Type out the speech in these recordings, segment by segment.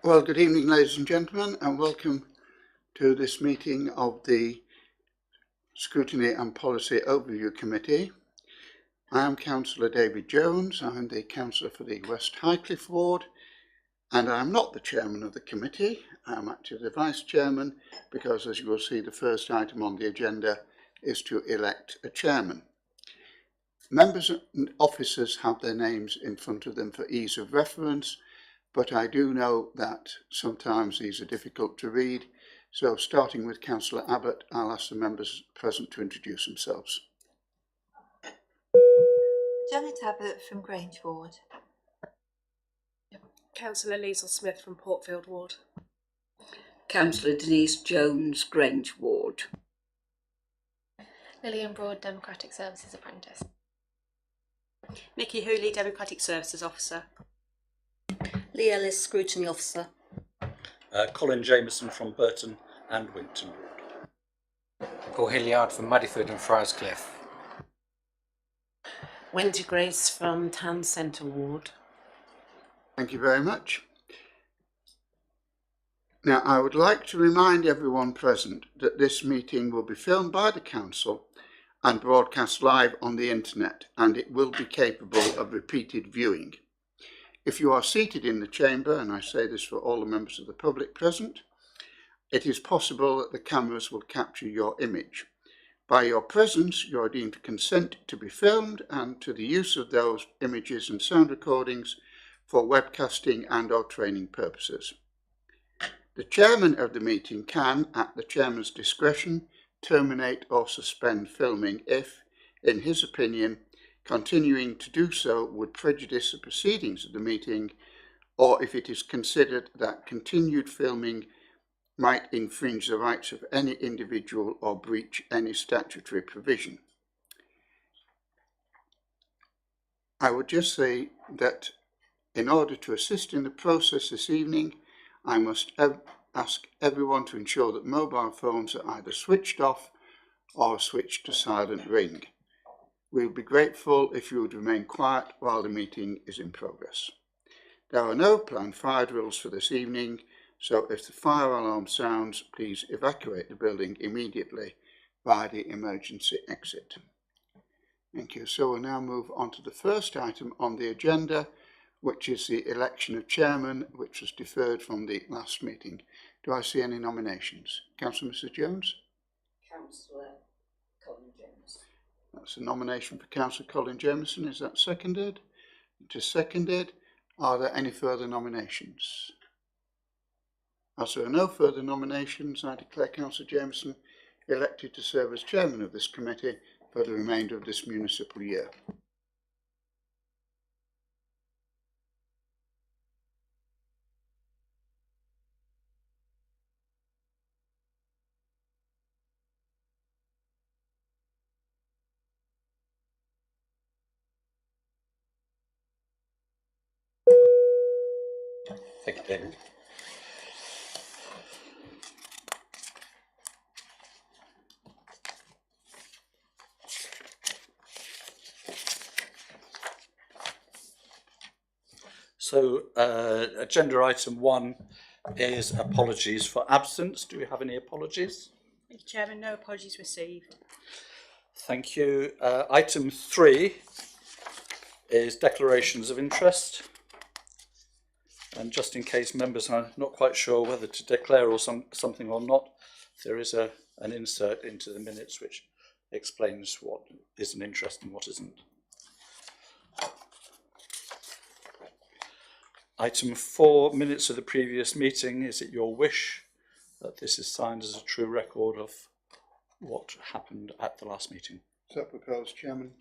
Well, good evening, ladies and gentlemen, and welcome to this meeting of the Scrutiny and Policy Overview Committee. I am Councillor David Jones. I'm the Councillor for the West Highcliffe Ward, and I'm not the Chairman of the committee. I'm actually the Vice Chairman because, as you will see, the first item on the agenda is to elect a Chairman. Members and officers have their names in front of them for ease of reference, but I do know that sometimes these are difficult to read, so starting with Councillor Abbott, I'll ask the members present to introduce themselves. Janet Abbott from Grange Ward. Councillor Liesl Smith from Portfield Ward. Councillor Denise Jones, Grange Ward. Lillian Broad, Democratic Services Apprentice. Nikki Hooley, Democratic Services Officer. Lee Ellis, Scrutiny Officer. Colin Jameson from Burton and Winton Ward. Paul Hilliard from Muddyford and Friarscliff. Wendy Grace from Town Centre Ward. Thank you very much. Now, I would like to remind everyone present that this meeting will be filmed by the Council and broadcast live on the internet, and it will be capable of repeated viewing. If you are seated in the chamber, and I say this for all the members of the public present, it is possible that the cameras will capture your image. By your presence, you are deemed to consent to be filmed and to the use of those images and sound recordings for webcasting and or training purposes. The chairman of the meeting can, at the chairman's discretion, terminate or suspend filming if, in his opinion, continuing to do so would prejudice the proceedings of the meeting, or if it is considered that continued filming might infringe the rights of any individual or breach any statutory provision. I would just say that in order to assist in the process this evening, I must ask everyone to ensure that mobile phones are either switched off or switched to silent ring. We would be grateful if you would remain quiet while the meeting is in progress. There are no planned fire drills for this evening, so if the fire alarm sounds, please evacuate the building immediately via the emergency exit. Thank you. So we'll now move on to the first item on the agenda, which is the election of chairman, which was deferred from the last meeting. Do I see any nominations? Councillor Mrs. Jones? Councillor Colin Jameson. That's a nomination for Councillor Colin Jameson. Is that seconded? It is seconded. Are there any further nominations? As there are no further nominations, I declare Councillor Jameson elected to serve as chairman of this committee for the remainder of this municipal year. Thank you, David. So, agenda item 1 is apologies for absence. Do we have any apologies? Thank you, Chairman. No apologies received. Thank you. Item 3 is declarations of interest. And just in case members are not quite sure whether to declare or something or not, there is an insert into the minutes which explains what is an interest and what isn't. Item 4, minutes of the previous meeting. Is it your wish that this is signed as a true record of what happened at the last meeting? So proposed, Chairman.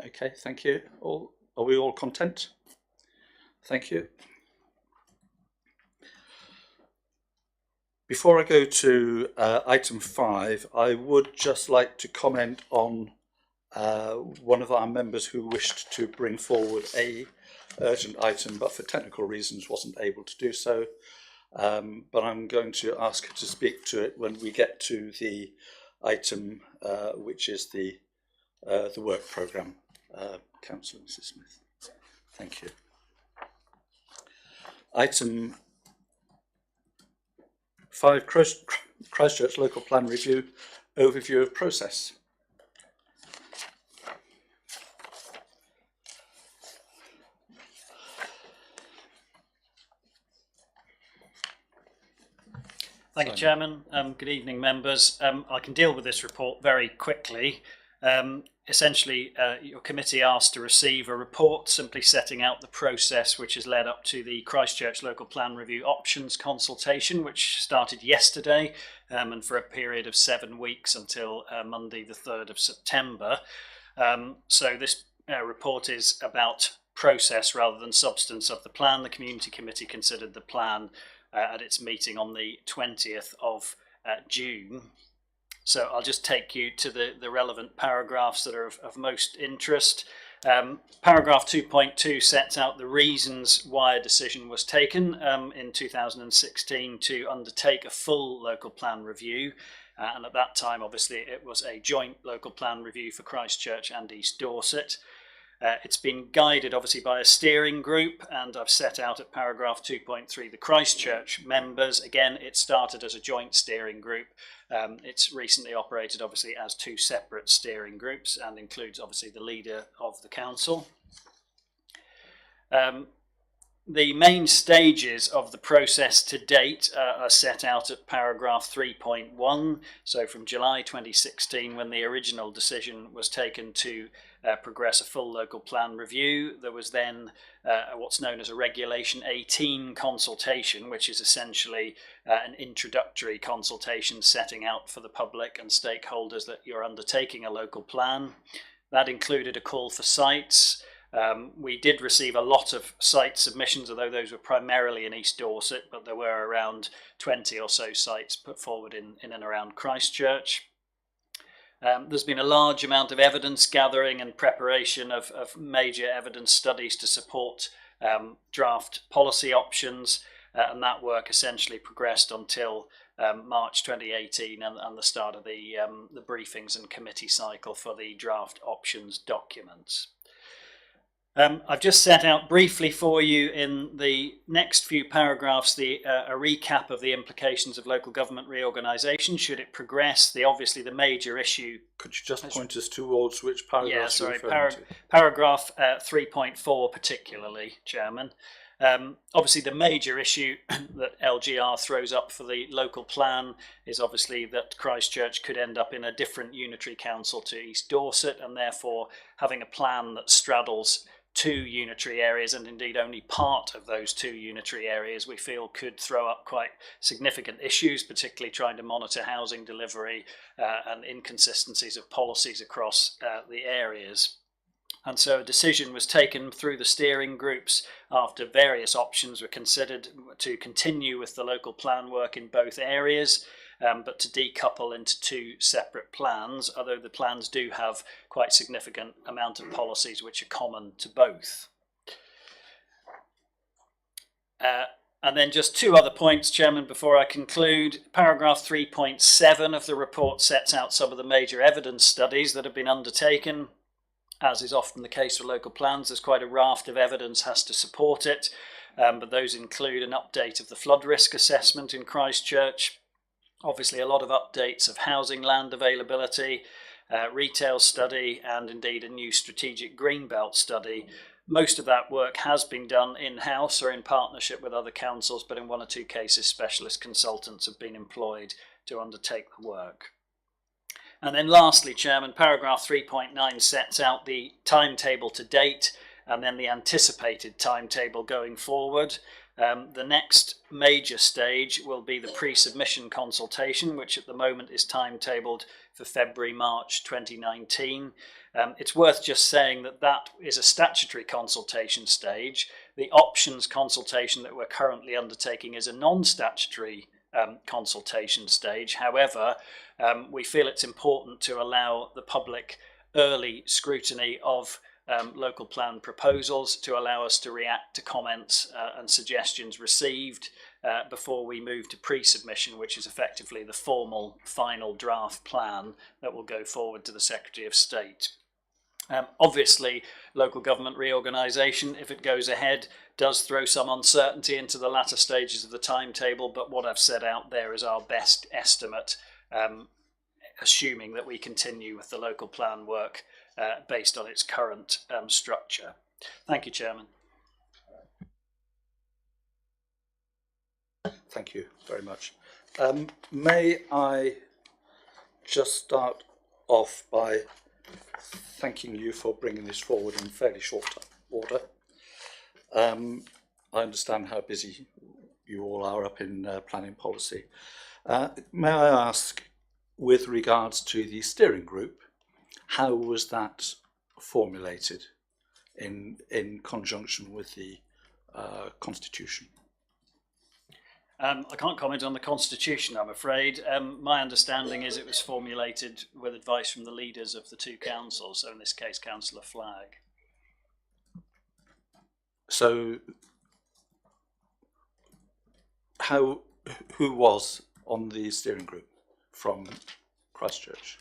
Okay, thank you. Are we all content? Thank you. Before I go to item 5, I would just like to comment on one of our members who wished to bring forward a urgent item, but for technical reasons wasn't able to do so. But I'm going to ask her to speak to it when we get to the item, which is the work programme. Councillor Mrs. Smith. Thank you. Item 5, Christchurch Local Plan Review, overview of process. Thank you, Chairman. Good evening, members. I can deal with this report very quickly. Essentially, your committee asked to receive a report simply setting out the process which has led up to the Christchurch Local Plan Review Options Consultation, which started yesterday and for a period of 7 weeks until Monday the 3rd of September. So this report is about process rather than substance of the plan. The Community Committee considered the plan at its meeting on the 20th of June. So I'll just take you to the relevant paragraphs that are of most interest. Paragraph 2.2 sets out the reasons why a decision was taken in 2016 to undertake a full local plan review. And at that time, obviously, it was a joint local plan review for Christchurch and East Dorset. It's been guided obviously by a steering group, and I've set out at paragraph 2.3 the Christchurch members. Again, it started as a joint steering group. It's recently operated obviously as 2 separate steering groups and includes obviously the leader of the council. The main stages of the process to date are set out at paragraph 3.1. So from July 2016, when the original decision was taken to progress a full local plan review, there was then what's known as a Regulation 18 consultation, which is essentially an introductory consultation setting out for the public and stakeholders that you're undertaking a local plan. That included a call for sites. We did receive a lot of site submissions, although those were primarily in East Dorset, but there were around 20 or so sites put forward in and around Christchurch. There's been a large amount of evidence gathering and preparation of major evidence studies to support draft policy options, and that work essentially progressed until March 2018 and the start of the briefings and committee cycle for the draft options documents. I've just set out briefly for you in the next few paragraphs a recap of the implications of local government reorganisation should it progress. Obviously the major issue... Could you just point us towards which paragraph you're referring to? Paragraph 3.4 particularly, Chairman. Obviously the major issue that LGR throws up for the local plan is obviously that Christchurch could end up in a different unitary council to East Dorset, and therefore having a plan that straddles 2 unitary areas, and indeed only part of those 2 unitary areas, we feel could throw up quite significant issues, particularly trying to monitor housing delivery and inconsistencies of policies across the areas. And so a decision was taken through the steering groups after various options were considered to continue with the local plan work in both areas, but to decouple into 2 separate plans, although the plans do have quite significant amount of policies which are common to both. And then just 2 other points, Chairman, before I conclude. Paragraph 3.7 of the report sets out some of the major evidence studies that have been undertaken. As is often the case for local plans, there's quite a raft of evidence has to support it, but those include an update of the flood risk assessment in Christchurch, obviously a lot of updates of housing land availability, retail study, and indeed a new strategic Greenbelt study. Most of that work has been done in-house or in partnership with other councils, but in 1 or 2 cases specialist consultants have been employed to undertake the work. And then lastly, Chairman, paragraph 3.9 sets out the timetable to date and then the anticipated timetable going forward. The next major stage will be the pre-submission consultation, which at the moment is timetabled for February-March 2019. It's worth just saying that that is a statutory consultation stage. The options consultation that we're currently undertaking is a non-statutory consultation stage. However, we feel it's important to allow the public early scrutiny of local plan proposals to allow us to react to comments and suggestions received before we move to pre-submission, which is effectively the formal final draft plan that will go forward to the Secretary of State. Obviously, local government reorganisation, if it goes ahead, does throw some uncertainty into the latter stages of the timetable, but what I've set out there is our best estimate, assuming that we continue with the local plan work based on its current structure. Thank you, Chairman. Thank you very much. May I just start off by thanking you for bringing this forward in fairly short order. I understand how busy you all are up in planning policy. May I ask, with regards to the steering group, how was that formulated in conjunction with the Constitution? I can't comment on the Constitution, I'm afraid. My understanding is it was formulated with advice from the leaders of the two councils, so in this case, Councillor Flagg. So, who was on the steering group from Christchurch?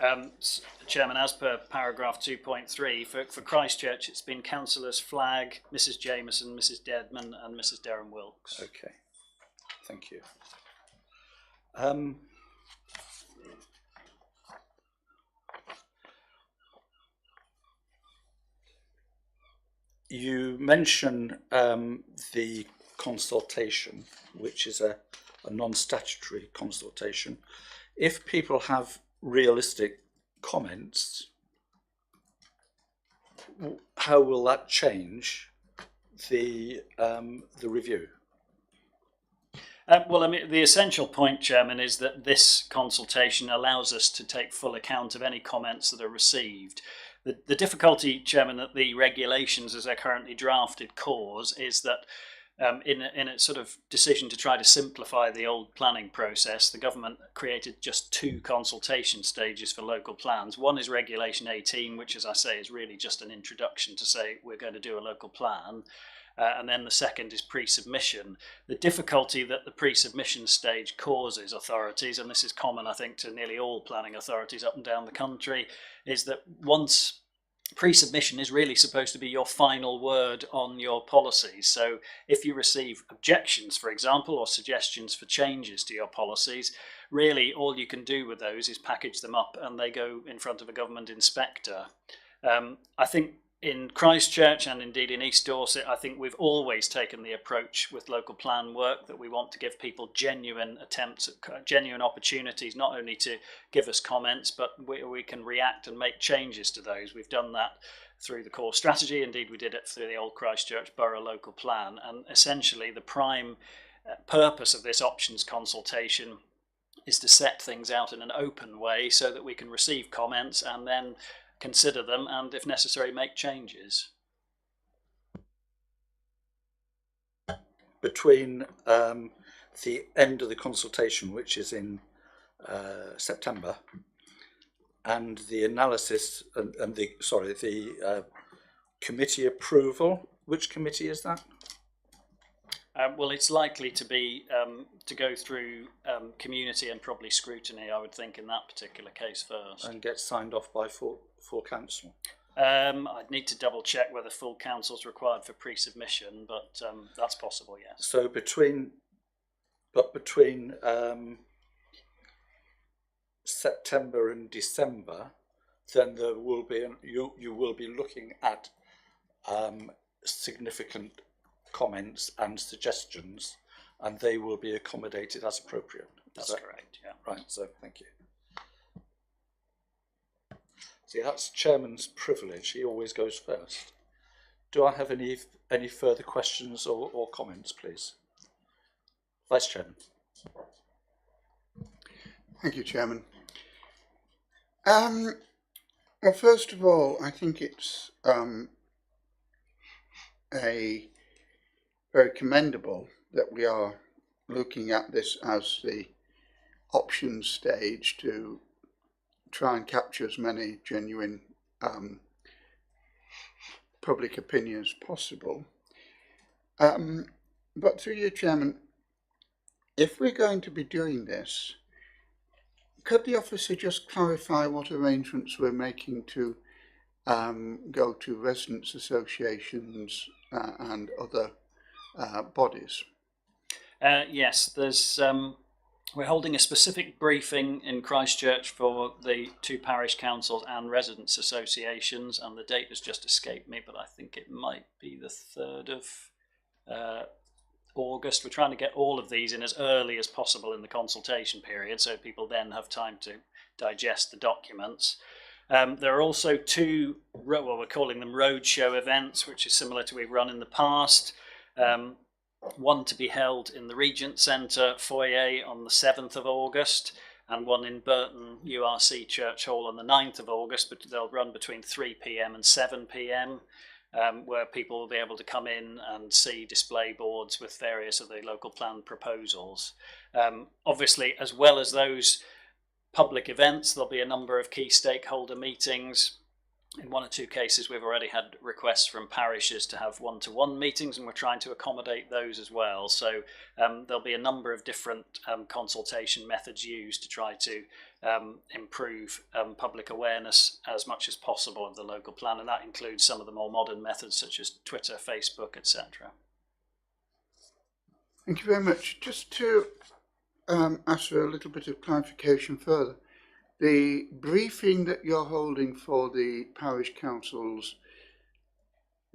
Chairman, as per paragraph 2.3, for Christchurch, it's been Councillors Flagg, Mrs Jameson, Mrs Deadman and Mrs Derham Wilkes. Okay. Thank you. You mention the consultation, which is a non-statutory consultation. If people have realistic comments, how will that change the review? Well, I mean, the essential point, Chairman, is that this consultation allows us to take full account of any comments that are received. The difficulty, Chairman, that the regulations as they're currently drafted cause is that in a sort of decision to try to simplify the old planning process, the government created just two consultation stages for local plans. One is Regulation 18, which, as I say, is really just an introduction to say we're going to do a local plan. And then the second is pre-submission. The difficulty that the pre-submission stage causes authorities, and this is common, I think, to nearly all planning authorities up and down the country, is that once pre-submission is really supposed to be your final word on your policies. So if you receive objections, for example, or suggestions for changes to your policies, really all you can do with those is package them up and they go in front of a government inspector. I think in Christchurch and indeed in East Dorset, I think we've always taken the approach with local plan work that we want to give people genuine attempts at genuine opportunities, not only to give us comments, but we can react and make changes to those. We've done that through the core strategy. Indeed, we did it through the old Christchurch Borough local plan. And essentially the prime purpose of this options consultation is to set things out in an open way so that we can receive comments and then consider them and, if necessary, make changes. Between the end of the consultation, which is in September, and the analysis and the committee approval, which committee is that? Well, it's likely to be to go through community and probably scrutiny, I would think, in that particular case first. And get signed off by full council. I'd need to double check whether full council is required for pre-submission, but that's possible, yes. So between September and December, then there will be you will be looking at significant comments and suggestions, and they will be accommodated as appropriate. That's correct, yeah. Right, so thank you. See, that's Chairman's privilege. He always goes first. Do I have any further questions or comments, please? Vice Chairman. Thank you, Chairman. Well, first of all, I think it's very commendable that we are looking at this as the options stage to try and capture as many genuine public opinion as possible. But through you, Chairman, if we're going to be doing this, could the officer just clarify what arrangements we're making to go to residents' associations and other bodies? Yes, there's. We're holding a specific briefing in Christchurch for the two parish councils and residents' associations, and the date has just escaped me, but I think it might be the 3rd of August. We're trying to get all of these in as early as possible in the consultation period, so people then have time to digest the documents. There are also two, well, we're calling them roadshow events, which is similar to we've run in the past. One to be held in the Regent Centre foyer on the 7th of August, and one in Burton URC Church Hall on the 9th of August, but they'll run between 3 p.m. and 7 p.m, where people will be able to come in and see display boards with various of the local plan proposals. Obviously, as well as those public events, there'll be a number of key stakeholder meetings. In one or two cases, we've already had requests from parishes to have one-to-one meetings, and we're trying to accommodate those as well. So there'll be a number of different consultation methods used to try to improve public awareness as much as possible of the local plan, and that includes some of the more modern methods such as Twitter, Facebook, etc. Thank you very much. Just to ask for a little bit of clarification further. The briefing that you're holding for the parish councils,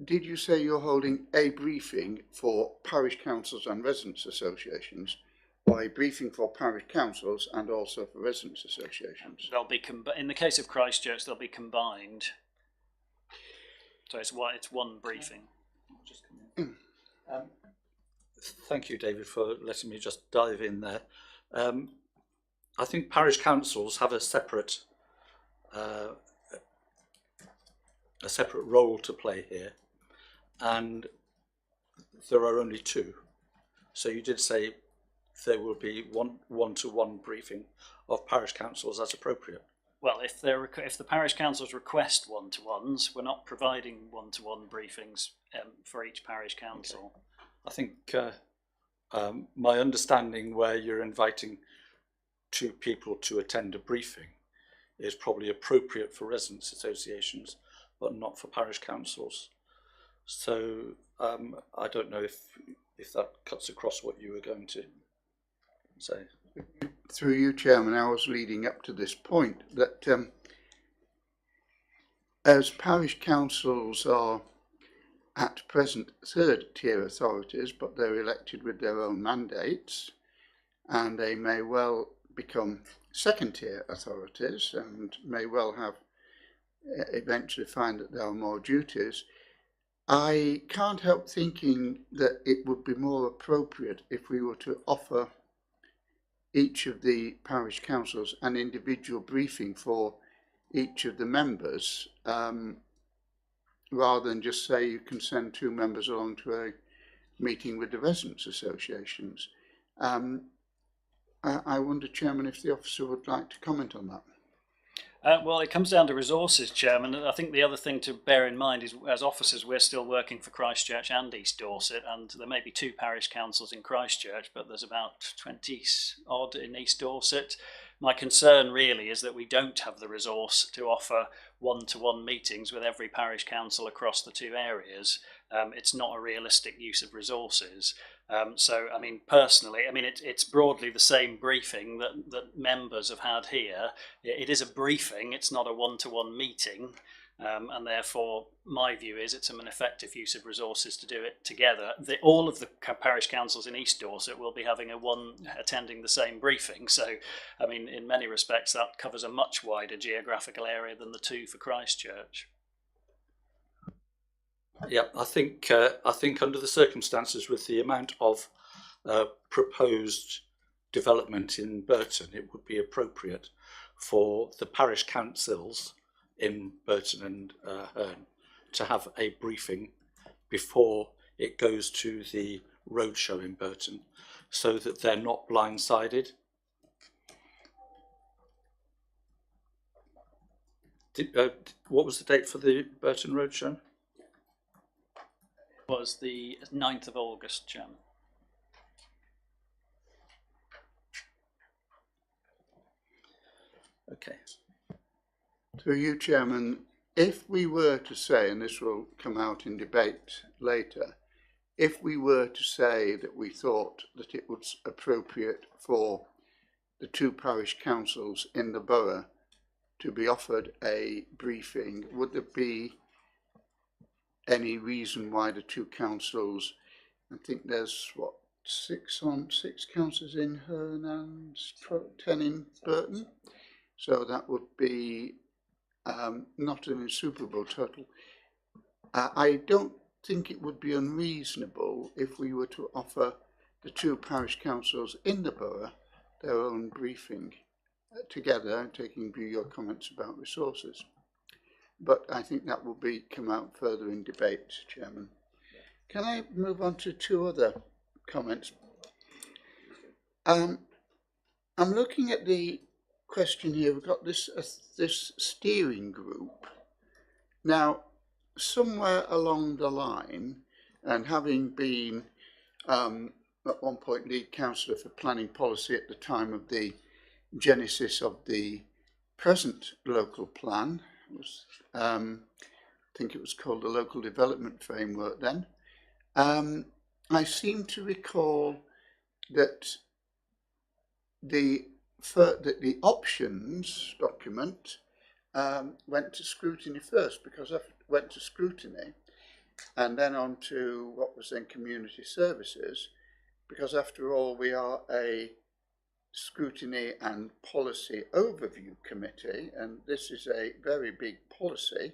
did you say you're holding a briefing for parish councils and residents' associations, or a briefing for parish councils and also for residents' associations? They'll be in the case of Christchurch, they'll be combined. So it's one briefing. Thank you, David, for letting me just dive in there. I think parish councils have a separate role to play here, and there are only two. So you did say there will be one-to-one briefing of parish councils as appropriate. Well, if the parish councils request one-to-ones, we're not providing one-to-one briefings for each parish council. Okay. I think my understanding where you're inviting two people to attend a briefing is probably appropriate for residents' associations, but not for parish councils. So I don't know if that cuts across what you were going to say. Through you, Chairman, I was leading up to this point that as parish councils are at present third-tier authorities, but they're elected with their own mandates, and they may well become second-tier authorities and may well have eventually find that there are more duties. I can't help thinking that it would be more appropriate if we were to offer each of the parish councils an individual briefing for each of the members, rather than just say you can send two members along to a meeting with the residents' associations. I wonder, Chairman, if the officer would like to comment on that. Well, it comes down to resources, Chairman. I think the other thing to bear in mind is, as officers, we're still working for Christchurch and East Dorset, and there may be two parish councils in Christchurch, but there's about 20 odd in East Dorset. My concern really is that we don't have the resource to offer one-to-one meetings with every parish council across the two areas. It's not a realistic use of resources. So, I mean, personally, I mean, it's broadly the same briefing that members have had here. It is a briefing, it's not a one-to-one meeting, and therefore my view is it's an effective use of resources to do it together. All of the parish councils in East Dorset will be having attending the same briefing. So, I mean, in many respects, that covers a much wider geographical area than the two for Christchurch. Yeah, I think under the circumstances, with the amount of proposed development in Burton, it would be appropriate for the parish councils in Burton and Herne to have a briefing before it goes to the roadshow in Burton, so that they're not blindsided. What was the date for the Burton roadshow? Was the 9th of August, Chairman. Okay. Through you, Chairman, if we were to say, and this will come out in debate later, if we were to say that we thought that it was appropriate for the two parish councils in the borough to be offered a briefing, would there be any reason why the two councils, I think there's what, six councils in Herne and 10 in Burton, so that would be not an insuperable total. I don't think it would be unreasonable if we were to offer the two parish councils in the borough their own briefing together, taking view your comments about resources. But I think that will come out further in debate, Chairman. Can I move on to two other comments? I'm looking at the question here. We've got this steering group. Now, somewhere along the line, and having been at one point lead councillor for planning policy at the time of the genesis of the present local plan, I think it was called the Local Development Framework then, I seem to recall that the options document went to scrutiny first, because it went to scrutiny and then on to what was then community services, because after all we are a scrutiny and policy overview committee, and this is a very big policy.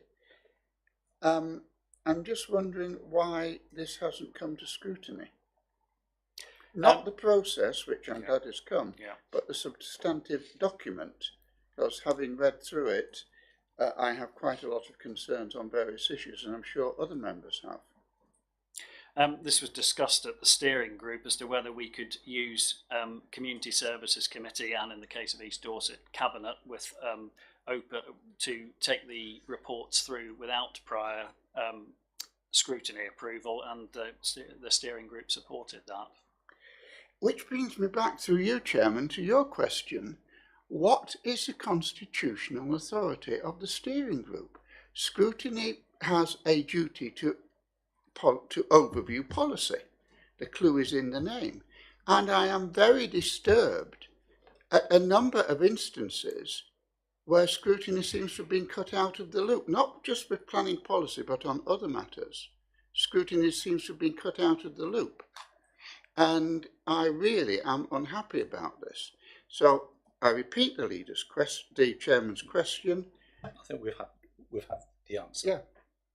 I'm just wondering why this hasn't come to scrutiny. Not the process, which I'm glad has come, but the substantive document, because having read through it, I have quite a lot of concerns on various issues, and I'm sure other members have. This was discussed at the steering group as to whether we could use Community Services Committee, and in the case of East Dorset, Cabinet, with OPA to take the reports through without prior scrutiny approval, and the steering group supported that. Which brings me back through you, Chairman, to your question. What is the constitutional authority of the steering group? Scrutiny has a duty to overview policy. The clue is in the name. And I am very disturbed at a number of instances where scrutiny seems to have been cut out of the loop, not just with planning policy, but on other matters. Scrutiny seems to have been cut out of the loop. And I really am unhappy about this. So I repeat the chairman's question. I think we've had the answer.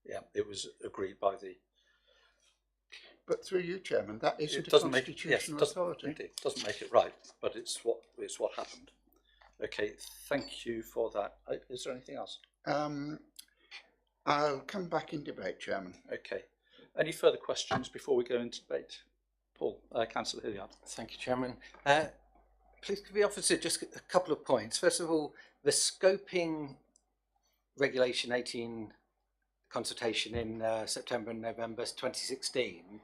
Yeah, it was agreed by the. But through you, Chairman, that isn't a constitutional authority. It doesn't make it right, but it's what happened. Okay, thank you for that. Is there anything else? I'll come back in debate, Chairman. Okay. Any further questions before we go into debate? Paul, Councillor Hilliard. Thank you, Chairman. Please, could we offer just a couple of points? First of all, the scoping Regulation 18 consultation in September and November 2016.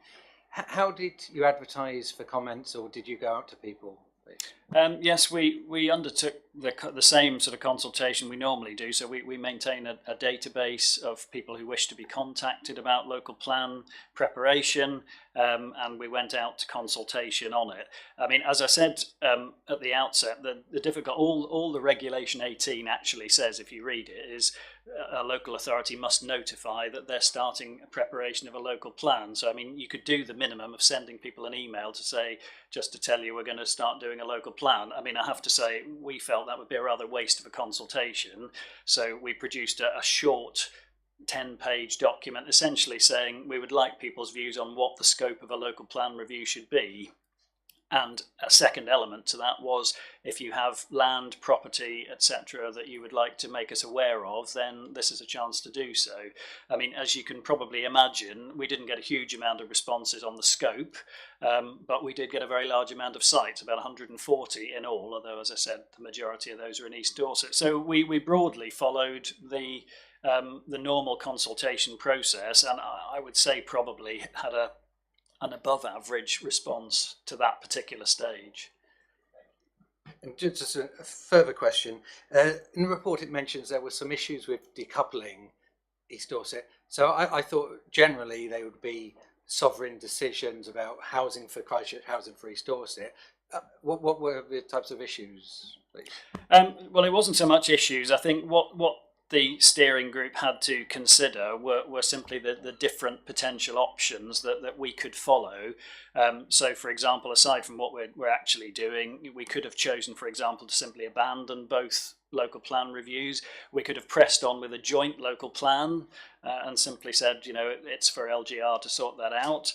How did you advertise for comments, or did you go out to people? Yes, we undertook the same sort of consultation we normally do. So we maintain a database of people who wish to be contacted about local plan preparation, and we went out to consultation on it. I mean, as I said at the outset, the difficult all the Regulation 18 actually says, if you read it, is a local authority must notify that they're starting a preparation of a local plan. So I mean, you could do the minimum of sending people an email to say, just to tell you we're going to start doing a local plan. I mean, I have to say, we felt that would be a rather waste of a consultation. So we produced a short 10-page document essentially saying we would like people's views on what the scope of a local plan review should be. And a second element to that was, if you have land, property, etc. that you would like to make us aware of, then this is a chance to do so. I mean, as you can probably imagine, we didn't get a huge amount of responses on the scope, but we did get a very large amount of sites, about 140 in all, although, as I said, the majority of those are in East Dorset. So we broadly followed the normal consultation process, and I would say probably had an above average response to that particular stage. And just a further question. In the report it mentions there were some issues with decoupling East Dorset. So I thought generally they would be sovereign decisions about housing for Christchurch, housing for East Dorset. What were the types of issues, please? Well, it wasn't so much issues. I think what the steering group had to consider were simply the different potential options that we could follow. So, for example, aside from what we're actually doing, we could have chosen, for example, to simply abandon both local plan reviews. We could have pressed on with a joint local plan and simply said, it's for LGR to sort that out.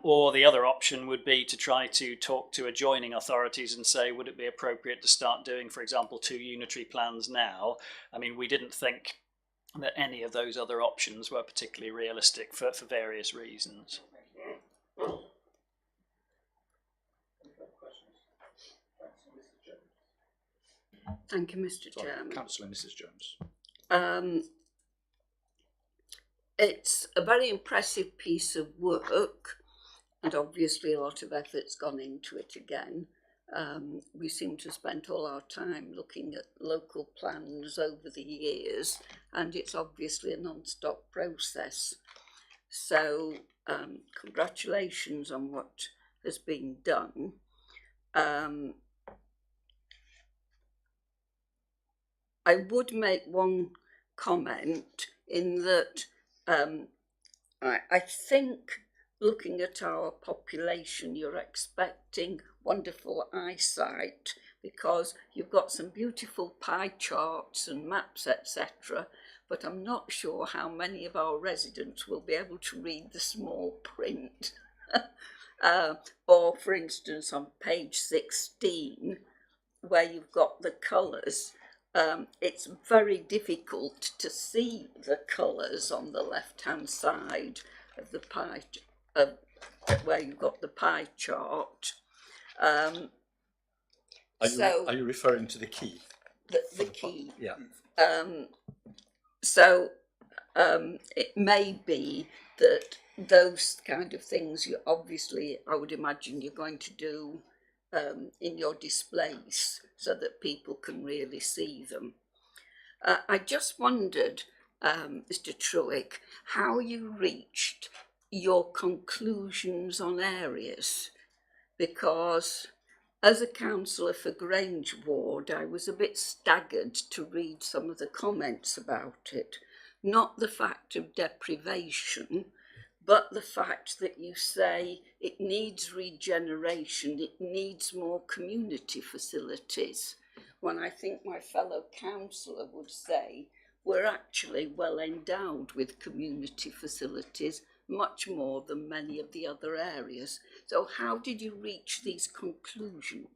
Or the other option would be to try to talk to adjoining authorities and say, would it be appropriate to start doing, for example, 2 unitary plans now? I mean, we didn't think that any of those other options were particularly realistic for various reasons. Thank you, Mr. Chairman. Councillor Mrs. Jones. It's a very impressive piece of work, and obviously a lot of effort's gone into it again. We seem to have spent all our time looking at local plans over the years, and it's obviously a non-stop process. So congratulations on what has been done. I would make one comment in that I think looking at our population, you're expecting wonderful eyesight because you've got some beautiful pie charts and maps, etc. But I'm not sure how many of our residents will be able to read the small print. Or, for instance, on page 16, where you've got the colours, it's very difficult to see the colours on the left-hand side of the pie, where you've got the pie chart. Are you referring to the key? The key. Yeah. So it may be that those kind of things, you obviously, I would imagine you're going to do in your displays so that people can really see them. I just wondered, Mr. Truick, how you reached your conclusions on areas, because as a councillor for Grange Ward, I was a bit staggered to read some of the comments about it. Not the fact of deprivation, but the fact that you say it needs regeneration, it needs more community facilities, when I think my fellow councillor would say we're actually well endowed with community facilities, much more than many of the other areas. So how did you reach these conclusions?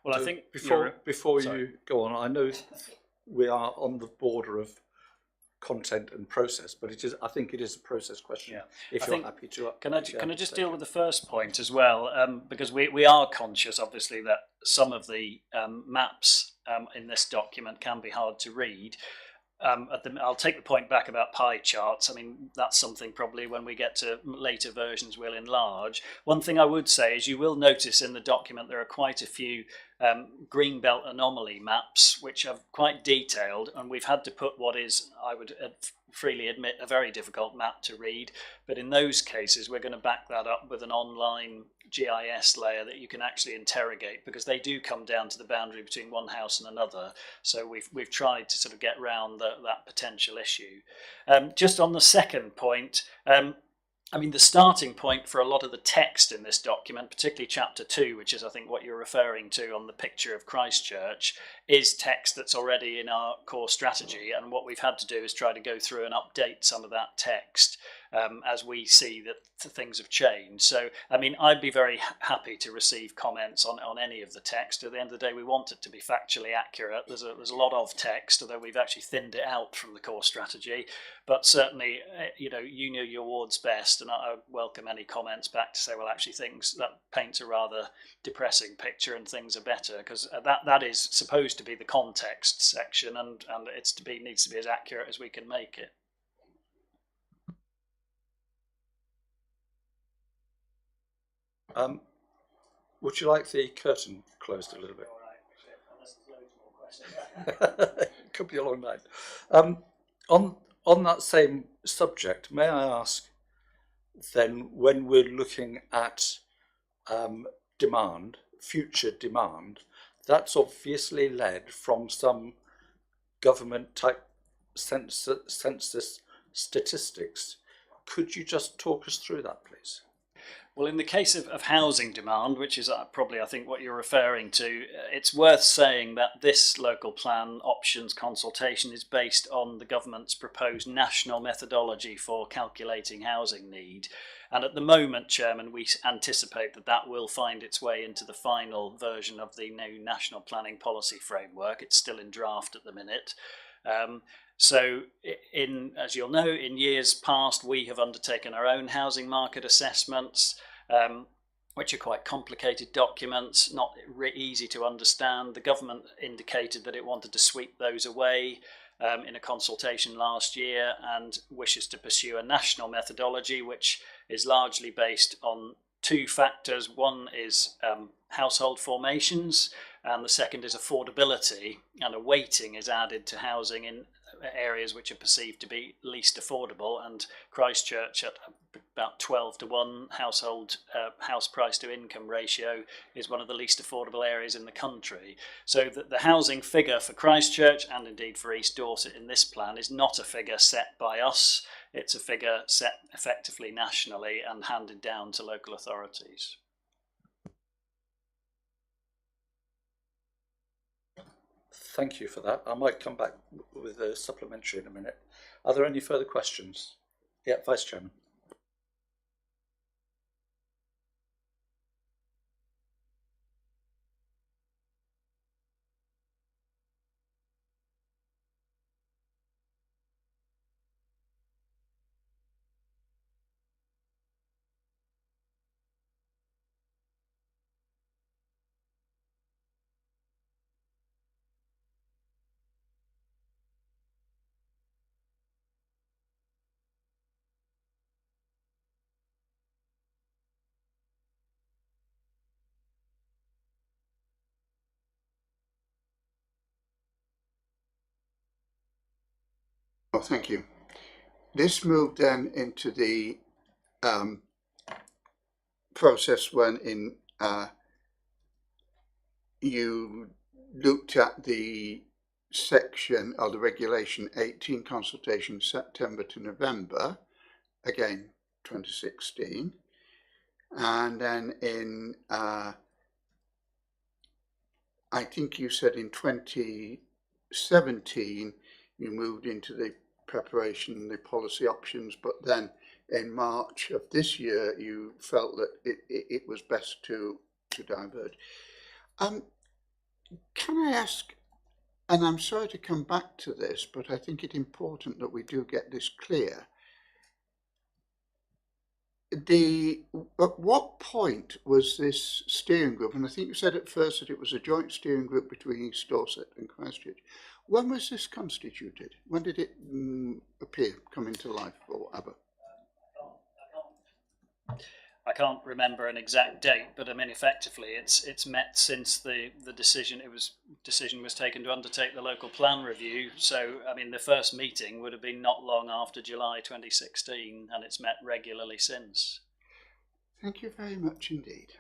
Well, so I think before you go on, I know we are on the border of content and process, but I think it is a process question. Yeah. If you're happy to. Can I just deal with the first point as well? Because we are conscious, obviously, that some of the maps in this document can be hard to read. I'll take the point back about pie charts. I mean, that's something probably when we get to later versions we'll enlarge. One thing I would say is you will notice in the document there are quite a few Greenbelt anomaly maps, which are quite detailed, and we've had to put what is, I would freely admit, a very difficult map to read. But in those cases, we're going to back that up with an online GIS layer that you can actually interrogate, because they do come down to the boundary between one house and another. So we've tried to sort of get round that potential issue. Just on the second point, I mean, the starting point for a lot of the text in this document, particularly chapter 2, which is I think what you're referring to on the picture of Christchurch, is text that's already in our core strategy. And what we've had to do is try to go through and update some of that text as we see that things have changed. So, I mean, I'd be very happy to receive comments on any of the text. At the end of the day, we want it to be factually accurate. There's a lot of text, although we've actually thinned it out from the core strategy. But certainly, you know your wards best, and I welcome any comments back to say, well, actually, things that paints a rather depressing picture and things are better, because that is supposed to be the context section, and needs to be as accurate as we can make it. Would you like the curtain closed a little bit? Could be a long night. On that same subject, may I ask then, when we're looking at demand, future demand, that's obviously led from some government type census statistics. Could you just talk us through that, please? Well, in the case of housing demand, which is probably, I think, what you're referring to, it's worth saying that this local plan options consultation is based on the government's proposed national methodology for calculating housing need. And at the moment, Chairman, we anticipate that that will find its way into the final version of the new National Planning Policy Framework. It's still in draft at the minute. So, as you'll know, in years past, we have undertaken our own housing market assessments, which are quite complicated documents, not easy to understand. The government indicated that it wanted to sweep those away in a consultation last year and wishes to pursue a national methodology, which is largely based on two factors. One is household formations, and the second is affordability, and a weighting is added to housing in areas which are perceived to be least affordable, and Christchurch at about 12-1 house price to income ratio is one of the least affordable areas in the country. So the housing figure for Christchurch, and indeed for East Dorset in this plan, is not a figure set by us. It's a figure set effectively nationally and handed down to local authorities. Thank you for that. I might come back with a supplementary in a minute. Are there any further questions? Yeah, Vice Chairman. Oh, thank you. This moved then into the process when you looked at the section or the regulation 18 consultation September to November, again 2016, and then in I think you said in 2017 you moved into the preparation, the policy options, but then in March of this year you felt that it was best to diverge. Can I ask, and I'm sorry to come back to this, but I think it's important that we do get this clear. At what point was this steering group, and I think you said at first that it was a joint steering group between East Dorset and Christchurch. When was this constituted? When did it come into life or whatever? I can't remember an exact date, but I mean, effectively, it's met since the decision was taken to undertake the local plan review. So, I mean, the first meeting would have been not long after July 2016, and it's met regularly since. Thank you very much indeed.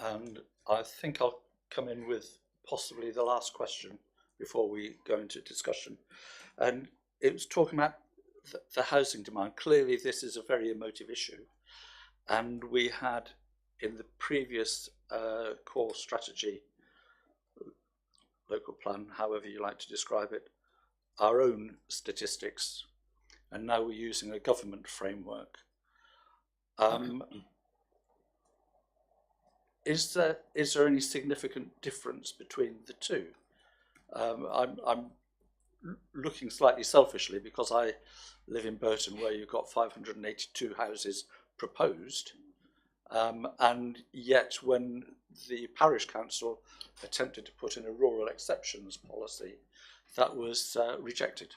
And I think I'll come in with possibly the last question before we go into discussion. And it was talking about the housing demand. Clearly this is a very emotive issue, and we had in the previous core strategy, local plan, however you like to describe it, our own statistics, and now we're using a government framework. Is there any significant difference between the two? I'm looking slightly selfishly because I live in Burton, where you've got 582 houses proposed, and yet when the parish council attempted to put in a rural exceptions policy, that was rejected.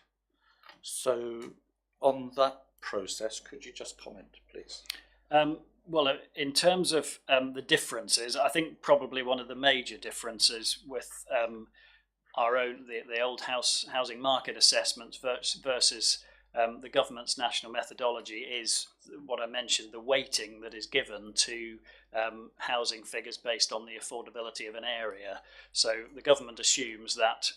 So on that process, could you just comment, please? Well, in terms of the differences, I think probably one of the major differences with our own the old housing market assessments versus the government's national methodology is what I mentioned, the weighting that is given to housing figures based on the affordability of an area. So the government assumes that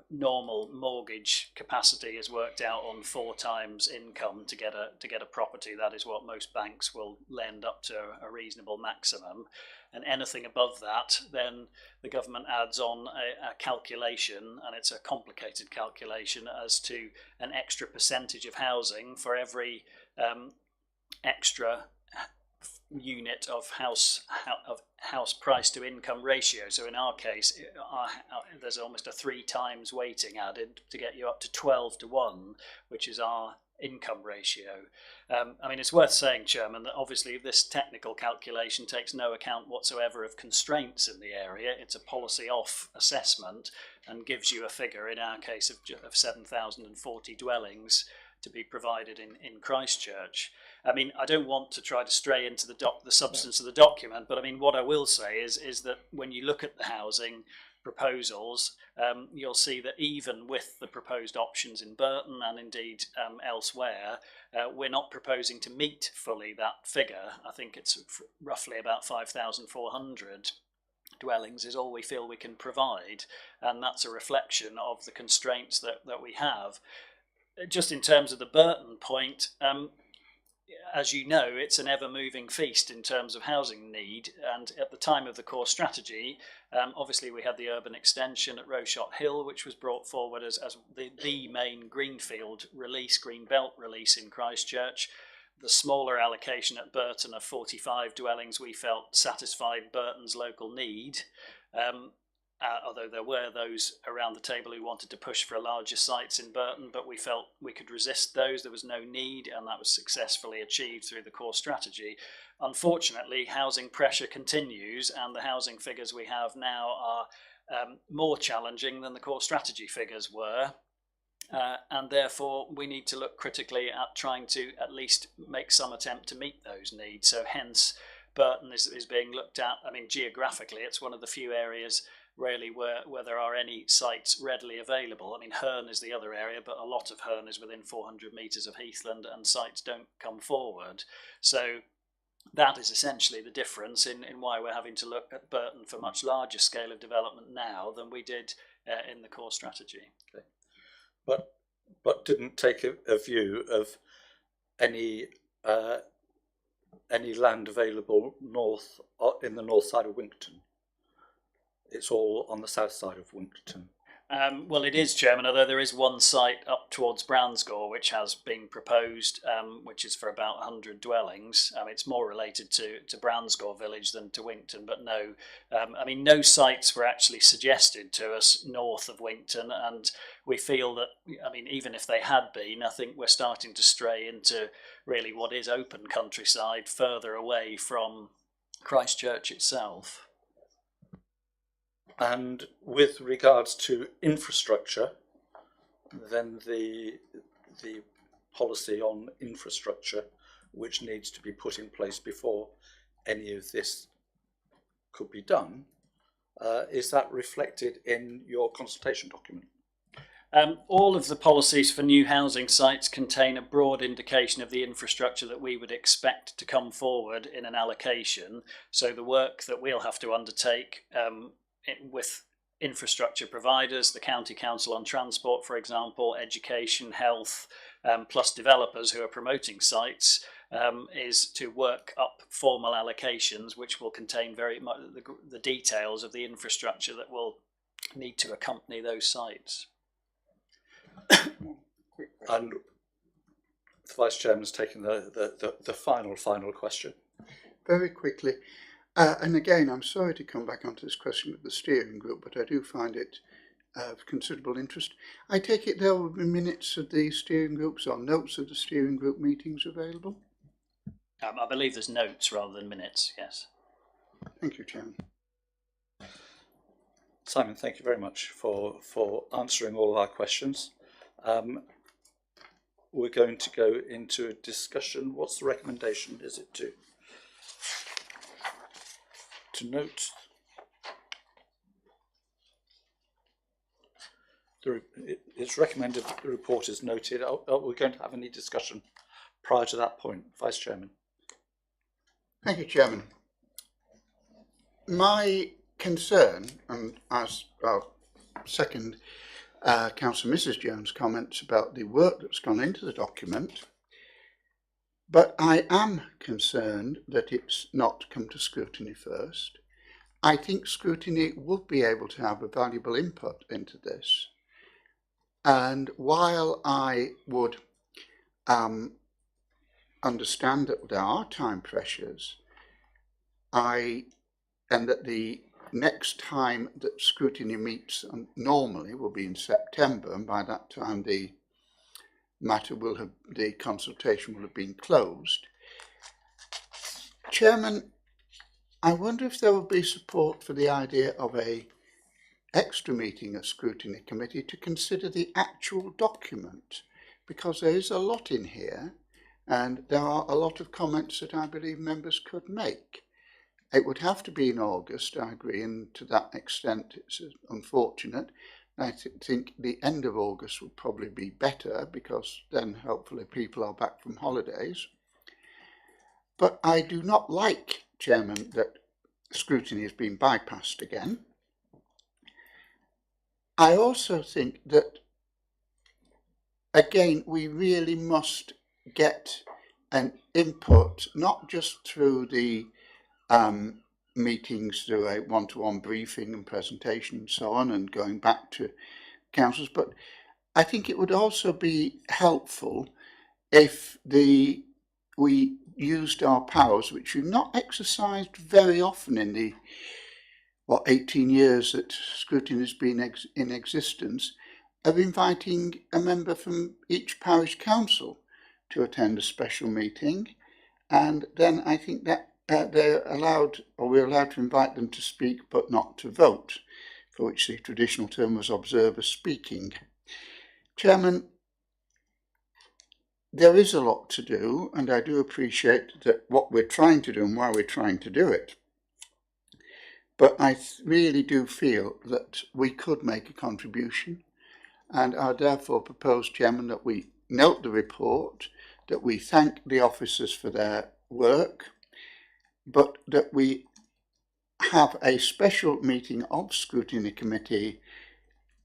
normal mortgage capacity is worked out on 4 times income to get a property. That is what most banks will lend up to a reasonable maximum, and anything above that, then the government adds on a calculation, and it's a complicated calculation as to an extra percentage of housing for every extra unit of house price to income ratio. So in our case, there's almost a 3 times weighting added to get you up to 12 to 1, which is our income ratio. I mean, it's worth saying, Chairman, that obviously this technical calculation takes no account whatsoever of constraints in the area. It's a policy off assessment and gives you a figure, in our case, of 7,040 dwellings to be provided in Christchurch. I mean, I don't want to try to stray into the substance of the document, but I mean, what I will say is that when you look at the housing proposals, you'll see that even with the proposed options in Burton and indeed elsewhere, we're not proposing to meet fully that figure. I think it's roughly about 5,400 dwellings is all we feel we can provide, and that's a reflection of the constraints that we have. Just in terms of the Burton point, as you know, it's an ever-moving feast in terms of housing need, and at the time of the core strategy, obviously we had the urban extension at Rowshot Hill, which was brought forward as the main greenfield release, Greenbelt release in Christchurch. The smaller allocation at Burton of 45 dwellings we felt satisfied Burton's local need. Although there were those around the table who wanted to push for larger sites in Burton, but we felt we could resist those. There was no need, and that was successfully achieved through the core strategy. Unfortunately, housing pressure continues, and the housing figures we have now are more challenging than the core strategy figures were. And therefore, we need to look critically at trying to at least make some attempt to meet those needs. So hence, Burton is being looked at. I mean, geographically, it's one of the few areas really where there are any sites readily available. I mean, Herne is the other area, but a lot of Herne is within 400 metres of Heathland, and sites don't come forward. So that is essentially the difference in why we're having to look at Burton for much larger scale of development now than we did in the core strategy. Okay. But didn't take a view of any land available in the north side of Winkerton. It's all on the south side of Winkerton. Well, it is, Chairman, although there is one site up towards Bransgaw which has been proposed, which is for about 100 dwellings. It's more related to Bransgaw village than to Winkerton, but no. I mean, no sites were actually suggested to us north of Winkerton, and we feel that, I mean, even if they had been, I think we're starting to stray into really what is open countryside further away from Christchurch itself. And with regards to infrastructure, then the policy on infrastructure, which needs to be put in place before any of this could be done, is that reflected in your consultation document? All of the policies for new housing sites contain a broad indication of the infrastructure that we would expect to come forward in an allocation. So the work that we'll have to undertake with infrastructure providers, the County Council on Transport, for example, education, health, plus developers who are promoting sites, is to work up formal allocations which will contain very much the details of the infrastructure that will need to accompany those sites. And the Vice Chairman's taking the final question. Very quickly. And again, I'm sorry to come back onto this question with the steering group, but I do find it of considerable interest. I take it there will be minutes of the steering groups or notes of the steering group meetings available? I believe there's notes rather than minutes, yes. Thank you, Chairman. Simon, thank you very much for answering all of our questions. We're going to go into a discussion. What's the recommendation? Is it to note? it's recommended that the report is noted. Are we going to have any discussion prior to that point, Vice Chairman? Thank you, Chairman. My concern, and as I'll second Councillor Mrs Jones' comments about the work that's gone into the document, but I am concerned that it's not come to scrutiny first. I think scrutiny would be able to have a valuable input into this. And while I would understand that there are time pressures, and that the next time that scrutiny meets normally will be in September, and by that time the consultation will have been closed. Chairman, I wonder if there will be support for the idea of a extra meeting of Scrutiny Committee to consider the actual document, because there is a lot in here and there are a lot of comments that I believe members could make. It would have to be in August, I agree, and to that extent it's unfortunate. I think the end of August would probably be better, because then hopefully people are back from holidays. But I do not like, Chairman, that scrutiny has been bypassed again. I also think that, again, we really must get an input, not just through the meetings, through a one-to-one briefing and presentation and so on, and going back to councils, but I think it would also be helpful if we used our powers, which we've not exercised very often in the 18 years that scrutiny has been in existence, of inviting a member from each parish council to attend a special meeting, and then I think that we're allowed to invite them to speak but not to vote, for which the traditional term was observer speaking. Chairman, there is a lot to do, and I do appreciate that what we're trying to do and why we're trying to do it. But I really do feel that we could make a contribution, and I therefore propose, Chairman, that we note the report, that we thank the officers for their work, but that we have a special meeting of Scrutiny Committee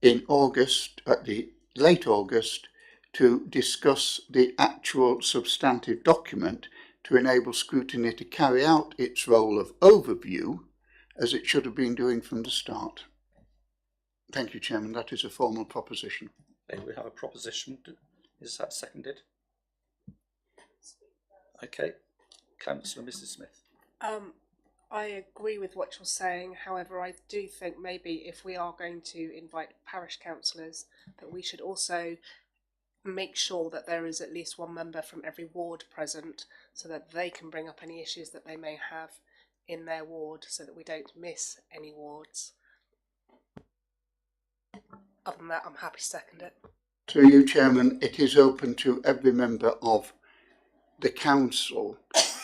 in August, at the late August, to discuss the actual substantive document to enable scrutiny to carry out its role of overview, as it should have been doing from the start. Thank you, Chairman. That is a formal proposition. Okay, we have a proposition. Is that seconded? Okay. Councillor Mrs Smith. I agree with what you're saying. However, I do think maybe if we are going to invite parish councillors, that we should also make sure that there is at least one member from every ward present, so that they can bring up any issues that they may have in their ward, so that we don't miss any wards. Other than that, I'm happy to second it. To you, Chairman, it is open to every member of the council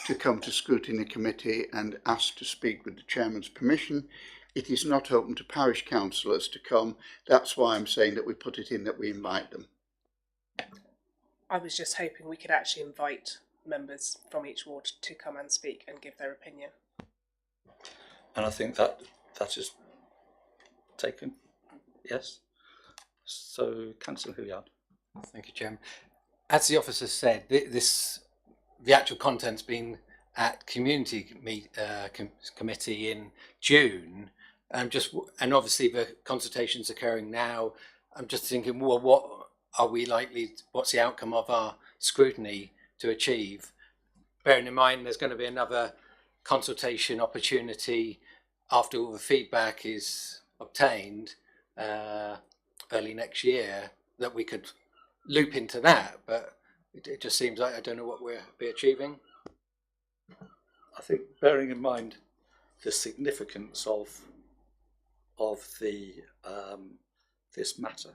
to come to Scrutiny Committee and ask to speak with the Chairman's permission. It is not open to parish councillors to come. That's why I'm saying that we put it in that we invite them. I was just hoping we could actually invite members from each ward to come and speak and give their opinion. And I think that is taken. Yes. So, Councillor Hilliard. Thank you, Chairman. As the officer said, the actual content's been at community committee in June, and obviously the consultation's occurring now. I'm just thinking, well, what are we likely? What's the outcome of our scrutiny to achieve? Bearing in mind, there's going to be another consultation opportunity after all the feedback is obtained early next year, that we could loop into that, but it just seems like I don't know what we'll be achieving. I think, bearing in mind the significance of the this matter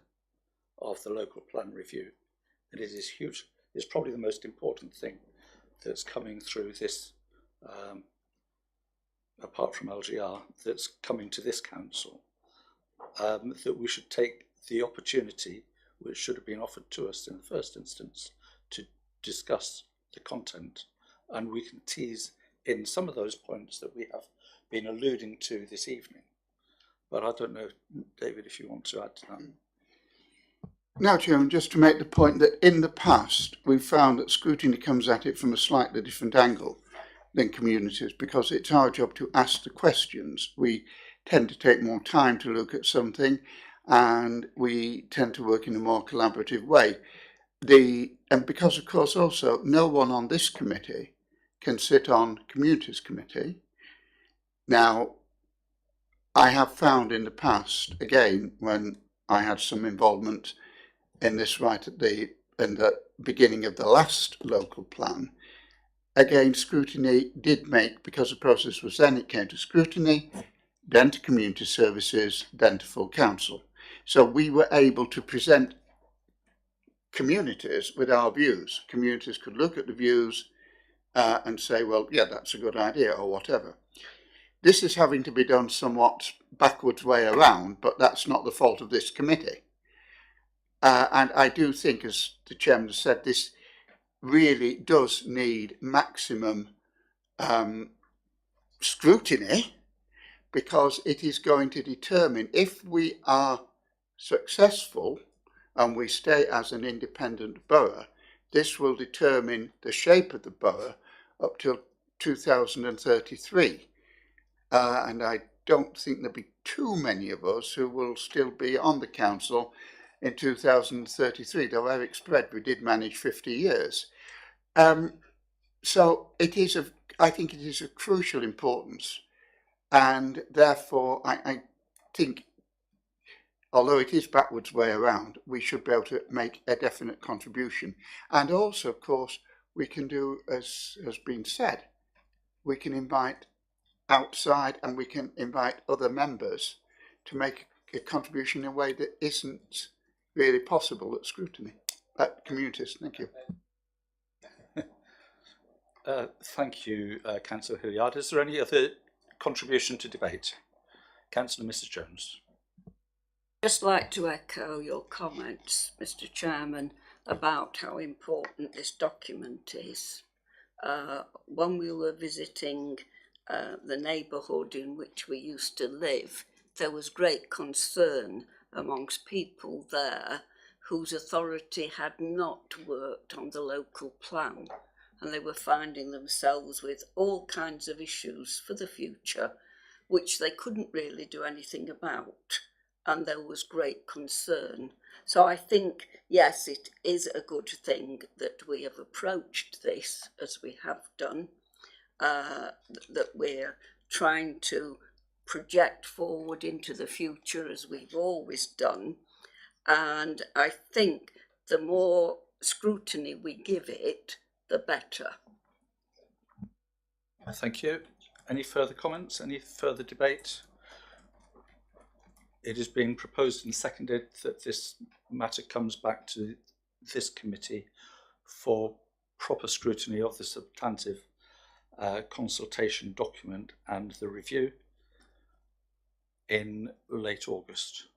of the local plan review, and it is huge. It's probably the most important thing that's coming through this, apart from LGR, that's coming to this council. That we should take the opportunity, which should have been offered to us in the first instance, to discuss the content, and we can tease in some of those points that we have been alluding to this evening. But I don't know, David, if you want to add to that. Now, Chairman, just to make the point that in the past we've found that scrutiny comes at it from a slightly different angle than communities, because it's our job to ask the questions. We tend to take more time to look at something, and we tend to work in a more collaborative way. And because, of course, also no one on this committee can sit on Communities Committee. Now, I have found in the past, again, when I had some involvement in this right at the beginning of the last local plan, again, scrutiny did make, because the process was then, it came to scrutiny, then to community services, then to full council. So we were able to present communities with our views. Communities could look at the views and say, well, yeah, that's a good idea, or whatever. This is having to be done somewhat backwards way around, but that's not the fault of this committee. And I do think, as the Chairman said, this really does need maximum scrutiny, because it is going to determine if we are successful and we stay as an independent borough. This will determine the shape of the borough up till 2033. And I don't think there'll be too many of us who will still be on the council in 2033, though Eric Spreadbury did manage 50 years. So it is I think it is of crucial importance, and therefore I think, although it is backwards way around, we should be able to make a definite contribution. And also, of course, we can do, as has been said, we can invite outside and we can invite other members to make a contribution in a way that isn't really possible at scrutiny, at communities. Thank you. Thank you, Councillor Hilliard. Is there any other contribution to debate? Councillor Mrs Jones. Just like to echo your comments, Mr Chairman, about how important this document is. When we were visiting the neighbourhood in which we used to live, there was great concern amongst people there whose authority had not worked on the local plan, and they were finding themselves with all kinds of issues for the future which they couldn't really do anything about, and there was great concern. So I think, yes, it is a good thing that we have approached this as we have done, that we're trying to project forward into the future as we've always done. And I think the more scrutiny we give it, the better. Thank you. Any further comments? Any further debate? It has been proposed and seconded that this matter comes back to this committee for proper scrutiny of the substantive consultation document and the review in late August.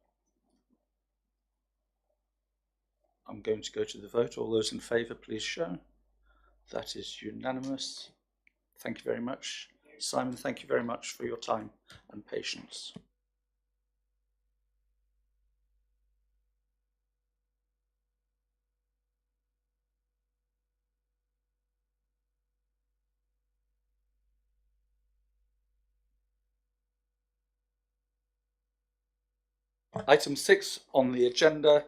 I'm going to go to the vote. All those in favour, please show. That is unanimous. Thank you very much. Simon, thank you very much for your time and patience. Item 6 on the agenda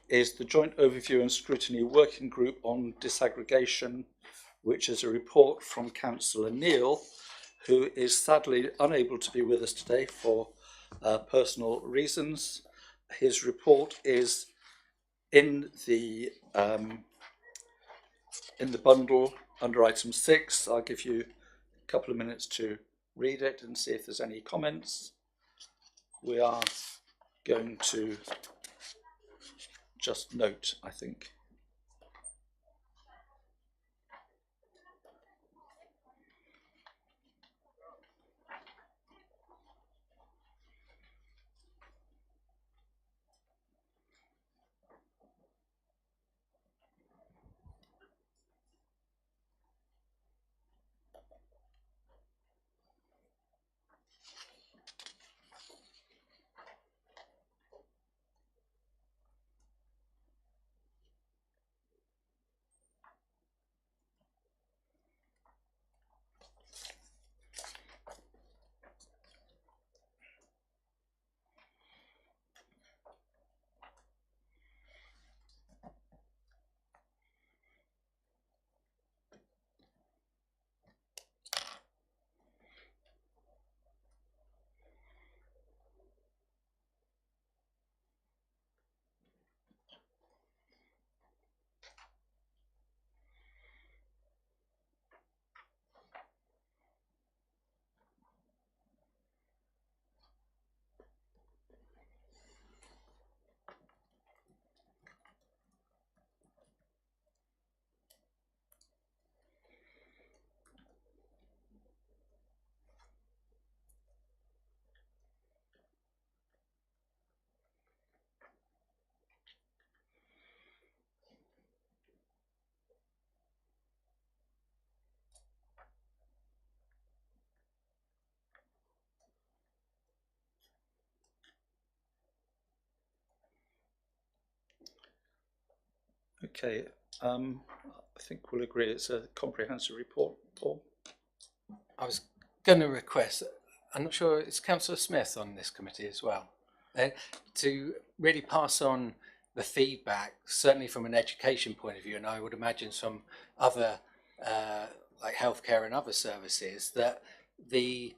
is the Joint Overview and Scrutiny Working Group on Disaggregation, which is a report from Councillor Neil, who is sadly unable to be with us today for personal reasons. His report is in the bundle under item 6. I'll give you a couple of minutes to read it and see if there's any comments. We are going to just note, I think. Okay, I think we'll agree it's a comprehensive report, Paul. I was going to request, I'm not sure, it's Councillor Smith on this committee as well, to really pass on the feedback, certainly from an education point of view, and I would imagine some other, like healthcare and other services, that the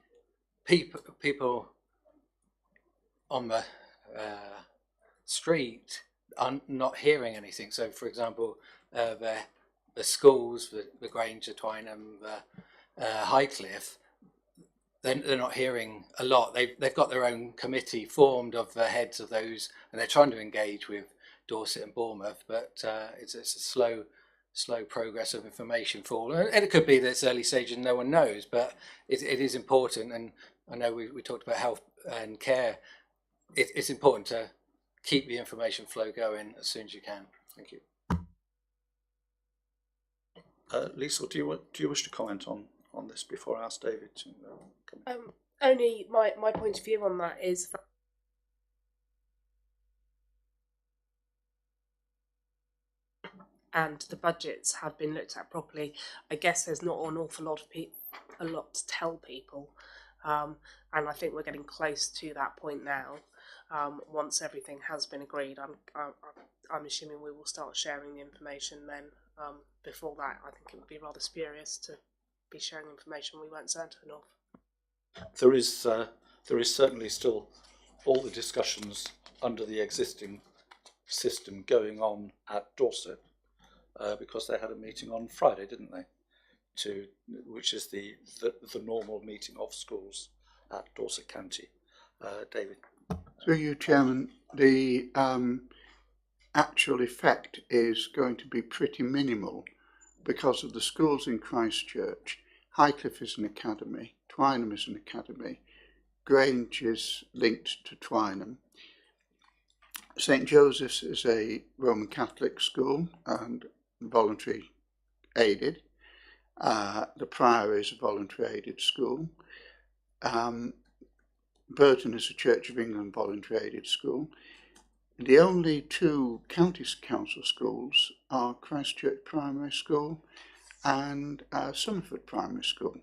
people on the street are not hearing anything. So, for example, the schools, the Grange, the Twynham, the Highcliffe, they're not hearing a lot. They've got their own committee formed of the heads of those, and they're trying to engage with Dorset and Bournemouth, but it's a slow progress of information for all. And it could be that it's early stage and no one knows, but it is important. And I know we talked about health and care. It's important to keep the information flow going as soon as you can. Thank you. Lisa, do you wish to comment on this before I ask David to comment? Only my point of view on that is that and the budgets have been looked at properly. I guess there's not an awful lot of a lot to tell people, and I think we're getting close to that point now. Once everything has been agreed, I'm assuming we will start sharing the information then. Before that, I think it would be rather spurious to be sharing information we weren't certain of. There is certainly still all the discussions under the existing system going on at Dorset, because they had a meeting on Friday, didn't they? Which is the normal meeting of schools at Dorset County. David. Through you, Chairman, the actual effect is going to be pretty minimal because of the schools in Christchurch. Highcliffe is an academy, Twynham is an academy, Grange is linked to Twynham. St Joseph's is a Roman Catholic school and voluntary aided. The Priory is a voluntary aided school. Burton is a Church of England voluntary aided school. The only two county council schools are Christchurch Primary School and Somerford Primary School.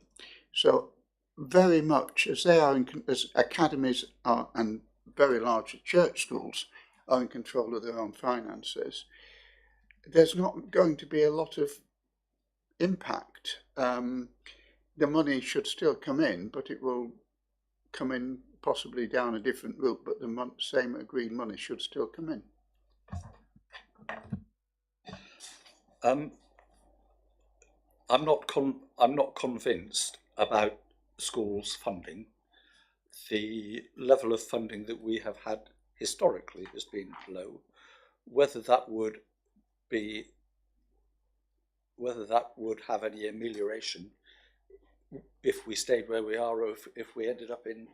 So very much as they are as academies are, and very large church schools are in control of their own finances, there's not going to be a lot of impact. The money should still come in, but it will come in possibly down a different route, but the same agreed money should still come in. I'm not convinced about schools funding. The level of funding that we have had historically has been low. Whether that would have any amelioration if we stayed where we are, or if we ended up in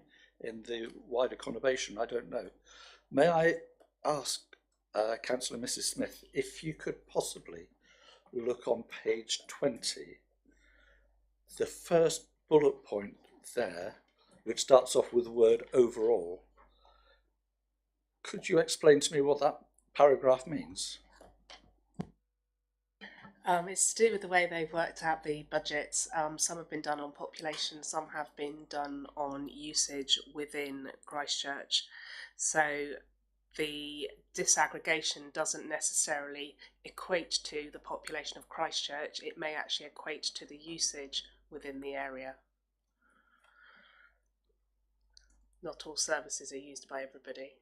the wider conurbation, I don't know. May I ask Councillor Mrs. Smith if you could possibly look on page 20, the first bullet point there, which starts off with the word overall. Could you explain to me what that paragraph means? It's to do with the way they've worked out the budgets. Some have been done on population, some have been done on usage within Christchurch. So the disaggregation doesn't necessarily equate to the population of Christchurch. It may actually equate to the usage within the area. Not all services are used by everybody.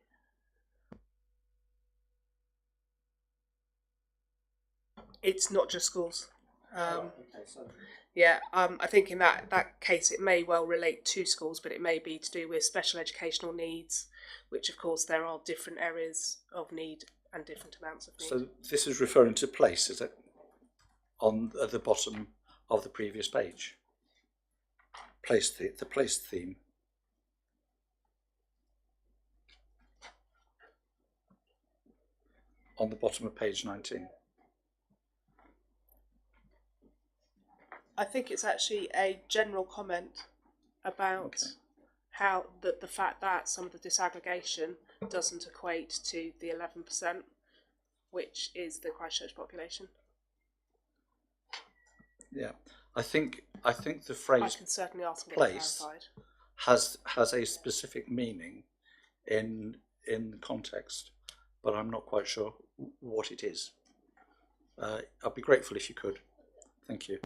It's not just schools. Yeah, I think in that case it may well relate to schools, but it may be to do with special educational needs, which of course there are different areas of need and different amounts of need. So this is referring to place, is it? At the bottom of the previous page. The place theme. On the bottom of page 19. I think it's actually a general comment about how the fact that some of the disaggregation doesn't equate to the 11%, which is the Christchurch population. Yeah, I think the I phrase can certainly ask and get place clarified. has a specific meaning in context, but I'm not quite sure what it is. I'd be grateful if you could. Thank you.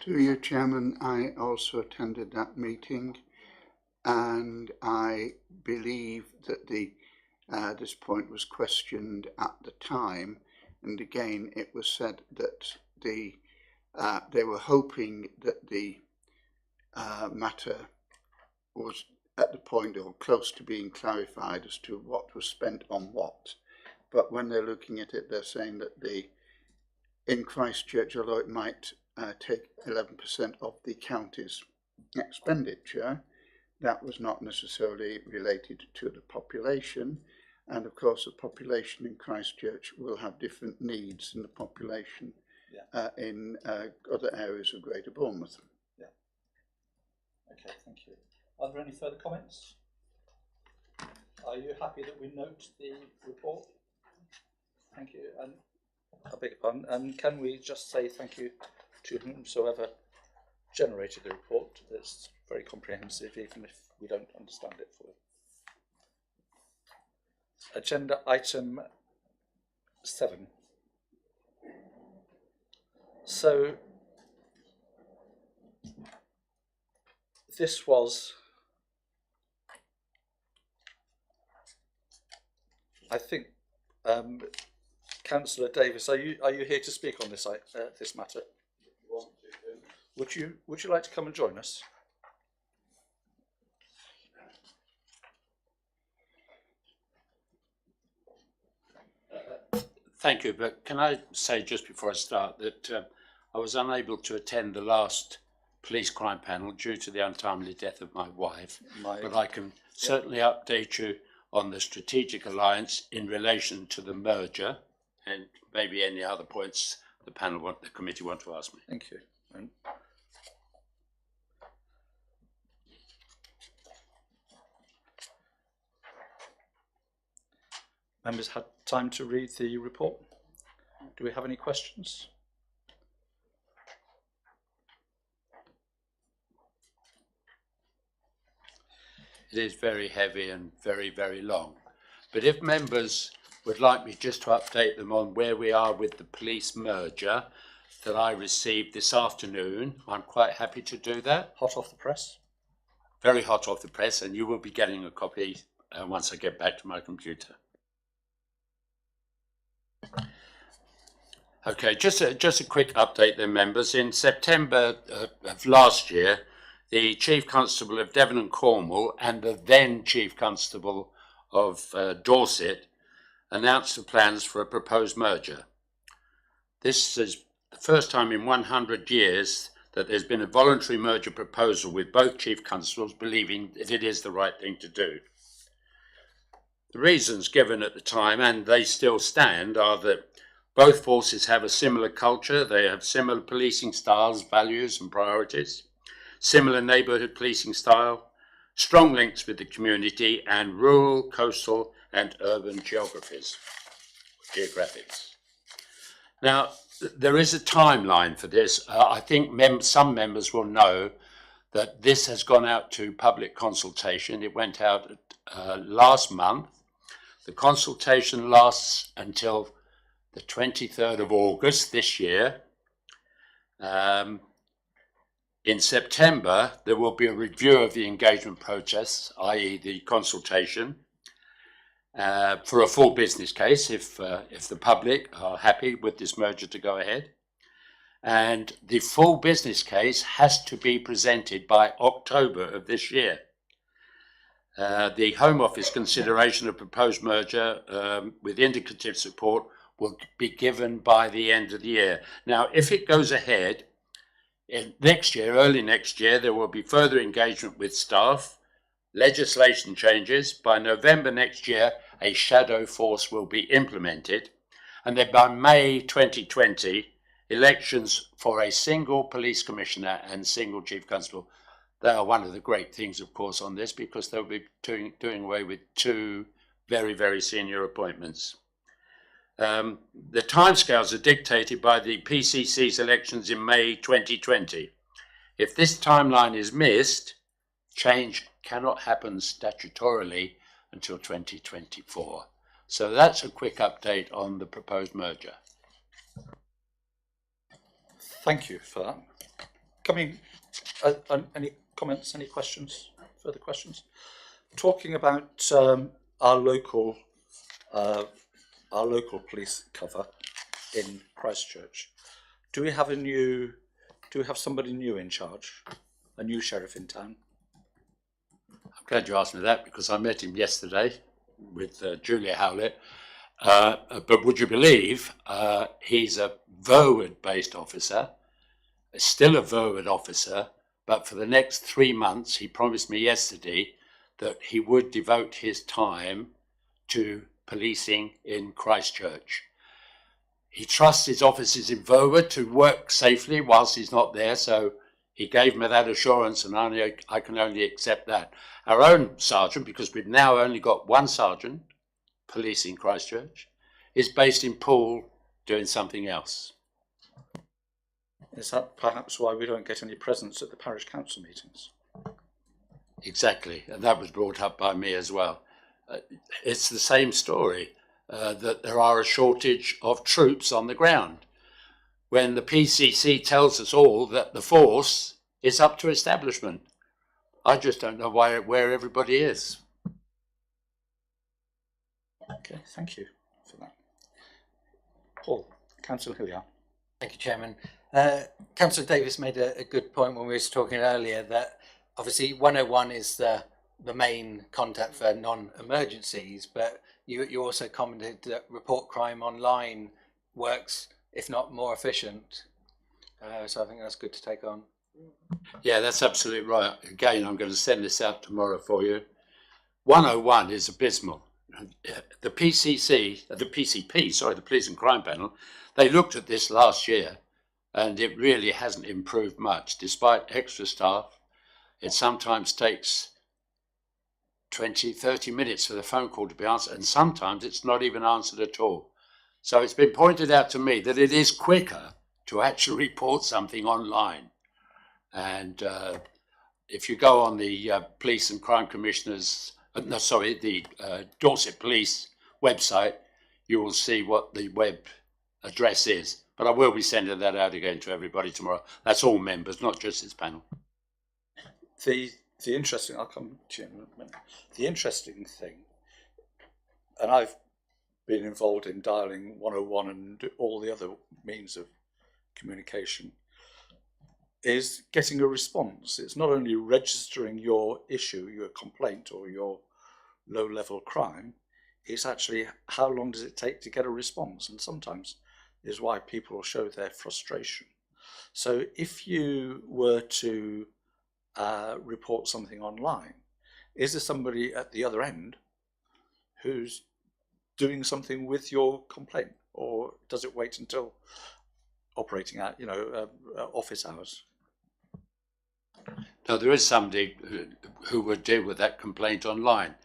To you, Chairman, I also attended that meeting, and I believe that this point was questioned at the time, and again it was said that they were hoping that the matter was at the point or close to being clarified as to what was spent on what. But when they're looking at it, they're saying that in Christchurch, although it might take 11% of the county's expenditure, that was not necessarily related to the population. And of course, the population in Christchurch will have different needs than the population in other areas of Greater Bournemouth. Yeah. Okay, thank you. Are there any further comments? Are you happy that we note the report? Thank you. And I beg your pardon. And can we just say thank you to whomsoever generated the report? That's very comprehensive, even if we don't understand it fully. Agenda item 7. So this was, I think, Councillor Davis, are you here to speak on this matter? Would you like to come and join us? Thank you, but can I say just before I start that I was unable to attend the last police crime panel due to the untimely death of my wife, but I can certainly update you on the strategic alliance in relation to the merger and maybe any other points the committee want to ask me. Thank you. Members had time to read the report. Do we have any questions? It is very heavy and very, very long. But if members would like me just to update them on where we are with the police merger that I received this afternoon, I'm quite happy to do that. Hot off the press? Very hot off the press, and you will be getting a copy once I get back to my computer. Okay, just a quick update then, members. In September of last year, the Chief Constable of Devon and Cornwall and the then Chief Constable of Dorset announced the plans for a proposed merger. This is the first time in 100 years that there's been a voluntary merger proposal with both Chief Constables believing that it is the right thing to do. The reasons given at the time, and they still stand, are that both forces have a similar culture, they have similar policing styles, values and priorities, similar neighbourhood policing style, strong links with the community, and rural, coastal and urban geographies. Now, there is a timeline for this. I think some members will know that this has gone out to public consultation. It went out last month. The consultation lasts until the 23rd of August this year. In September, there will be a review of the engagement process, i.e. the consultation, for a full business case if the public are happy with this merger to go ahead. And the full business case has to be presented by October of this year. The Home Office consideration of proposed merger with indicative support will be given by the end of the year. Now, if it goes ahead, next year, early next year, there will be further engagement with staff, legislation changes. By November next year, a shadow force will be implemented. And then by May 2020, elections for a single police commissioner and single chief constable. They are one of the great things, of course, on this, because they'll be doing away with 2 very, very senior appointments. The timescales are dictated by the PCC's elections in May 2020. If this timeline is missed, change cannot happen statutorily until 2024. So that's a quick update on the proposed merger. Thank you for that. Any comments, any questions, further questions? Talking about our local police cover in Christchurch, do we have somebody new in charge, a new sheriff in town? I'm glad you asked me that, because I met him yesterday with Julia Howlett. But would you believe he's a Verwood-based officer, still a Verwood officer, but for the next 3 months, he promised me yesterday that he would devote his time to policing in Christchurch. He trusts his officers in Verwood to work safely whilst he's not there, so he gave me that assurance, and I can only accept that. Our own sergeant, because we've now only got one sergeant policing Christchurch, is based in Poole doing something else. Is that perhaps why we don't get any presence at the parish council meetings? Exactly, and that was brought up by me as well. It's the same story, that there are a shortage of troops on the ground, when the PCC tells us all that the force is up to establishment. I just don't know where everybody is. Okay, thank you for that. Paul, Councillor Hilliard. Thank you, Chairman. Councillor Davis made a good point when we were talking earlier that obviously 101 is the main contact for non-emergencies, but you also commented that report crime online works, if not more efficient. So I think that's good to take on. Yeah, that's absolutely right. Again, I'm going to send this out tomorrow for you. 101 is abysmal. The PCP, the Police and Crime Panel, they looked at this last year, and it really hasn't improved much. Despite extra staff, it sometimes takes 20, 30 minutes for the phone call to be answered, and sometimes it's not even answered at all. So it's been pointed out to me that it is quicker to actually report something online. And if you go on the Police and Crime Commissioners, the Dorset Police website, you will see what the web address is. But I will be sending that out again to everybody tomorrow. That's all members, not just this panel. The interesting, I'll come to you in a minute. The interesting thing, and I've been involved in dialing 101 and all the other means of communication, is getting a response. It's not only registering your issue, your complaint or your low-level crime, it's actually how long does it take to get a response, and sometimes is why people show their frustration. So if you were to report something online, is there somebody at the other end who's doing something with your complaint, or does it wait until operating out, office hours? Now, there is somebody who would deal with that complaint online.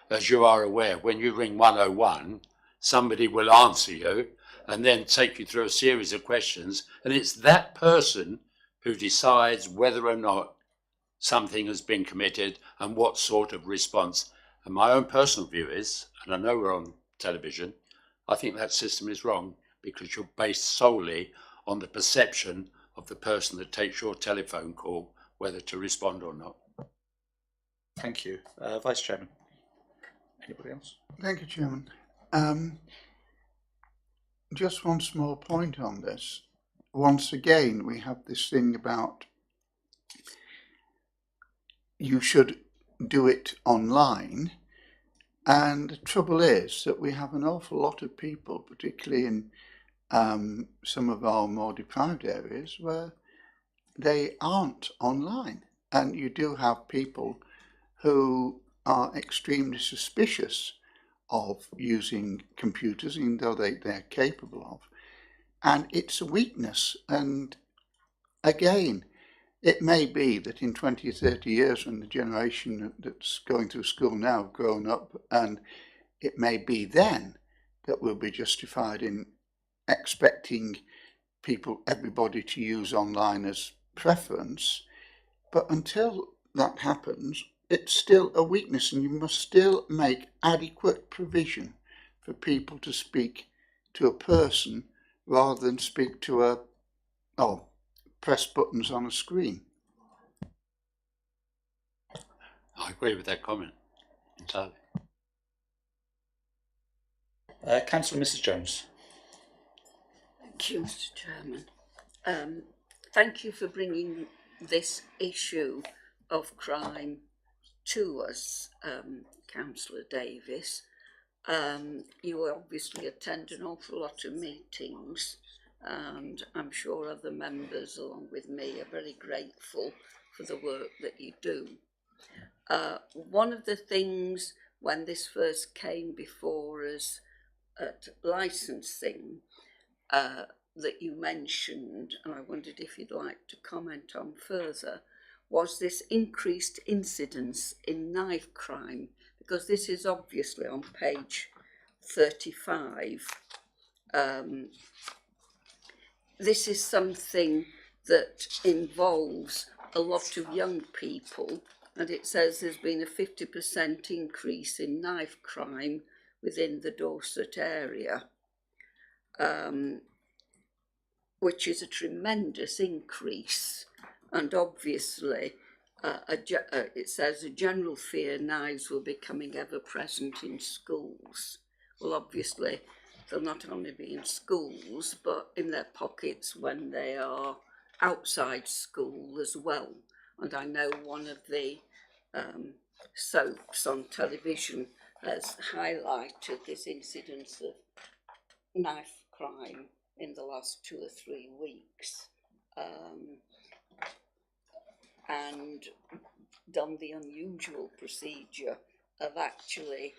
As you are aware, when you ring 101, somebody will answer you and then take you through a series of questions, and it's that person who decides whether or not something has been committed and what sort of response. And my own personal view is, and I know we're on television, I think that system is wrong, because you're based solely on the perception of the person that takes your telephone call, whether to respond or not. Thank you. Vice Chairman. Anybody else? Thank you, Chairman. Just one small point on this. Once again, we have this thing about you should do it online, and the trouble is that we have an awful lot of people, particularly in some of our more deprived areas, where they aren't online, and you do have people who are extremely suspicious of using computers, even though they're capable of, and it's a weakness. And again, it may be that in 20 or 30 years, when the generation that's going through school now have grown up, and it may be then that will be justified in expecting everybody to use online as preference. But until that happens, it's still a weakness, and you must still make adequate provision for people to speak to a person rather than speak to press buttons on a screen. I agree with that comment entirely. Councillor Mrs Jones. Thank you, Mr. Chairman. Thank you for bringing this issue of crime to us, Councillor Davis. You obviously attend an awful lot of meetings, and I'm sure other members along with me are very grateful for the work that you do. One of the things when this first came before us at licensing that you mentioned, and I wondered if you'd like to comment on further, was this increased incidence in knife crime, because this is obviously on page 35. This is something that involves a lot of young people, and it says there's been a 50% increase in knife crime within the Dorset area, which is a tremendous increase. And obviously, it says a general fear knives will be becoming ever present in schools. Well, obviously, they'll not only be in schools, but in their pockets when they are outside school as well. And I know one of the soaps on television has highlighted this incidence of knife crime in the last 2 or 3 weeks, and done the unusual procedure of actually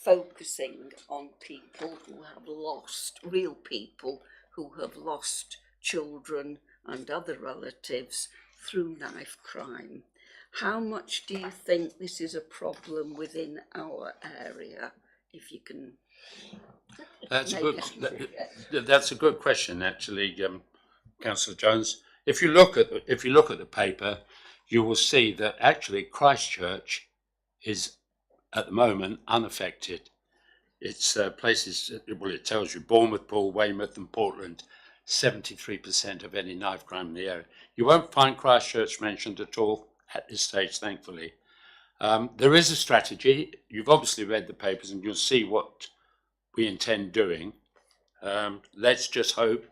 focusing on people who have lost, real people who have lost children and other relatives through knife crime. How much do you think this is a problem within our area? If you can. That's a good question, actually, Councillor Jones. If you look at the paper, you will see that actually Christchurch is at the moment unaffected. It's places. Well, it tells you Bournemouth, Poole, Weymouth, and Portland. 73% of any knife crime in the area. You won't find Christchurch mentioned at all at this stage, thankfully. There is a strategy. You've obviously read the papers, and you'll see what we intend doing. Let's just hope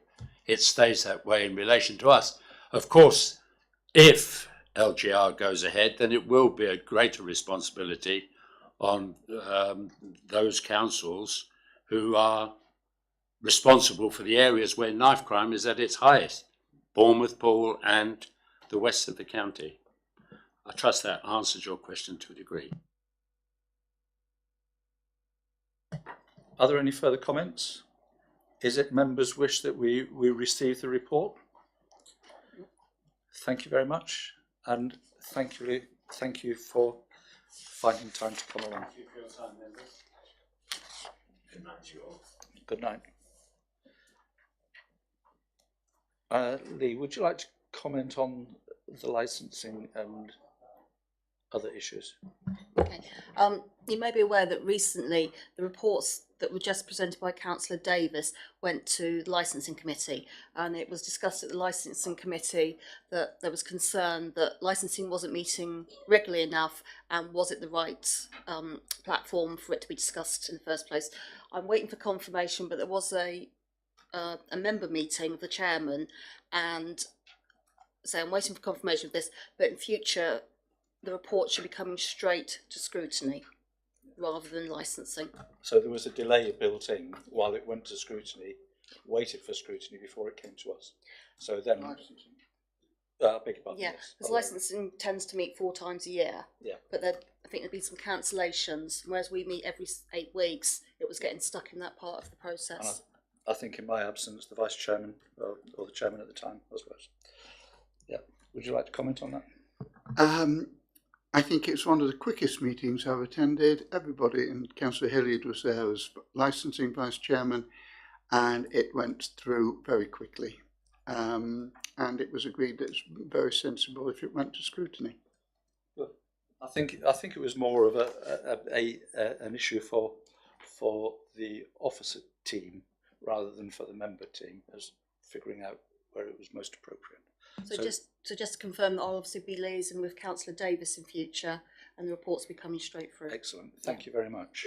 it stays that way in relation to us. Of course, if LGR goes ahead, then it will be a greater responsibility on those councils who are responsible for the areas where knife crime is at its highest, Bournemouth, Poole, and the west of the county. I trust that answers your question to a degree. Are there any further comments? Is it members' wish that we receive the report? Thank you very much, and thank you for finding time to come along. Thank you for your time, members. Good night to you all. Good night. Lee, would you like to comment on the licensing and other issues? Okay. You may be aware that recently the reports that were just presented by Councillor Davis went to the Licensing Committee, and it was discussed at the Licensing Committee that there was concern that licensing wasn't meeting regularly enough, and was it the right platform for it to be discussed in the first place. I'm waiting for confirmation, but there was a member meeting with the chairman, and so I'm waiting for confirmation of this, but in future the report should be coming straight to scrutiny rather than licensing. So there was a delay built in while it went to scrutiny, waited for scrutiny before it came to us. So then, I beg your pardon. Yeah, Yes. because licensing tends to meet 4 times a year. Yeah. But I think there'd been some cancellations, whereas we meet every 8 weeks. It was getting stuck in that part of the process. I think in my absence, the vice chairman or the chairman at the time, I suppose. Yeah. Would you like to comment on that? I think it's one of the quickest meetings I've attended. Everybody, and Councillor Hilliard was there as licensing vice chairman, and it went through very quickly. And it was agreed that it's very sensible if it went to scrutiny. I think it was more of an issue for the officer team rather than for the member team, as figuring out where it was most appropriate. So just to confirm that I'll obviously be liaising with Councillor Davis in future, and the reports will be coming straight through. Excellent. Thank you very much.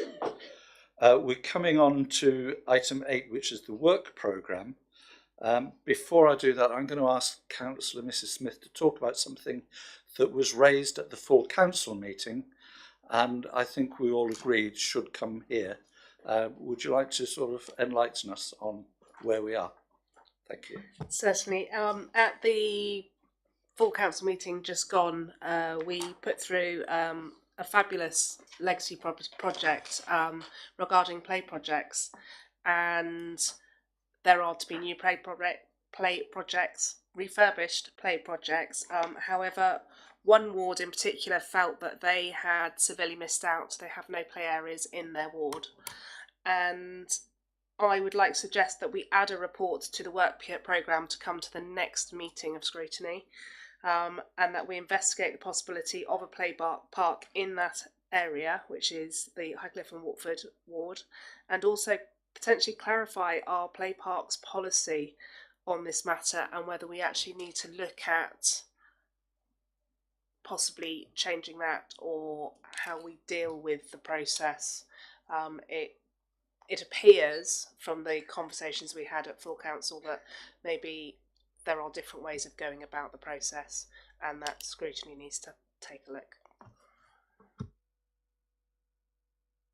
We're coming on to item 8, which is the work programme. Before I do that, I'm going to ask Councillor Mrs. Smith to talk about something that was raised at the full council meeting, and I think we all agreed should come here. Would you like to sort of enlighten us on where we are? Thank you. Certainly. At the full council meeting just gone, we put through a fabulous legacy project regarding play projects, and there are to be new play projects, refurbished play projects. However, one ward in particular felt that they had severely missed out. They have no play areas in their ward, and I would like to suggest that we add a report to the work programme to come to the next meeting of scrutiny, and that we investigate the possibility of a play park in that area, which is the Highcliffe and Watford ward, and also potentially clarify our play parks policy on this matter, and whether we actually need to look at possibly changing that, or how we deal with the process. It appears from the conversations we had at full council that maybe there are different ways of going about the process, and that scrutiny needs to take a look.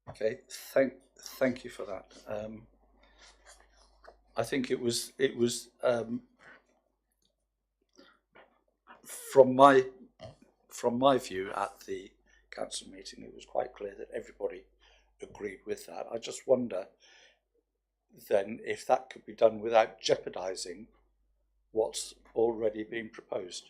Okay, thank you for that. I think it was from my view at the council meeting, it was quite clear that everybody agreed with that. I just wonder then if that could be done without jeopardising what's already been proposed.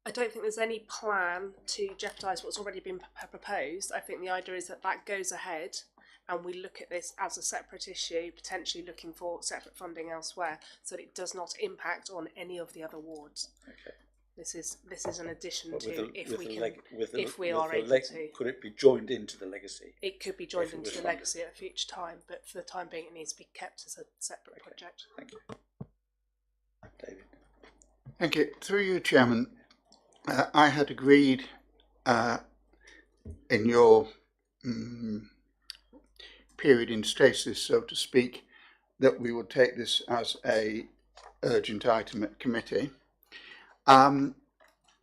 I don't think there's any plan to jeopardise what's already been proposed. I think the idea is that that goes ahead, and we look at this as a separate issue, potentially looking for separate funding elsewhere, so that it does not impact on any of the other wards. Okay. This is an addition to Could it be joined into the legacy? It could be joined into the legacy at a future time, but for the time being, it needs to be kept as a separate project. Thank you, David. Thank you. Through you, Chairman, I had agreed in your period in stasis, so to speak, that we would take this as a urgent item at committee.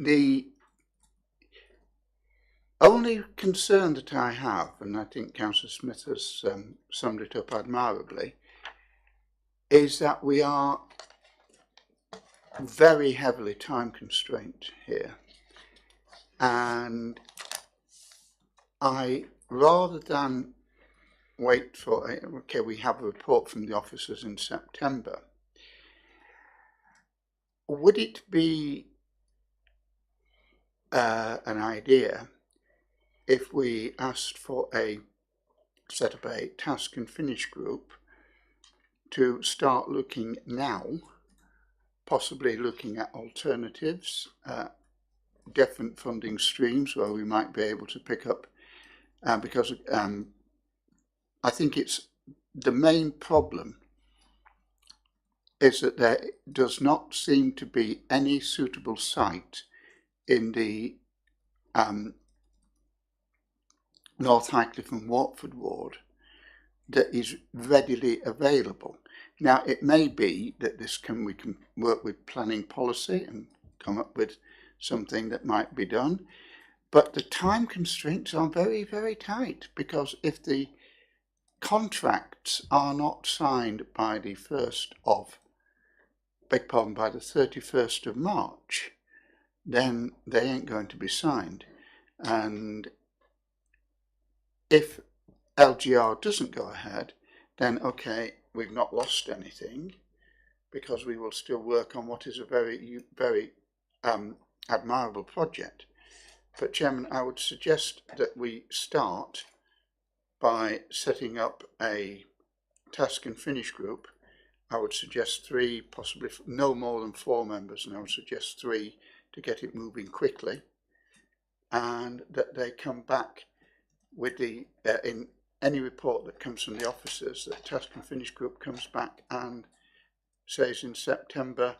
The only concern that I have, and I think Councillor Smith has summed it up admirably, is that we are very heavily time constrained here, and rather than wait for we have a report from the officers in September, would it be an idea if we asked for set up a task and finish group to start looking now, possibly looking at alternatives, different funding streams where we might be able to pick up, because I think it's the main problem is that there does not seem to be any suitable site in the North Highcliffe and Watford ward that is readily available. Now, it may be that we can work with planning policy and come up with something that might be done, but the time constraints are very, very tight, because if the contracts are not signed by the 31st of March, then they ain't going to be signed. And if LGR doesn't go ahead, then okay, we've not lost anything, because we will still work on what is a very, very admirable project. But Chairman, I would suggest that we start by setting up a task and finish group. I would suggest 3, possibly no more than 4 members, and I would suggest 3 to get it moving quickly, and that they come back with the in any report that comes from the officers, that task and finish group comes back and says in September,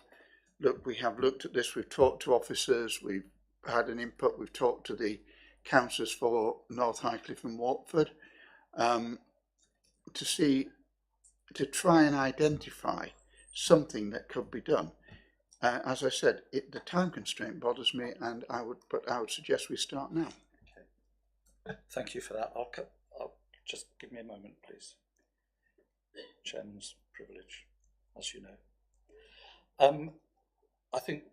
look, we have looked at this, we've talked to officers, we've had an input, we've talked to the councillors for North Highcliffe and Watford, to try and identify something that could be done. As I said, the time constraint bothers me, and I would suggest we start now. Okay. Thank you for that. I'll just give me a moment, please. Chairman's privilege, as you know. I think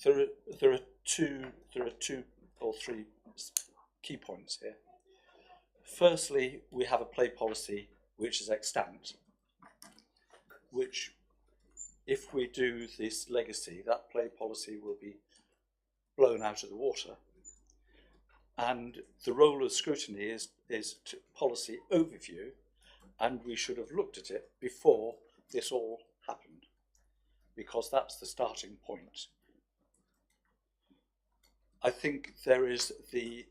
there are two or three key points here. Firstly, we have a play policy which is extant, which, if we do this legacy, that play policy will be blown out of the water. And the role of scrutiny is to policy overview, and we should have looked at it before this all happened, because that's the starting point. I think there is the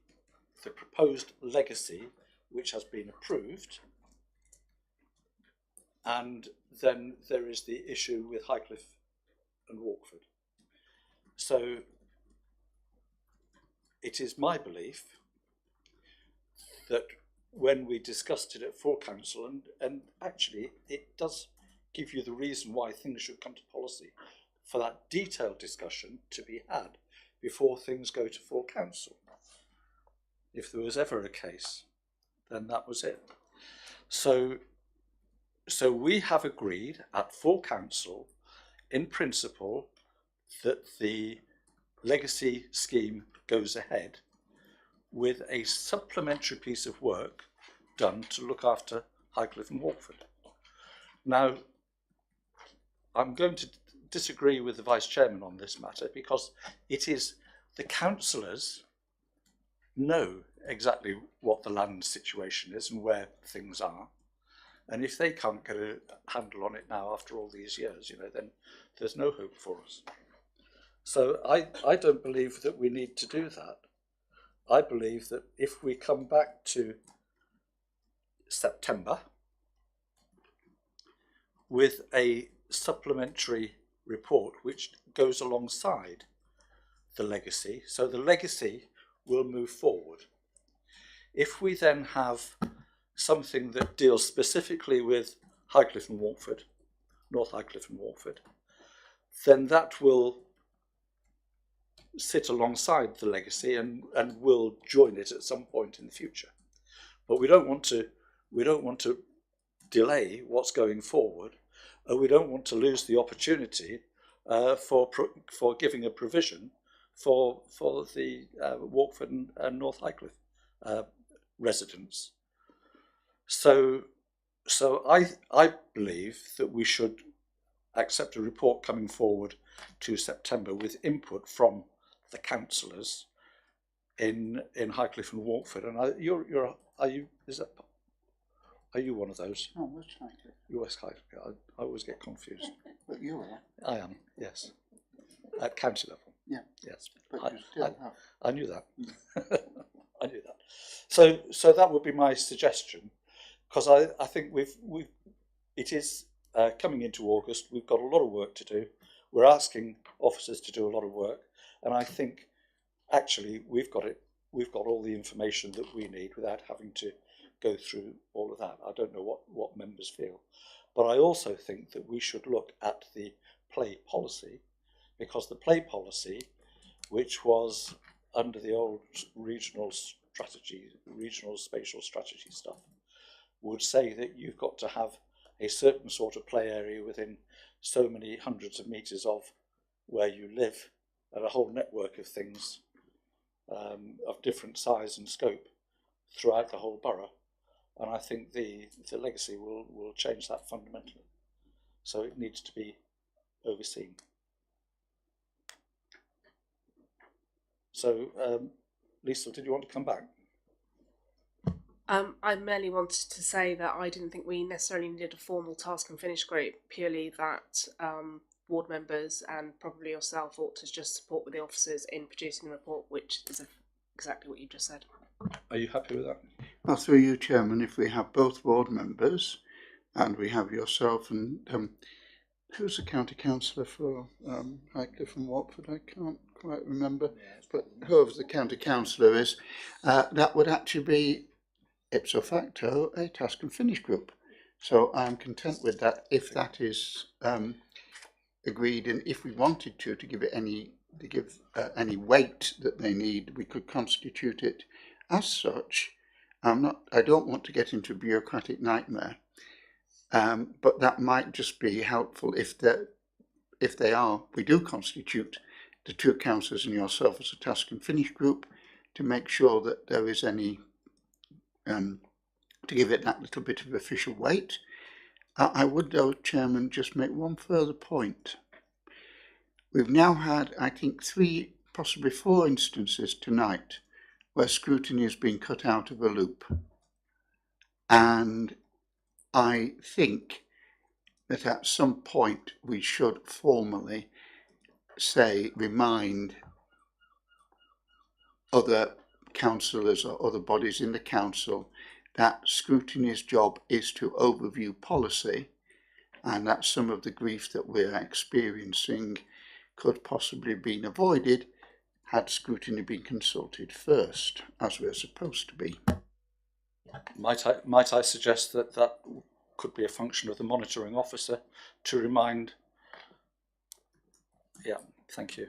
proposed legacy which has been approved, and then there is the issue with Highcliffe and Walkford. So it is my belief that when we discussed it at full council, and actually it does give you the reason why things should come to policy, for that detailed discussion to be had before things go to full council. If there was ever a case, then that was it. So we have agreed at full council, in principle, that the legacy scheme goes ahead with a supplementary piece of work done to look after Highcliffe and Walkford. Now, I'm going to disagree with the Vice Chairman on this matter, because it is the councillors know exactly what the land situation is and where things are. And if they can't get a handle on it now after all these years, then there's no hope for us. So I don't believe that we need to do that. I believe that if we come back to September with a supplementary report which goes alongside the legacy, so the legacy will move forward. If we then have something that deals specifically with Highcliffe and Walkford, North Highcliffe and Walkford, then that will sit alongside the legacy and will join it at some point in the future. But we don't want to delay what's going forward, and we don't want to lose the opportunity for giving a provision for the Walkford and North Highcliffe residents. So I believe that we should accept a report coming forward to September with input from the councillors in Highcliffe and Walkford. And are you one of those? Oh, West Highcliffe. You're West Highcliffe. I always get confused. But you are. I am, yes. At county level. Yeah. Yes. But you still have. I knew that. I knew that. So that would be my suggestion, because I think it is coming into August. We've got a lot of work to do. We're asking officers to do a lot of work, and I think actually we've got all the information that we need without having to go through all of that. I don't know what members feel, but I also think that we should look at the play policy, because the play policy, which was under the old regional spatial strategy stuff, would say that you've got to have a certain sort of play area within so many hundreds of metres of where you live, and a whole network of things of different size and scope throughout the whole borough. And I think the legacy will change that fundamentally. So it needs to be overseen. So, Lisa, did you want to come back? I merely wanted to say that I didn't think we necessarily needed a formal task and finish group, purely that ward members and probably yourself ought to just support with the officers in producing the report, which is exactly what you just said. Are you happy with that? Well, through you, Chairman, if we have both ward members and we have yourself and who's the county councillor for Highcliffe and Watford? I can't quite remember, but whoever the county councillor is, that would actually be ipso facto a task and finish group. So I'm content with that if that is agreed, and if we wanted to give it any weight that they need, we could constitute it as such. I don't want to get into a bureaucratic nightmare, but that might just be helpful we do constitute the two councillors and yourself as a task and finish group to make sure that there is any to give it that little bit of official weight. I would, though, Chairman, just make one further point. We've now had, I think, 3, possibly 4 instances tonight where scrutiny has been cut out of a loop. And I think that at some point we should formally remind other councillors or other bodies in the council that scrutiny's job is to overview policy, and that some of the grief that we're experiencing could possibly have been avoided had scrutiny been consulted first, as we're supposed to be. Might I suggest that could be a function of the monitoring officer to remind? Yeah, thank you.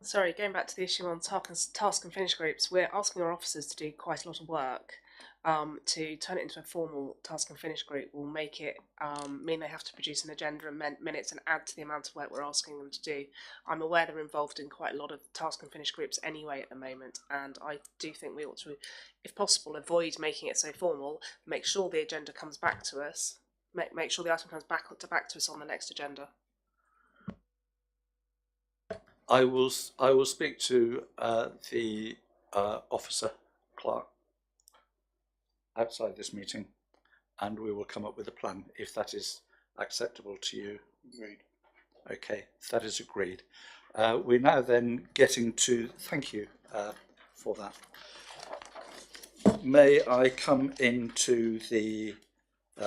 Sorry, going back to the issue on task and finish groups, we're asking our officers to do quite a lot of work. To turn it into a formal task and finish group will make it mean they have to produce an agenda and minutes and add to the amount of work we're asking them to do. I'm aware they're involved in quite a lot of task and finish groups anyway at the moment, and I do think we ought to, if possible, avoid making it so formal. Make sure the agenda comes back to us. Make sure the item comes back to us on the next agenda. I will speak to the officer clerk outside this meeting, and we will come up with a plan if that is acceptable to you. Agreed. Okay, that is agreed. We're now then getting to, thank you for that. May I come into the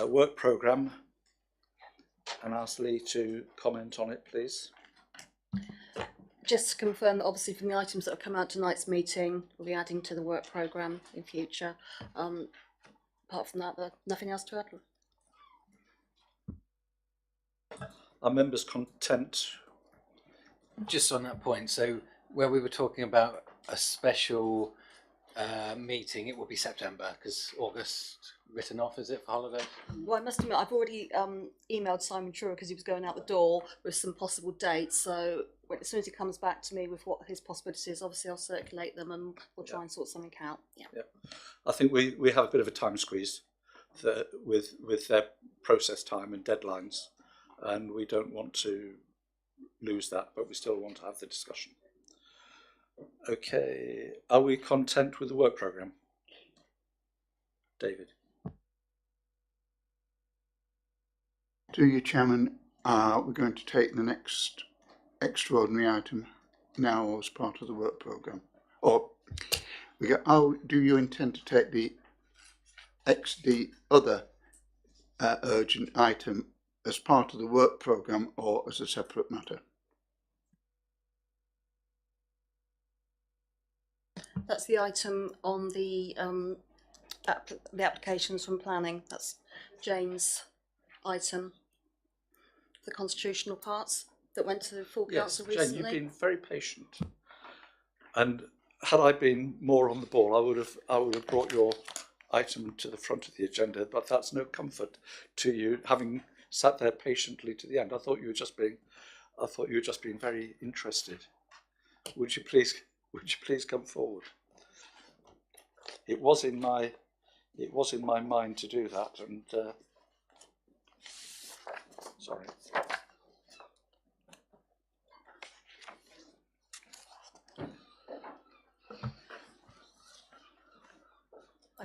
work programme and ask Lee to comment on it, please? Just to confirm that obviously from the items that have come out tonight's meeting, we'll be adding to the work programme in future. Apart from that, nothing else to add. Are members content? Just on that point, so where we were talking about a special meeting, it will be September because August written off, is it, for holidays? Well, I must admit, I've already emailed Simon True because he was going out the door with some possible dates. So as soon as he comes back to me with what his possibilities is, obviously I'll circulate them and we'll try and sort something out. Yeah. I think we have a bit of a time squeeze with their process time and deadlines, and we don't want to lose that, but we still want to have the discussion. Okay, are we content with the work programme? David? To you, Chairman, we're going to take the next extraordinary item now as part of the work programme. Or do you intend to take the other urgent item as part of the work programme or as a separate matter? That's the item on the applications from planning. That's James' item, the constitutional parts that went to the full council recently. Jane, you've been very patient, and had I been more on the ball, I would have brought your item to the front of the agenda. But that's no comfort to you, having sat there patiently to the end. I thought you were just being very interested. Would you please come forward? It was in my mind to do that, and sorry.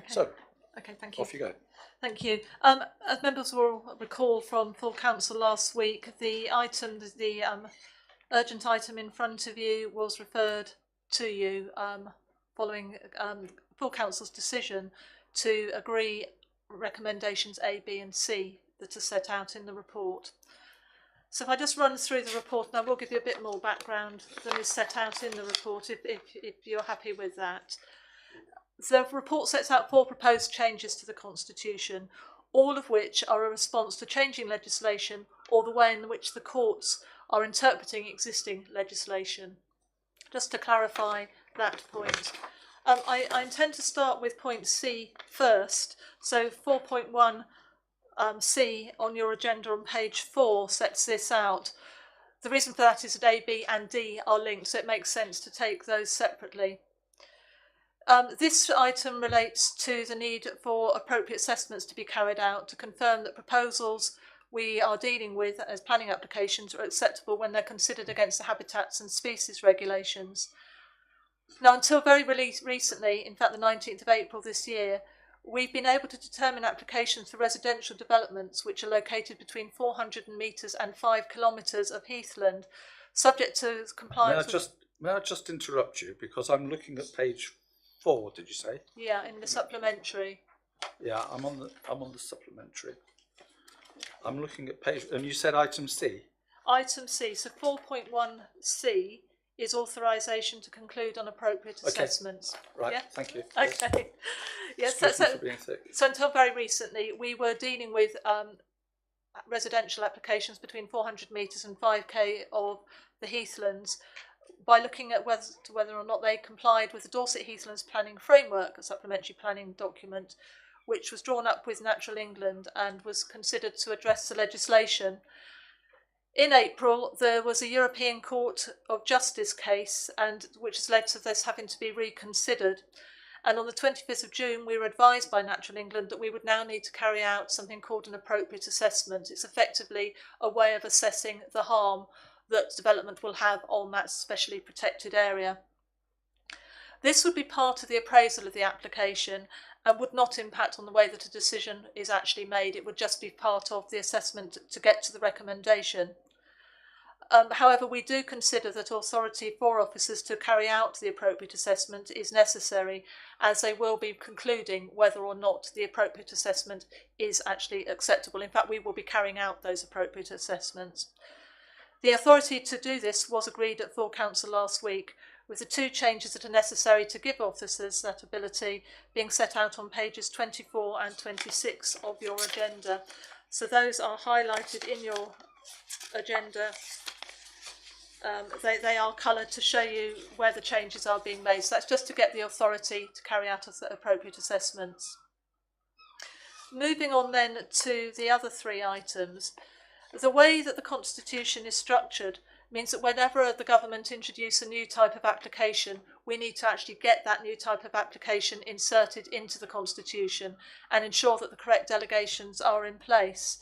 So, Okay, thank you. off you go. Thank you. As members will recall from full council last week, the urgent item in front of you was referred to you following full council's decision to agree recommendations A, B and C that are set out in the report. So if I just run through the report, and I will give you a bit more background than is set out in the report if you're happy with that. The report sets out 4 proposed changes to the Constitution, all of which are a response to changing legislation or the way in which the courts are interpreting existing legislation. Just to clarify that point. I intend to start with point C first. So 4.1 C on your agenda on page 4 sets this out. The reason for that is that A, B and D are linked, so it makes sense to take those separately. This item relates to the need for appropriate assessments to be carried out to confirm that proposals we are dealing with as planning applications are acceptable when they're considered against the habitats and species regulations. Now, until very recently, in fact the 19th of April this year, we've been able to determine applications for residential developments which are located between 400 metres and 5 kilometres of heathland, subject to compliance. May I just interrupt you, because I'm looking at page 4, did you say? Yeah, in the supplementary. Yeah, I'm on the supplementary. I'm looking at page, and you said item C. Item C, so 4.1C is authorisation to conclude on appropriate assessments. Right, yeah? thank you. Okay. Yes, so until very recently, we were dealing with residential applications between 400 metres and 5k of the heathlands by looking at whether or not they complied with the Dorset Heathlands Planning Framework, a supplementary planning document, which was drawn up with Natural England and was considered to address the legislation. In April, there was a European Court of Justice case, which has led to this having to be reconsidered. And on the 25th of June, we were advised by Natural England that we would now need to carry out something called an appropriate assessment. It's effectively a way of assessing the harm that development will have on that specially protected area. This would be part of the appraisal of the application and would not impact on the way that a decision is actually made. It would just be part of the assessment to get to the recommendation. However, we do consider that authority for officers to carry out the appropriate assessment is necessary, as they will be concluding whether or not the appropriate assessment is actually acceptable. In fact, we will be carrying out those appropriate assessments. The authority to do this was agreed at full council last week, with the 2 changes that are necessary to give officers that ability being set out on pages 24 and 26 of your agenda. So those are highlighted in your agenda. They are coloured to show you where the changes are being made. So that's just to get the authority to carry out appropriate assessments. Moving on then to the other 3 items. The way that the Constitution is structured means that whenever the government introduces a new type of application, we need to actually get that new type of application inserted into the Constitution and ensure that the correct delegations are in place.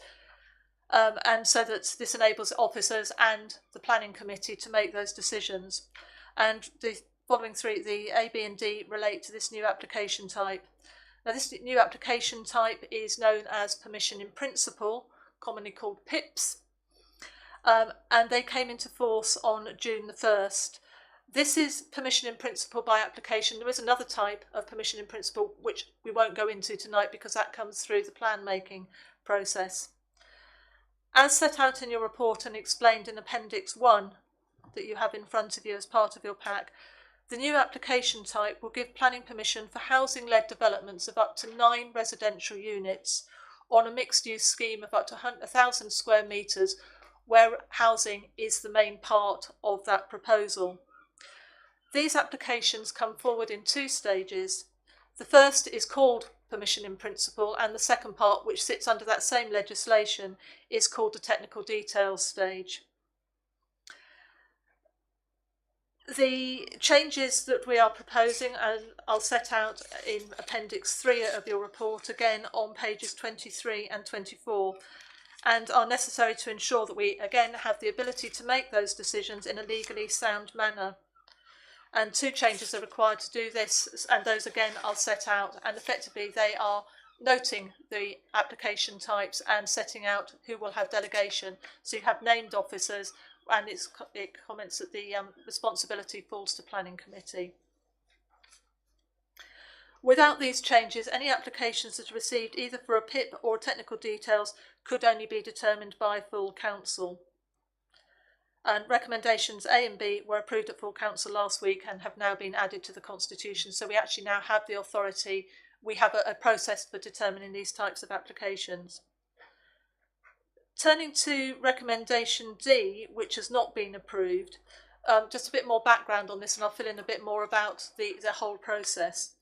And so that this enables officers and the planning committee to make those decisions. And the following 3, the A, B and D, relate to this new application type. Now, this new application type is known as Permission in Principle, commonly called PIPs, and they came into force on June the 1st. This is permission in principle by application. There is another type of permission in principle which we won't go into tonight because that comes through the plan making process. As set out in your report and explained in Appendix 1 that you have in front of you as part of your pack, the new application type will give planning permission for housing-led developments of up to 9 residential units on a mixed-use scheme of up to 1,000 square metres where housing is the main part of that proposal. These applications come forward in 2 stages. The first is called Permission in Principle, and the second part, which sits under that same legislation, is called the Technical Details stage. The changes that we are proposing, and I'll set out in Appendix 3 of your report, again on pages 23 and 24, and are necessary to ensure that we again have the ability to make those decisions in a legally sound manner. and 2 changes are required to do this, and those again are set out, and effectively they are noting the application types and setting out who will have delegation. So you have named officers, and it comments that the responsibility falls to Planning Committee. Without these changes, any applications that are received either for a PIP or technical details could only be determined by full council. And recommendations A and B were approved at full council last week and have now been added to the constitution. So we actually now have the authority. We have a process for determining these types of applications. Turning to recommendation D, which has not been approved, just a bit more background on this, and I'll fill in a bit more about the whole process.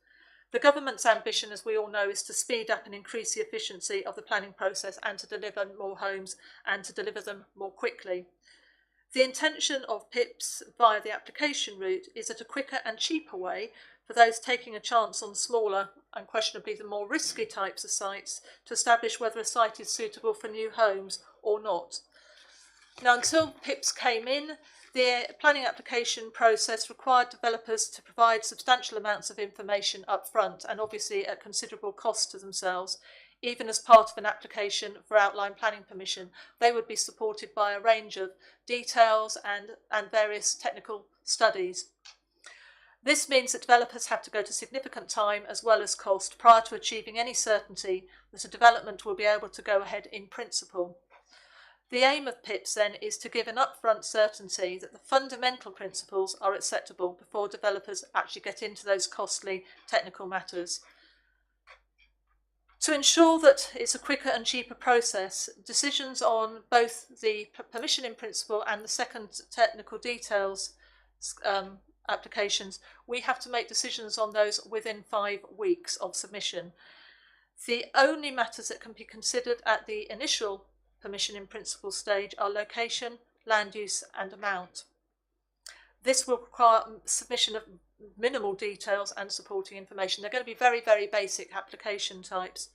The government's ambition, as we all know, is to speed up and increase the efficiency of the planning process and to deliver more homes and to deliver them more quickly. The intention of PIPs via the application route is that a quicker and cheaper way for those taking a chance on smaller and questionably the more risky types of sites to establish whether a site is suitable for new homes or not. Now, until PIPs came in, the planning application process required developers to provide substantial amounts of information up front, and obviously at considerable cost to themselves. Even as part of an application for outline planning permission, they would be supported by a range of details and various technical studies. This means that developers have to go to significant time as well as cost prior to achieving any certainty that a development will be able to go ahead in principle. The aim of PIPs then is to give an upfront certainty that the fundamental principles are acceptable before developers actually get into those costly technical matters. To ensure that it's a quicker and cheaper process, decisions on both the permission in principle and the second technical details applications, we have to make decisions on those within 5 weeks of submission. The only matters that can be considered at the initial permission in principle stage are location, land use and amount. This will require submission of minimal details and supporting information. They're going to be very, very basic application types.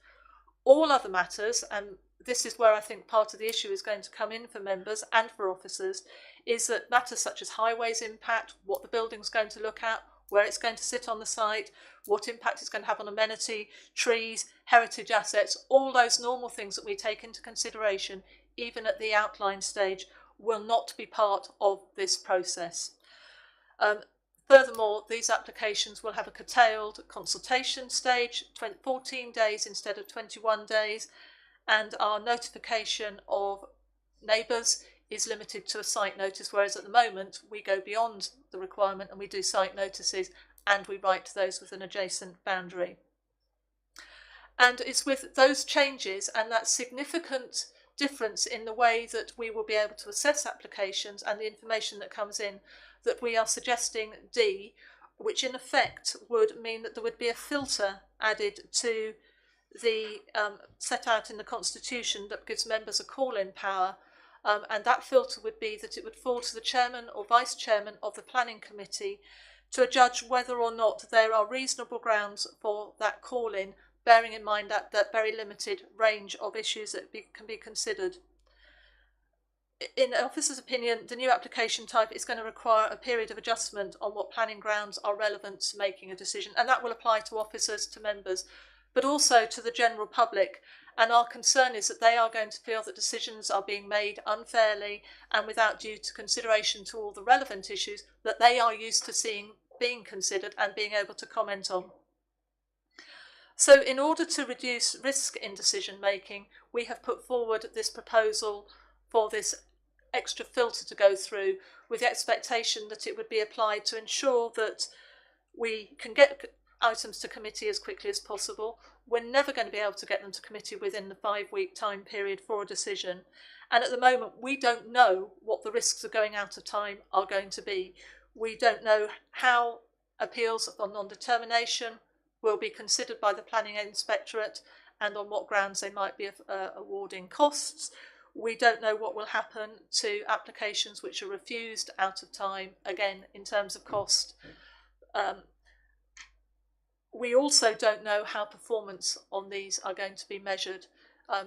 All other matters, and this is where I think part of the issue is going to come in for members and for officers, is that matters such as highways impact, what the building's going to look at, where it's going to sit on the site, what impact it's going to have on amenity, trees, heritage assets, all those normal things that we take into consideration, even at the outline stage, will not be part of this process. Furthermore, these applications will have a curtailed consultation stage, 14 days instead of 21 days, and our notification of neighbours is limited to a site notice, whereas at the moment we go beyond the requirement and we do site notices and we write to those with an adjacent boundary. And it's with those changes and that significant difference in the way that we will be able to assess applications and the information that comes in that we are suggesting D, which in effect would mean that there would be a filter added to the set out in the Constitution that gives members a call-in power, and that filter would be that it would fall to the chairman or vice chairman of the planning committee to judge whether or not there are reasonable grounds for that call-in, bearing in mind that very limited range of issues that can be considered. In the officer's opinion, the new application type is going to require a period of adjustment on what planning grounds are relevant to making a decision, and that will apply to officers, to members, but also to the general public. And our concern is that they are going to feel that decisions are being made unfairly and without due to consideration to all the relevant issues that they are used to seeing being considered and being able to comment on. So in order to reduce risk in decision making, we have put forward this proposal for this extra filter to go through, with the expectation that it would be applied to ensure that we can get items to committee as quickly as possible. We're never going to be able to get them to committee within the 5-week time period for a decision. And at the moment, we don't know what the risks of going out of time are going to be. We don't know how appeals on non-determination will be considered by the Planning Inspectorate and on what grounds they might be awarding costs. We don't know what will happen to applications which are refused out of time, again, in terms of cost. We also don't know how performance on these are going to be measured.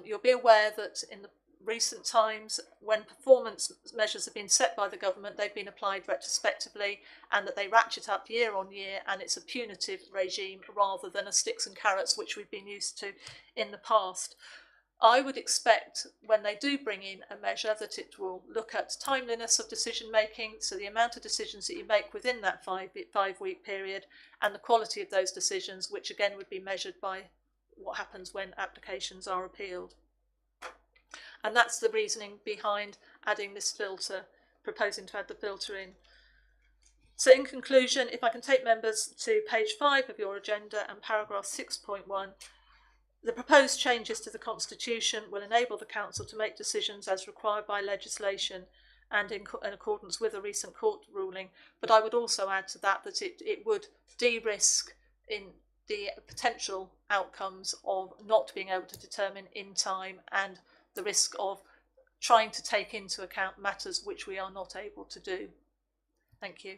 You'll be aware that in the recent times, when performance measures have been set by the government, they've been applied retrospectively, and that they ratchet up year on year, and it's a punitive regime rather than a sticks and carrots, which we've been used to in the past. I would expect when they do bring in a measure that it will look at timeliness of decision making, so the amount of decisions that you make within that 5 week period, and the quality of those decisions, which again would be measured by what happens when applications are appealed. And that's the reasoning behind adding this filter, proposing to add the filter in. So in conclusion, if I can take members to page 5 of your agenda and paragraph 6.1, the proposed changes to the Constitution will enable the Council to make decisions as required by legislation and in accordance with a recent court ruling. But I would also add to that that it would de-risk in the potential outcomes of not being able to determine in time, and the risk of trying to take into account matters which we are not able to do. Thank you.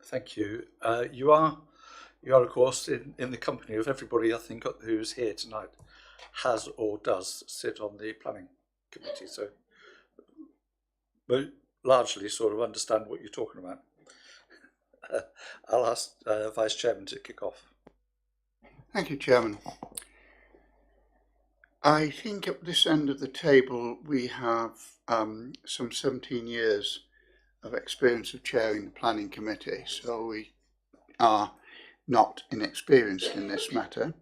Thank you. You are, of course, in the company of everybody, I think, who's here tonight has or does sit on the planning committee. So we largely sort of understand what you're talking about. I'll ask Vice Chairman to kick off. Thank you, Chairman. I think at this end of the table we have some 17 years of experience of chairing the planning committee, so we are not inexperienced in this matter.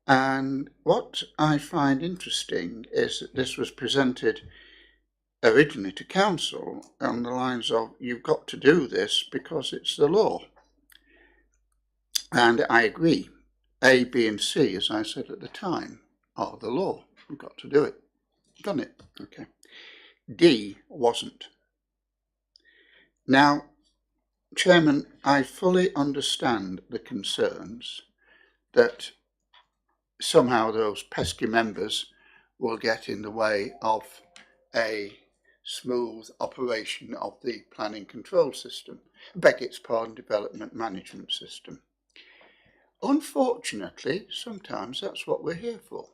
And what I find interesting is that this was presented originally to council on the lines of, you've got to do this because it's the law. And I agree. A, B and C, as I said at the time, are the law. We've got to do it. Done it. Okay. D wasn't. Now, Chairman, I fully understand the concerns that somehow those pesky members will get in the way of a smooth operation of the planning control system, beg its pardon, development management system. Unfortunately, sometimes that's what we're here for,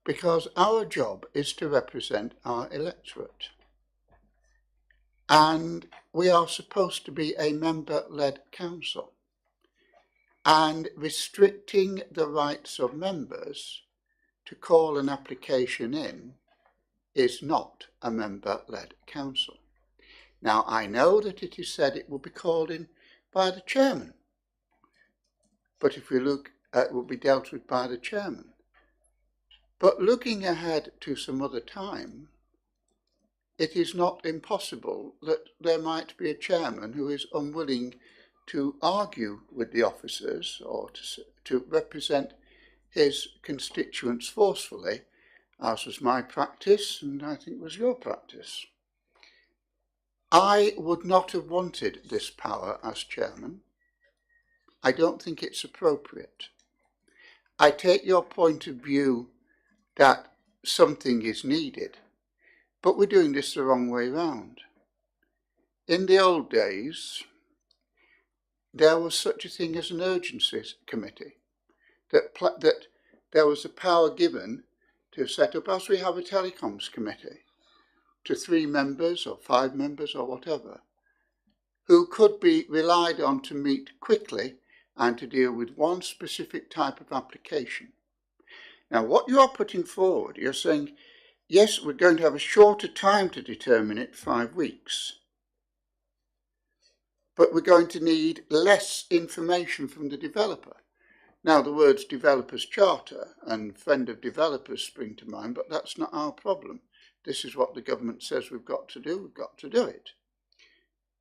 because our job is to represent our electorate. And we are supposed to be a member-led council. And restricting the rights of members to call an application in is not a member-led council. Now, I know that it is said it will be called in by the chairman. But if we look at it, will be dealt with by the chairman. But looking ahead to some other time, it is not impossible that there might be a chairman who is unwilling to argue with the officers or to represent his constituents forcefully, as was my practice and I think was your practice. I would not have wanted this power as chairman. I don't think it's appropriate. I take your point of view that something is needed, but we're doing this the wrong way round. In the old days, there was such a thing as an urgency committee, that there was a power given to set up, as we have a telecoms committee, to 3 members or 5 members or whatever, who could be relied on to meet quickly and to deal with one specific type of application. Now, what you are putting forward, you're saying, yes, we're going to have a shorter time to determine it, 5 weeks. But we're going to need less information from the developer. Now, the words developers charter and friend of developers spring to mind, but that's not our problem. This is what the government says we've got to do. We've got to do it.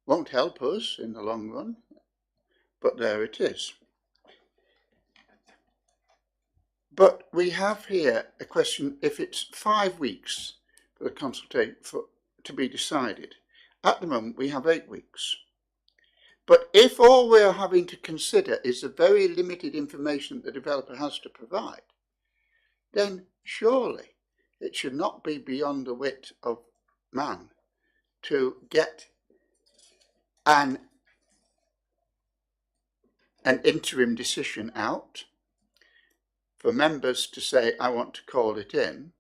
Won't help us in the long run, but there it is. But we have here a question, if it's 5 weeks for the consultation to be decided. At the moment, we have 8 weeks. But if all we're having to consider is the very limited information the developer has to provide, then surely it should not be beyond the wit of man to get an interim decision out for members to say, I want to call it in.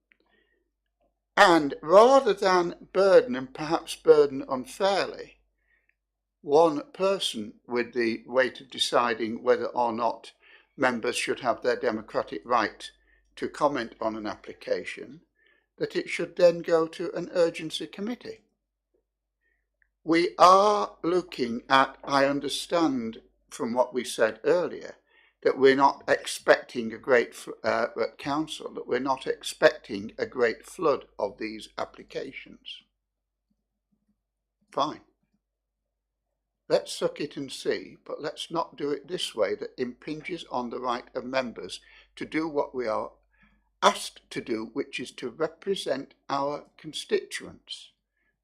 And rather than burden, and perhaps burden unfairly, one person with the weight of deciding whether or not members should have their democratic right to comment on an application, that it should then go to an urgency committee. We are looking at, I understand from what we said earlier, that we're not expecting a great, at council, that we're not expecting a great flood of these applications. Fine. Let's suck it and see, but let's not do it this way that impinges on the right of members to do what we are asked to do, which is to represent our constituents.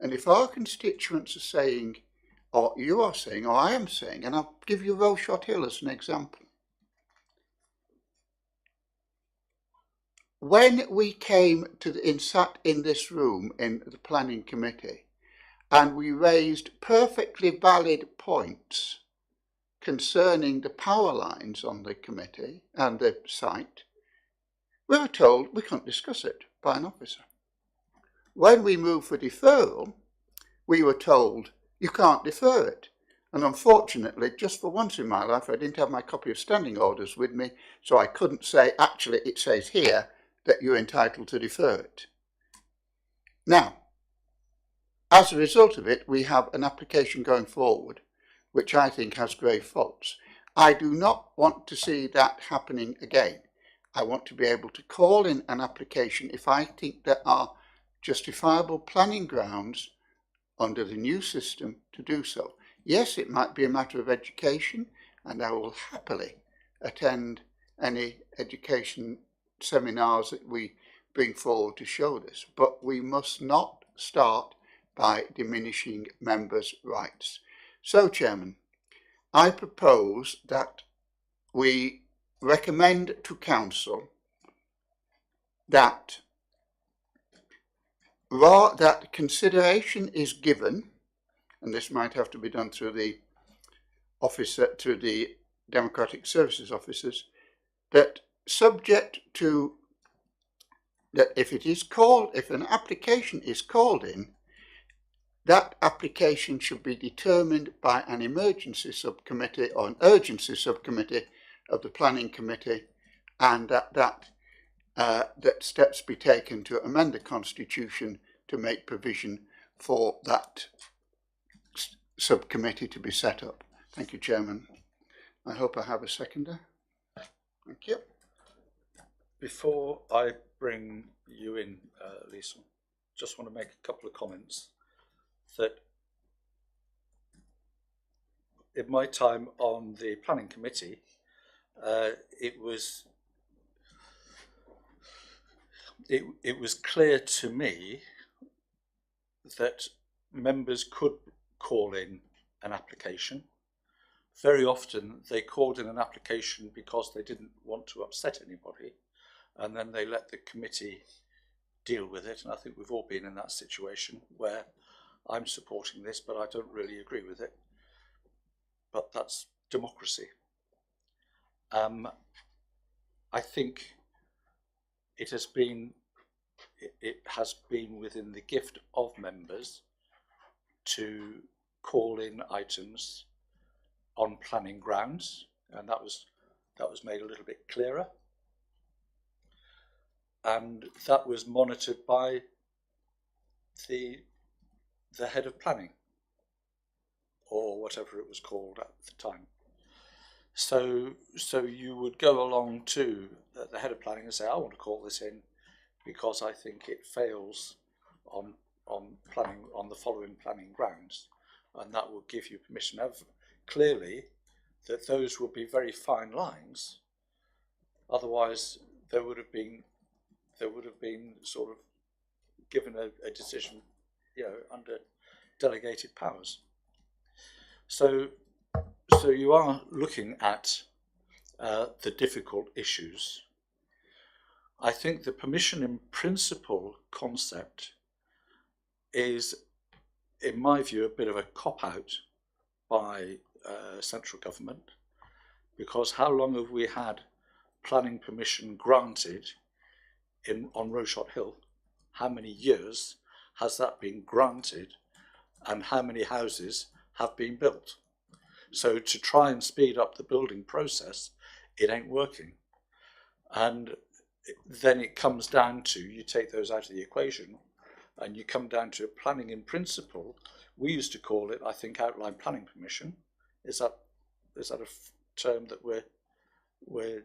And if our constituents are saying, or you are saying, or I am saying, and I'll give you Rowshot Hill as an example. When we came to sat in this room in the planning committee, and we raised perfectly valid points concerning the power lines on the committee and the site, we were told we couldn't discuss it by an officer. When we moved for deferral, we were told you can't defer it. And unfortunately, just for once in my life, I didn't have my copy of standing orders with me, so I couldn't say, actually, it says here that you're entitled to defer it. Now, as a result of it, we have an application going forward, which I think has grave faults. I do not want to see that happening again. I want to be able to call in an application if I think there are justifiable planning grounds under the new system to do so. Yes, it might be a matter of education, and I will happily attend any education seminars that we bring forward to show this, but we must not start by diminishing members' rights. So, Chairman, I propose that we recommend to Council that consideration is given, and this might have to be done through the officer, through the Democratic Services Officers, that subject to that if an application is called in, that application should be determined by an emergency subcommittee or an urgency subcommittee of the planning committee, and that steps be taken to amend the constitution to make provision for that subcommittee to be set up. Thank you, Chairman. I hope I have a seconder. Thank you. Before I bring you in, Lisa, just want to make a couple of comments. That in my time on the planning committee, it was clear to me that members could call in an application. Very often they called in an application because they didn't want to upset anybody, and then they let the committee deal with it. And I think we've all been in that situation where I'm supporting this, but I don't really agree with it. But that's democracy. I think it has been within the gift of members to call in items on planning grounds, and that was made a little bit clearer, and that was monitored by the head of planning, or whatever it was called at the time. So you would go along to the head of planning and say, I want to call this in because I think it fails on planning, on the following planning grounds, and that will give you permission. Now, clearly that those would be very fine lines, otherwise there would have been sort of given a decision, under delegated powers. So you are looking at the difficult issues. I think the permission in principle concept is, in my view, a bit of a cop-out by central government, because how long have we had planning permission granted on Rowshot Hill, how many years has that been granted and how many houses have been built? So to try and speed up the building process, it ain't working. And then it comes down to, you take those out of the equation and you come down to planning in principle. We used to call it, I think, outline planning permission. Is that a term that we're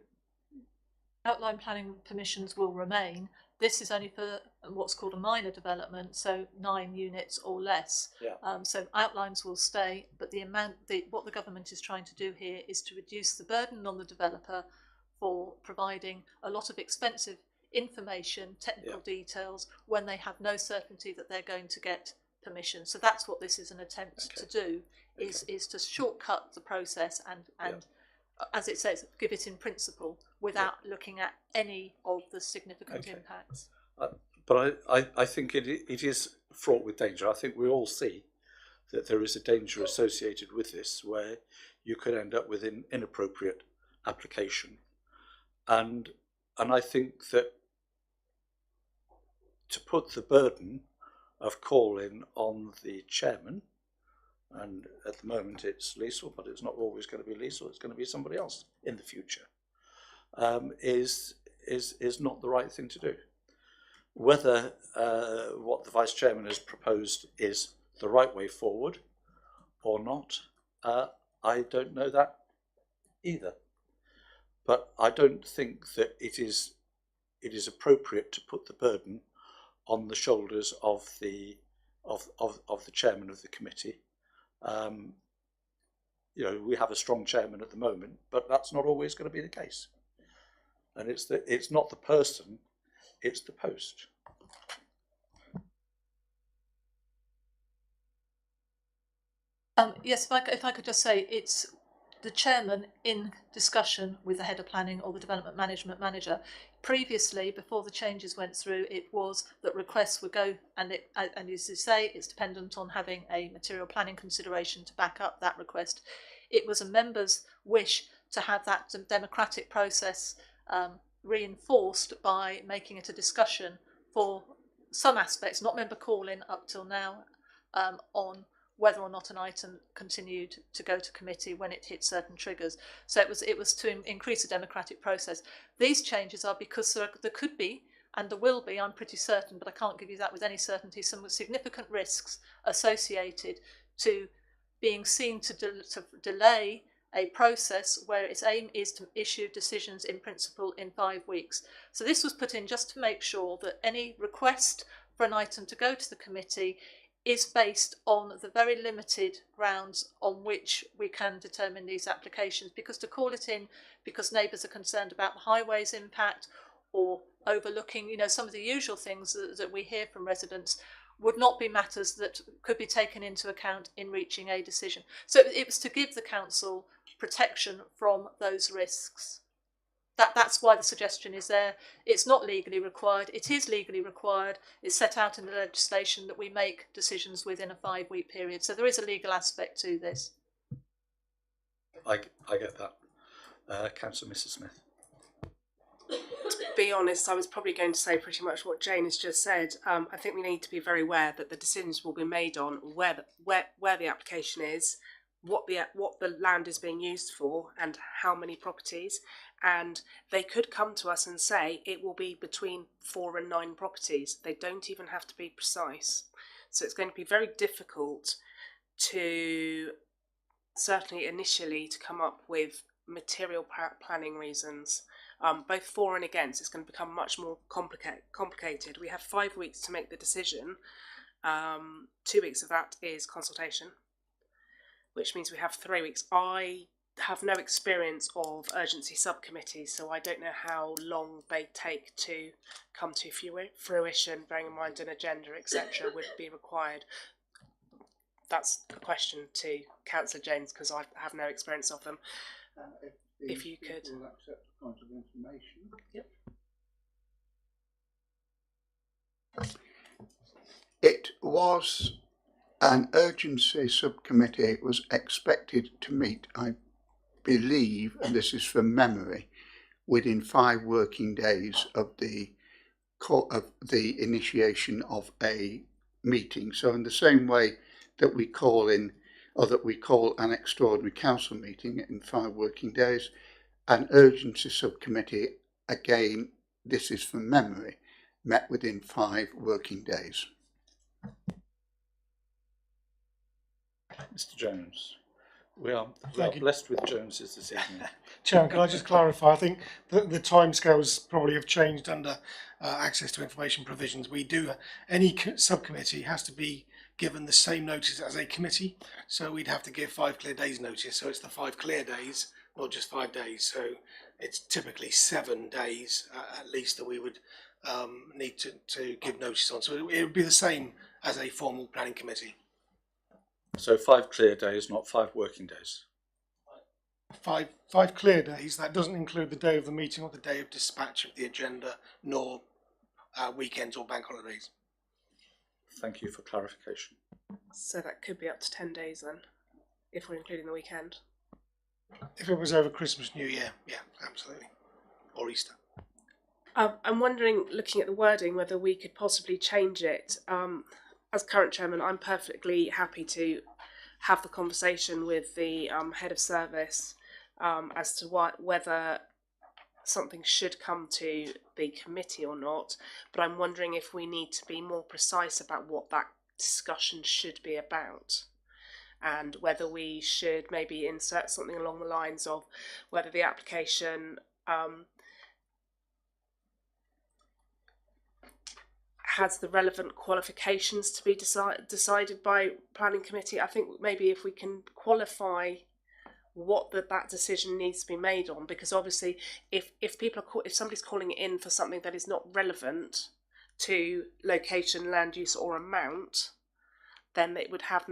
Outline planning permissions will remain. This is only for what's called a minor development, so 9 units or less. Yeah. So outlines will stay, but what the government is trying to do here is to reduce the burden on the developer for providing a lot of expensive information, technical details, when they have no certainty that they're going to get permission. So that's what this is an attempt to do, is to shortcut the process and as it says, give it in principle without looking at any of the significant impacts. But I think it is fraught with danger. I think we all see that there is a danger associated with this, where you could end up with an inappropriate application. And I think that to put the burden of calling on the chairman, and at the moment it's Liesl, but it's not always going to be Liesl, it's going to be somebody else in the future, is not the right thing to do. Whether what the Vice Chairman has proposed is the right way forward or not, I don't know that either. But I don't think that it is appropriate to put the burden on the shoulders of the chairman of the committee. We have a strong chairman at the moment, but that's not always going to be the case. And it's not the person, it's the post. Yes, if I could just say, it's the chairman in discussion with the head of planning or the development management manager. Previously, before the changes went through, it was that requests would go, and as you say, it's dependent on having a material planning consideration to back up that request. It was a member's wish to have that democratic process reinforced by making it a discussion for some aspects, not member calling up till now, on whether or not an item continued to go to committee when it hit certain triggers. So it was to increase the democratic process. These changes are because there could be, and there will be, I'm pretty certain, but I can't give you that with any certainty, some significant risks associated to being seen to delay a process where its aim is to issue decisions in principle in 5 weeks. So this was put in just to make sure that any request for an item to go to the committee is based on the very limited grounds on which we can determine these applications, because to call it in because neighbours are concerned about the highways impact or overlooking, some of the usual things that we hear from residents would not be matters that could be taken into account in reaching a decision. So it was to give the council protection from those risks. That's why the suggestion is there. It's not legally required. It is legally required. It's set out in the legislation that we make decisions within a 5-week period. So there is a legal aspect to this. I get that. Councillor Mrs. Smith. To be honest, I was probably going to say pretty much what Jane has just said. I think we need to be very aware that the decisions will be made on where the application is, what the land is being used for, and how many properties. And they could come to us and say it will be between 4 and 9 properties. They don't even have to be precise. So it's going to be very difficult to, certainly initially, to come up with material planning reasons. Both for and against, it's going to become much more complicated. We have 5 weeks to make the decision. 2 weeks of that is consultation, which means we have 3 weeks. I have no experience of urgency subcommittees, so I don't know how long they take to come to fruition, bearing in mind an agenda, etc. would be required. That's a question to Councillor James, because I have no experience of them. If you could accept the point of information. Yep. It was an urgency subcommittee. It was expected to meet, I believe, and this is from memory, within 5 working days of the initiation of a meeting. So in the same way that we call in, or that we call an extraordinary council meeting in 5 working days, an urgency subcommittee, again, this is from memory, met within 5 working days. Mr. Jones. We are blessed with Joneses this evening. Chairman, can I just clarify? I think the timescales probably have changed under access to information provisions. We do, any subcommittee has to be given the same notice as a committee, so we'd have to give 5 clear days notice. So it's the 5 clear days, not just 5 days. So it's typically 7 days at least that we would need to give notice on. So it would be the same as a formal planning committee. So 5 clear days, not 5 working days. 5 clear days. That doesn't include the day of the meeting or the day of dispatch of the agenda, nor weekends or bank holidays. Thank you for clarification. So that could be up to 10 days then, if we're including the weekend. If it was over Christmas, New Year, yeah, absolutely, or Easter. I'm wondering, looking at the wording, whether we could possibly change it. As current chairman, I'm perfectly happy to have the conversation with the head of service as to whether something should come to the committee or not. But I'm wondering if we need to be more precise about what that discussion should be about, and whether we should maybe insert something along the lines of whether the application has the relevant qualifications to be decided by planning committee. I think maybe if we can qualify what that decision needs to be made on, because obviously if somebody's calling it in for something that is not relevant to location, land use or amount, then we would have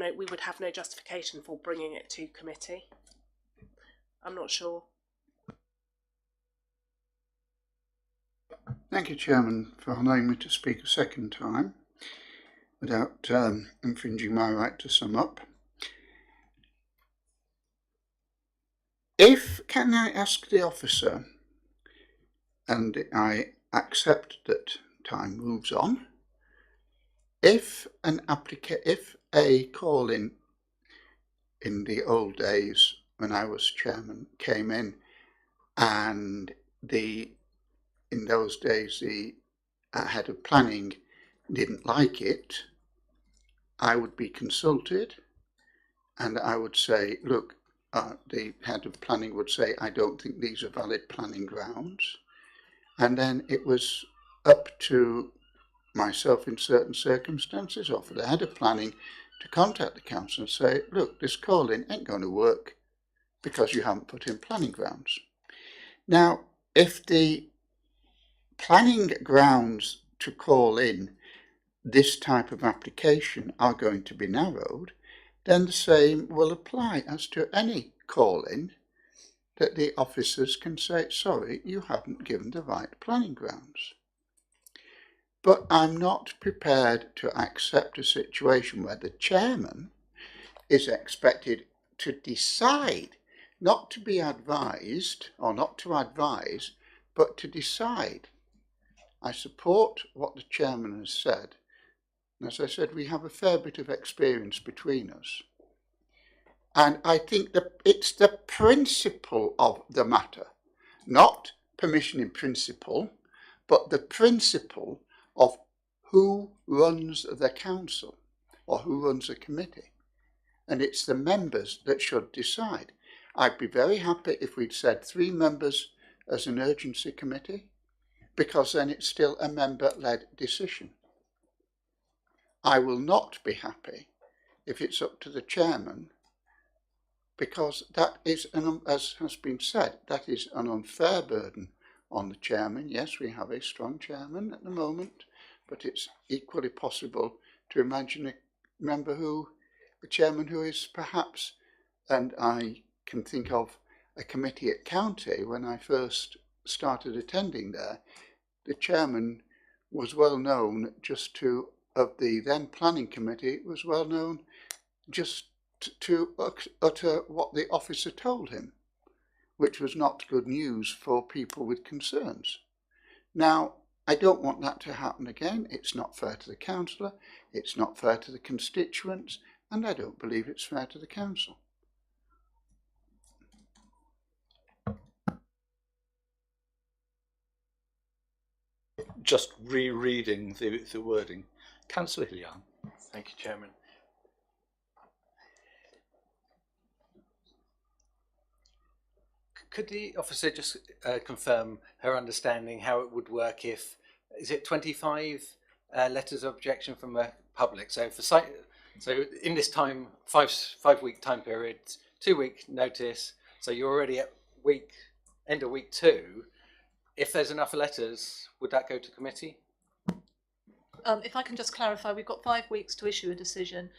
no justification for bringing it to committee. I'm not sure. Thank you, Chairman, for allowing me to speak a second time without infringing my right to sum up. Can I ask the officer, and I accept that time moves on, if a call-in in the old days when I was chairman came in, and in those days the head of planning didn't like it, I would be consulted, and I would say, look, the head of planning would say, I don't think these are valid planning grounds, and then it was up to myself in certain circumstances, or for the head of planning, to contact the council and say, look, this call-in ain't going to work because you haven't put in planning grounds. Now, if the planning grounds to call in this type of application are going to be narrowed, then the same will apply as to any call-in, that the officers can say, sorry, you haven't given the right planning grounds. But I'm not prepared to accept a situation where the chairman is expected to decide, not to be advised, or not to advise, but to decide. I support what the chairman has said. And as I said, we have a fair bit of experience between us. And I think that it's the principle of the matter, not permission in principle, but the principle of who runs the council or who runs a committee. And it's the members that should decide. I'd be very happy if we'd said 3 members as an urgency committee, because then it's still a member-led decision. I will not be happy if it's up to the chairman, because that is, as has been said, that is an unfair burden on the chairman. Yes, we have a strong chairman at the moment, but it's equally possible to imagine a chairman who is perhaps, and I can think of a committee at county when I first started attending there, the chairman was well known of the then planning committee, was well known just to utter what the officer told him, which was not good news for people with concerns. Now, I don't want that to happen again. It's not fair to the councillor, it's not fair to the constituents, and I don't believe it's fair to the council. Just rereading the wording. Councillor Hillian. Thank you, Chairman. Could the officer just confirm her understanding how it would work if, is it 25 letters of objection from the public? So for so in this time, five week time period, 2 week notice. So you're already at end of week 2. If there's enough letters, would that go to committee? If I can just clarify, we've got 5 weeks to issue a decision.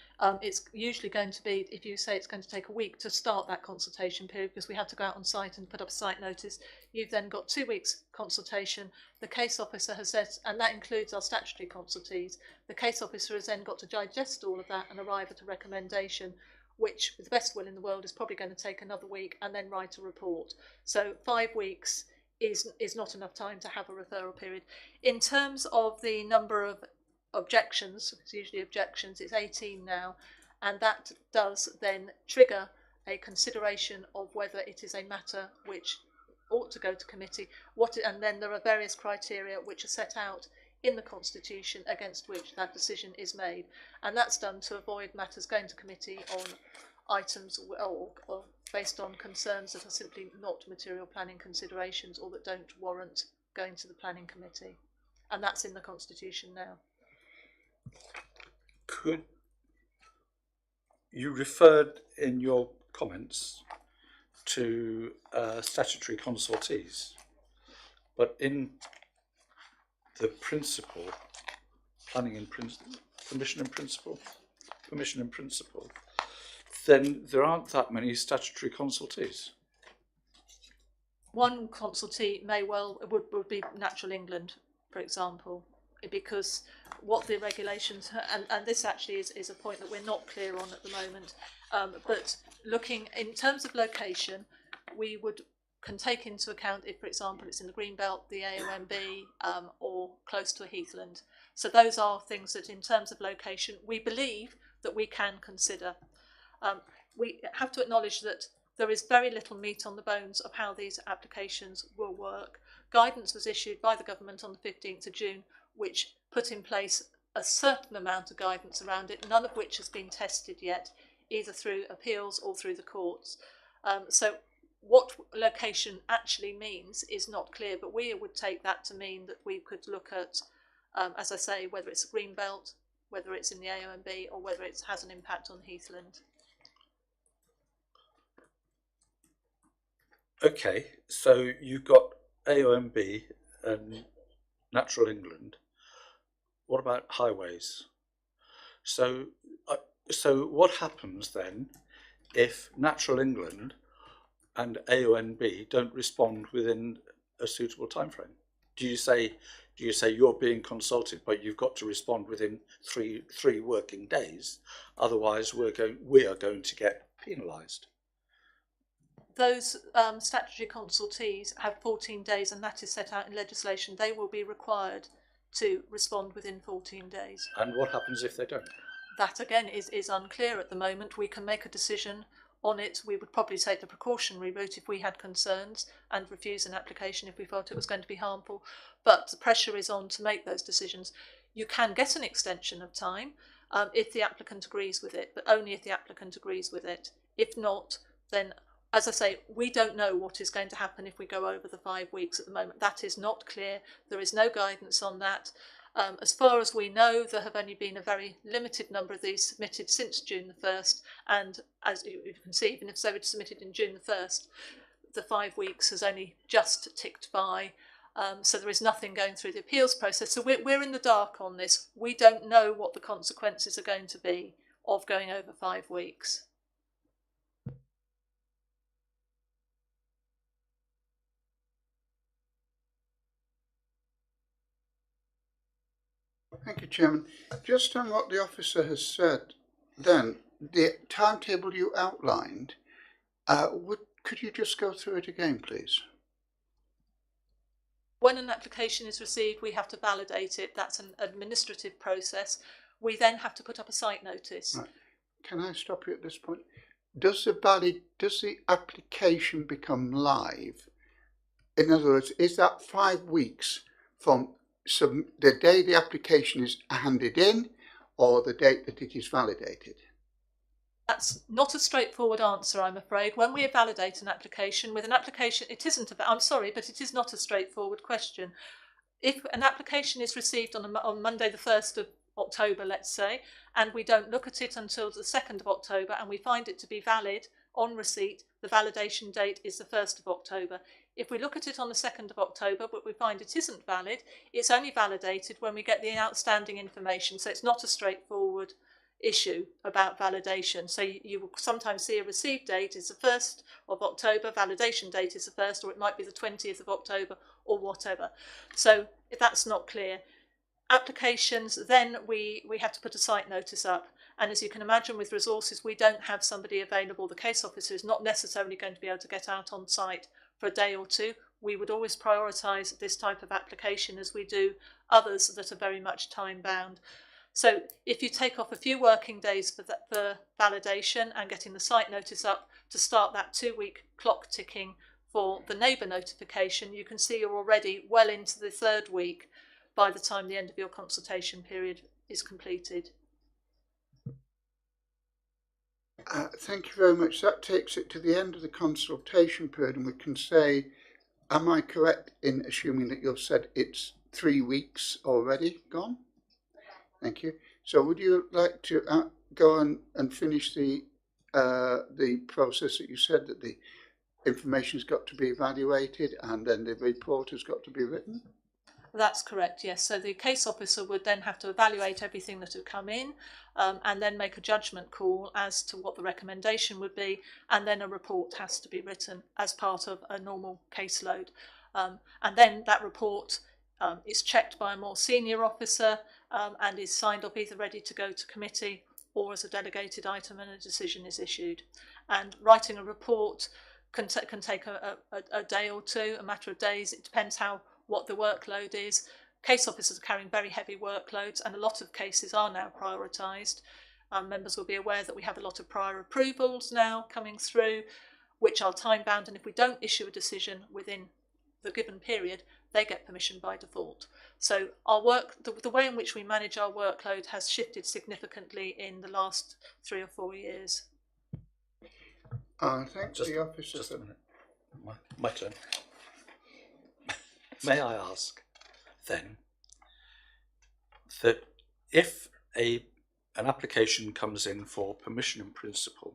It's usually going to be, if you say it's going to take a week to start that consultation period, because we have to go out on site and put up a site notice, you've then got 2 weeks consultation. The case officer has said, and that includes our statutory consultees, the case officer has then got to digest all of that and arrive at a recommendation, which with the best will in the world is probably going to take another week, and then write a report. So 5 weeks is not enough time to have a referral period. In terms of the number of objections, it's usually objections, it's 18 now, and that does then trigger a consideration of whether it is a matter which ought to go to committee, and then there are various criteria which are set out in the Constitution against which that decision is made, and that's done to avoid matters going to committee on items or based on concerns that are simply not material planning considerations or that don't warrant going to the planning committee, and that's in the Constitution now. Could you referred in your comments to statutory consultees, but in the principle, planning in principle, permission in principle, then there aren't that many statutory consultees. One consultee would be Natural England, for example, because what the regulations, and this actually is a point that we're not clear on at the moment, but looking in terms of location, we can take into account if, for example, it's in the Greenbelt, the AOMB, or close to a heathland. So those are things that in terms of location, we believe that we can consider. We have to acknowledge that there is very little meat on the bones of how these applications will work. Guidance was issued by the government on the 15th of June, which put in place a certain amount of guidance around it, none of which has been tested yet, either through appeals or through the courts. So what location actually means is not clear, but we would take that to mean that we could look at, as I say, whether it's a Greenbelt, whether it's in the AOMB, or whether it has an impact on heathland. Okay, so you've got AOMB and Natural England. What about highways? So what happens then if Natural England and AONB don't respond within a suitable time frame? Do you say you're being consulted, but you've got to respond within three working days? Otherwise, we are going to get penalised. Those statutory consultees have 14 days, and that is set out in legislation. They will be required to respond within 14 days. And what happens if they don't? That again is unclear at the moment. We can make a decision on it. We would probably take the precautionary route if we had concerns and refuse an application if we felt it was going to be harmful. But the pressure is on to make those decisions. You can get an extension of time if the applicant agrees with it, but only if the applicant agrees with it. If not, then, as I say, we don't know what is going to happen if we go over the 5 weeks at the moment. That is not clear. There is no guidance on that. As far as we know, there have only been a very limited number of these submitted since June the 1st. And as you can see, even if they were submitted in June the 1st, the 5 weeks has only just ticked by. So there is nothing going through the appeals process. So we're in the dark on this. We don't know what the consequences are going to be of going over 5 weeks. Thank you, Chairman. Just on what the officer has said, then, the timetable you outlined, would Could you just go through it again, please? When an application is received, we have to validate it. That's an administrative process. We then have to put up a site notice. Right. Can I stop you at this point? Does the application become live? In other words, is that 5 weeks from the day the application is handed in, or the date that it is validated? That's not a straightforward answer, I'm afraid. When we validate an application, with an application, it isn't I'm sorry, but it is not a straightforward question. If an application is received on Monday the 1st of October, let's say, and we don't look at it until the 2nd of October and we find it to be valid on receipt, the validation date is the 1st of October. If we look at it on the 2nd of October but we find it isn't valid, it's only validated when we get the outstanding information. So it's not a straightforward issue about validation. So you will sometimes see a receipt date is the 1st of October, validation date is the 1st, or it might be the 20th of October or whatever. So if that's not clear, applications, then we have to put a site notice up. And as you can imagine, with resources, we don't have somebody available. The case officer is not necessarily going to be able to get out on site for a day or two. We would always prioritise this type of application as we do others that are very much time bound. So if you take off a few working days for validation and getting the site notice up to start that 2-week clock ticking for the neighbour notification, you can see you're already well into the 3rd week by the time the end of your consultation period is completed. Thank you very much. That takes it to the end of the consultation period, and we can say, am I correct in assuming that you've said it's 3 weeks already gone? Thank you. So would you like to go on and finish the process that you said, that the information has got to be evaluated and then the report has got to be written? That's correct, yes. So the case officer would then have to evaluate everything that had come in and then make a judgment call as to what the recommendation would be, and then a report has to be written as part of a normal caseload. And then that report is checked by a more senior officer and is signed off, either ready to go to committee or as a delegated item, and a decision is issued. And writing a report can take a day or two, a matter of days. It depends what the workload is. Case officers are carrying very heavy workloads, and a lot of cases are now prioritised. Members will be aware that we have a lot of prior approvals now coming through, which are time bound, and if we don't issue a decision within the given period, they get permission by default. So our work, the way in which we manage our workload has shifted significantly in the last 3 or 4 years. Thanks, just the officer. Just a minute. My turn. May I ask, then, that if an application comes in for permission in principle,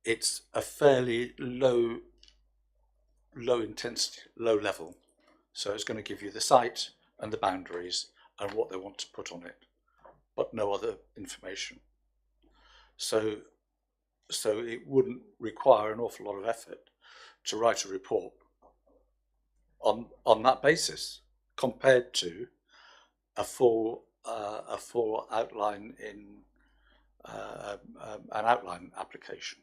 it's a fairly low intensity, low level. So it's going to give you the site and the boundaries and what they want to put on it, but no other information. So it wouldn't require an awful lot of effort to write a report on that basis, compared to a full outline in an outline application.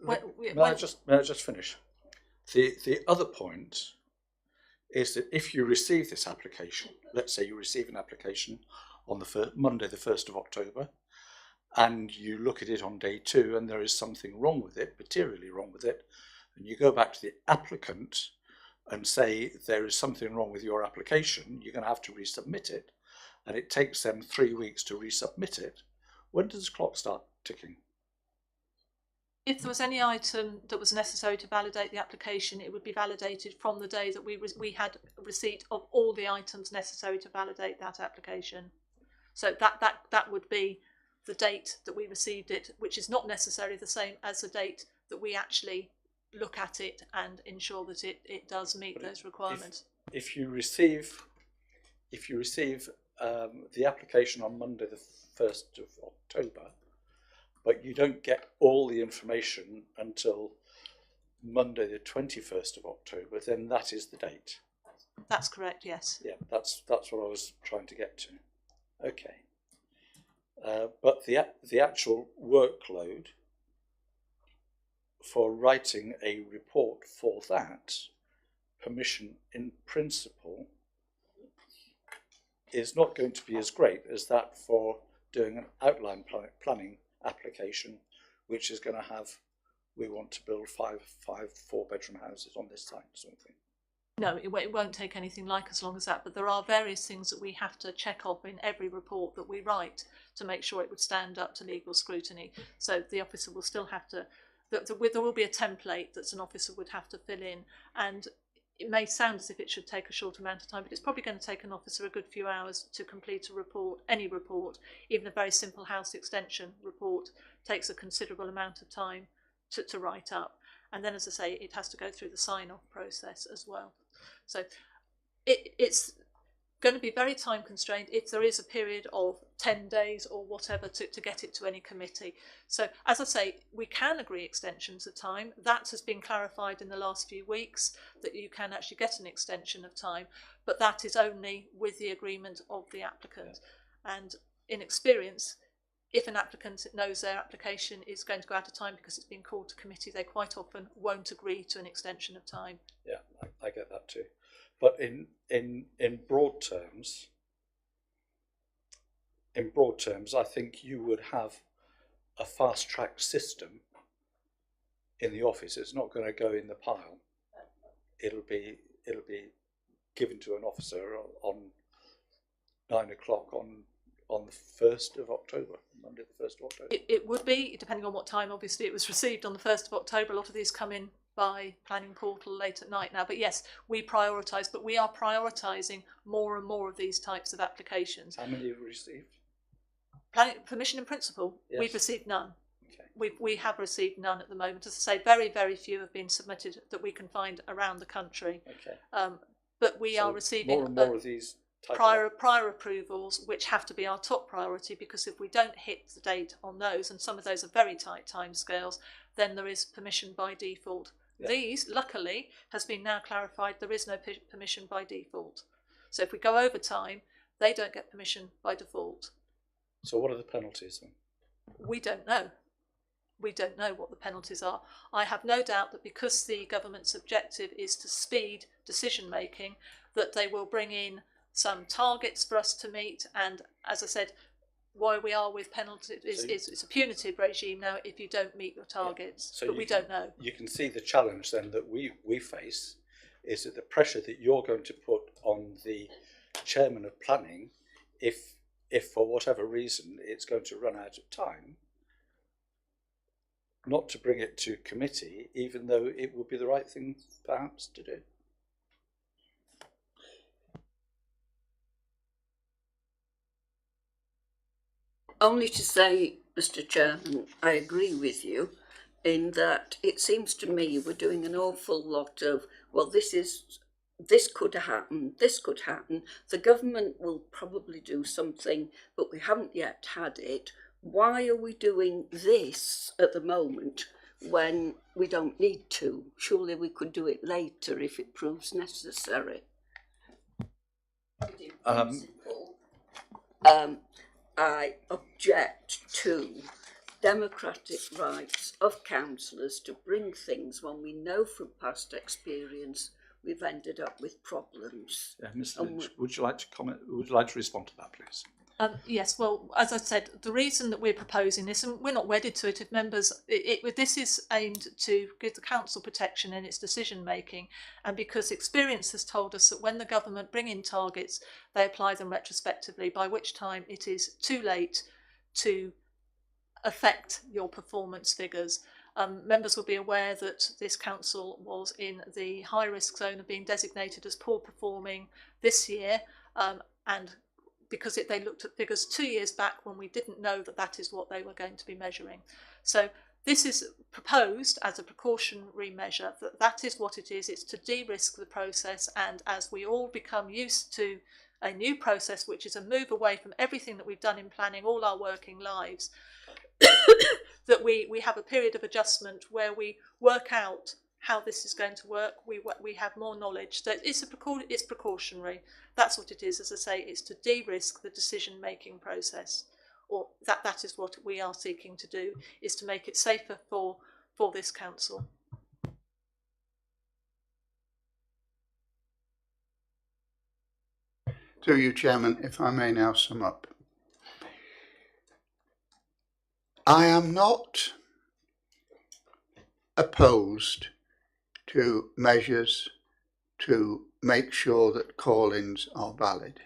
May I just finish? The other point is that if you receive this application, let's say you receive an application on the Monday the 1st of October, and you look at it on day 2 and there is something wrong with it, materially wrong with it, and you go back to the applicant and say there is something wrong with your application, you're going to have to resubmit it, and it takes them 3 weeks to resubmit it. When does the clock start ticking? If there was any item that was necessary to validate the application, it would be validated from the day that we had receipt of all the items necessary to validate that application. So that would be the date that we received it, which is not necessarily the same as the date that we actually look at it and ensure that it does meet those requirements. If you receive the application on Monday the 1st of October, but you don't get all the information until Monday the 21st of October, then that is the date. That's correct, yes. Yeah, that's what I was trying to get to. Okay. But the actual workload for writing a report for that, permission in principle is not going to be as great as that for doing an outline planning application, which is going to have, we want to build five 4-bedroom houses on this site, sort of thing. No, it won't take anything like as long as that, but there are various things that we have to check off in every report that we write to make sure it would stand up to legal scrutiny. So the officer will still have to, there will be a template that an officer would have to fill in, and it may sound as if it should take a short amount of time, but it's probably going to take an officer a good few hours to complete a report. Any report, even a very simple house extension report, takes a considerable amount of time to write up. And then, as I say, it has to go through the sign-off process as well. So it's going to be very time constrained if there is a period of 10 days or whatever to get it to any committee. So, as I say, we can agree extensions of time. That has been clarified in the last few weeks, that you can actually get an extension of time, but that is only with the agreement of the applicant. And in experience, if an applicant knows their application is going to go out of time because it's been called to committee, they quite often won't agree to an extension of time. Yeah, I get that too. But in broad terms, I think you would have a fast-track system in the office. It's not going to go in the pile. It'll be given to an officer on 9 o'clock on the 1st of October, Monday the 1st of October. It would be, depending on what time, obviously, it was received on the 1st of October. A lot of these come in by planning portal late at night now. But yes, we prioritise, but we are prioritising more and more of these types of applications. How many have you received? Planning permission in principle, Yes. we've received none. Okay. We have received none at the moment. As I say, very, very few have been submitted that we can find around the country. Okay. But we So are receiving more and more of these prior approvals, which have to be our top priority, because if we don't hit the date on those, and some of those are very tight timescales, then there is permission by default. Yeah. These, luckily, has been now clarified, there is no permission by default. So if we go over time, they don't get permission by default. So what are the penalties then? We don't know. We don't know what the penalties are. I have no doubt that because the government's objective is to speed decision making, that they will bring in some targets for us to meet. And as I said, why we are with penalties is it's a punitive regime now if you don't meet your targets. Yeah. So but we don't know. You can see the challenge then that we face is that the pressure that you're going to put on the chairman of planning, if for whatever reason it's going to run out of time, not to bring it to committee, even though it would be the right thing perhaps to do. Only to say, Mr. Chairman, I agree with you in that it seems to me we're doing an awful lot of, well, this could happen, this could happen. The government will probably do something, but we haven't yet had it. Why are we doing this at the moment when we don't need to? Surely we could do it later if it proves necessary. I object to democratic rights of councillors to bring things when we know from past experience we've ended up with problems. Yeah, Mr. Lynch, would you like to comment? Would you like to respond to that, please? Yes, well, as I said, the reason that we're proposing this, and we're not wedded to it, if members, this is aimed to give the council protection in its decision making, and because experience has told us that when the government bring in targets, they apply them retrospectively, by which time it is too late to affect your performance figures. Members will be aware that this council was in the high risk zone of being designated as poor performing this year, and because they looked at figures 2 years back when we didn't know that is what they were going to be measuring. So this is proposed as a precautionary measure, that is what it is. It's to de-risk the process, and as we all become used to a new process, which is a move away from everything that we've done in planning all our working lives, that we have a period of adjustment where we work out how this is going to work. We have more knowledge. So it's precautionary. That's what it is. As I say, it's to de-risk the decision-making process, or that is what we are seeking to do, is to make it safer for for this council. Through you, Chairman, if I may now sum up. I am not opposed to measures to make sure that call-ins are valid.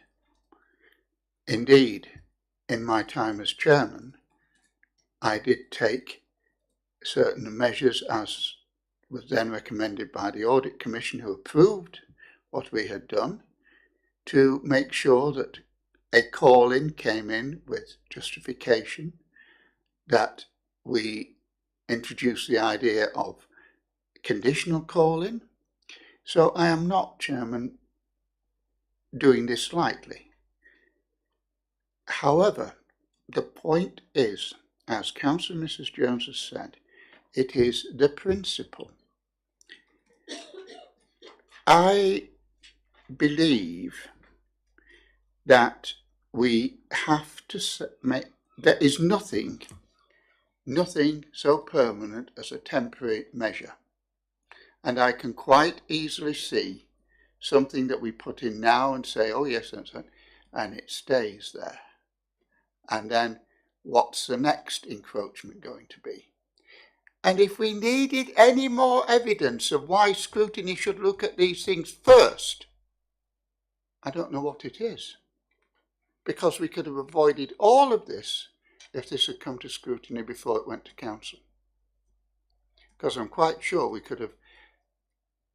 Indeed, in my time as chairman, I did take certain measures, as was then recommended by the Audit Commission, who approved what we had done, to make sure that a call-in came in with justification, that we introduced the idea of conditional call-in. So I am not, Chairman, doing this lightly. However, the point is, as Councillor Mrs. Jones has said, it is the principle. I believe that we have to make, there is nothing so permanent as a temporary measure. And I can quite easily see something that we put in now and say, oh yes, that's it, and it stays there. And then what's the next encroachment going to be? And if we needed any more evidence of why scrutiny should look at these things first, I don't know what it is. Because we could have avoided all of this if this had come to scrutiny before it went to council. Because I'm quite sure we could have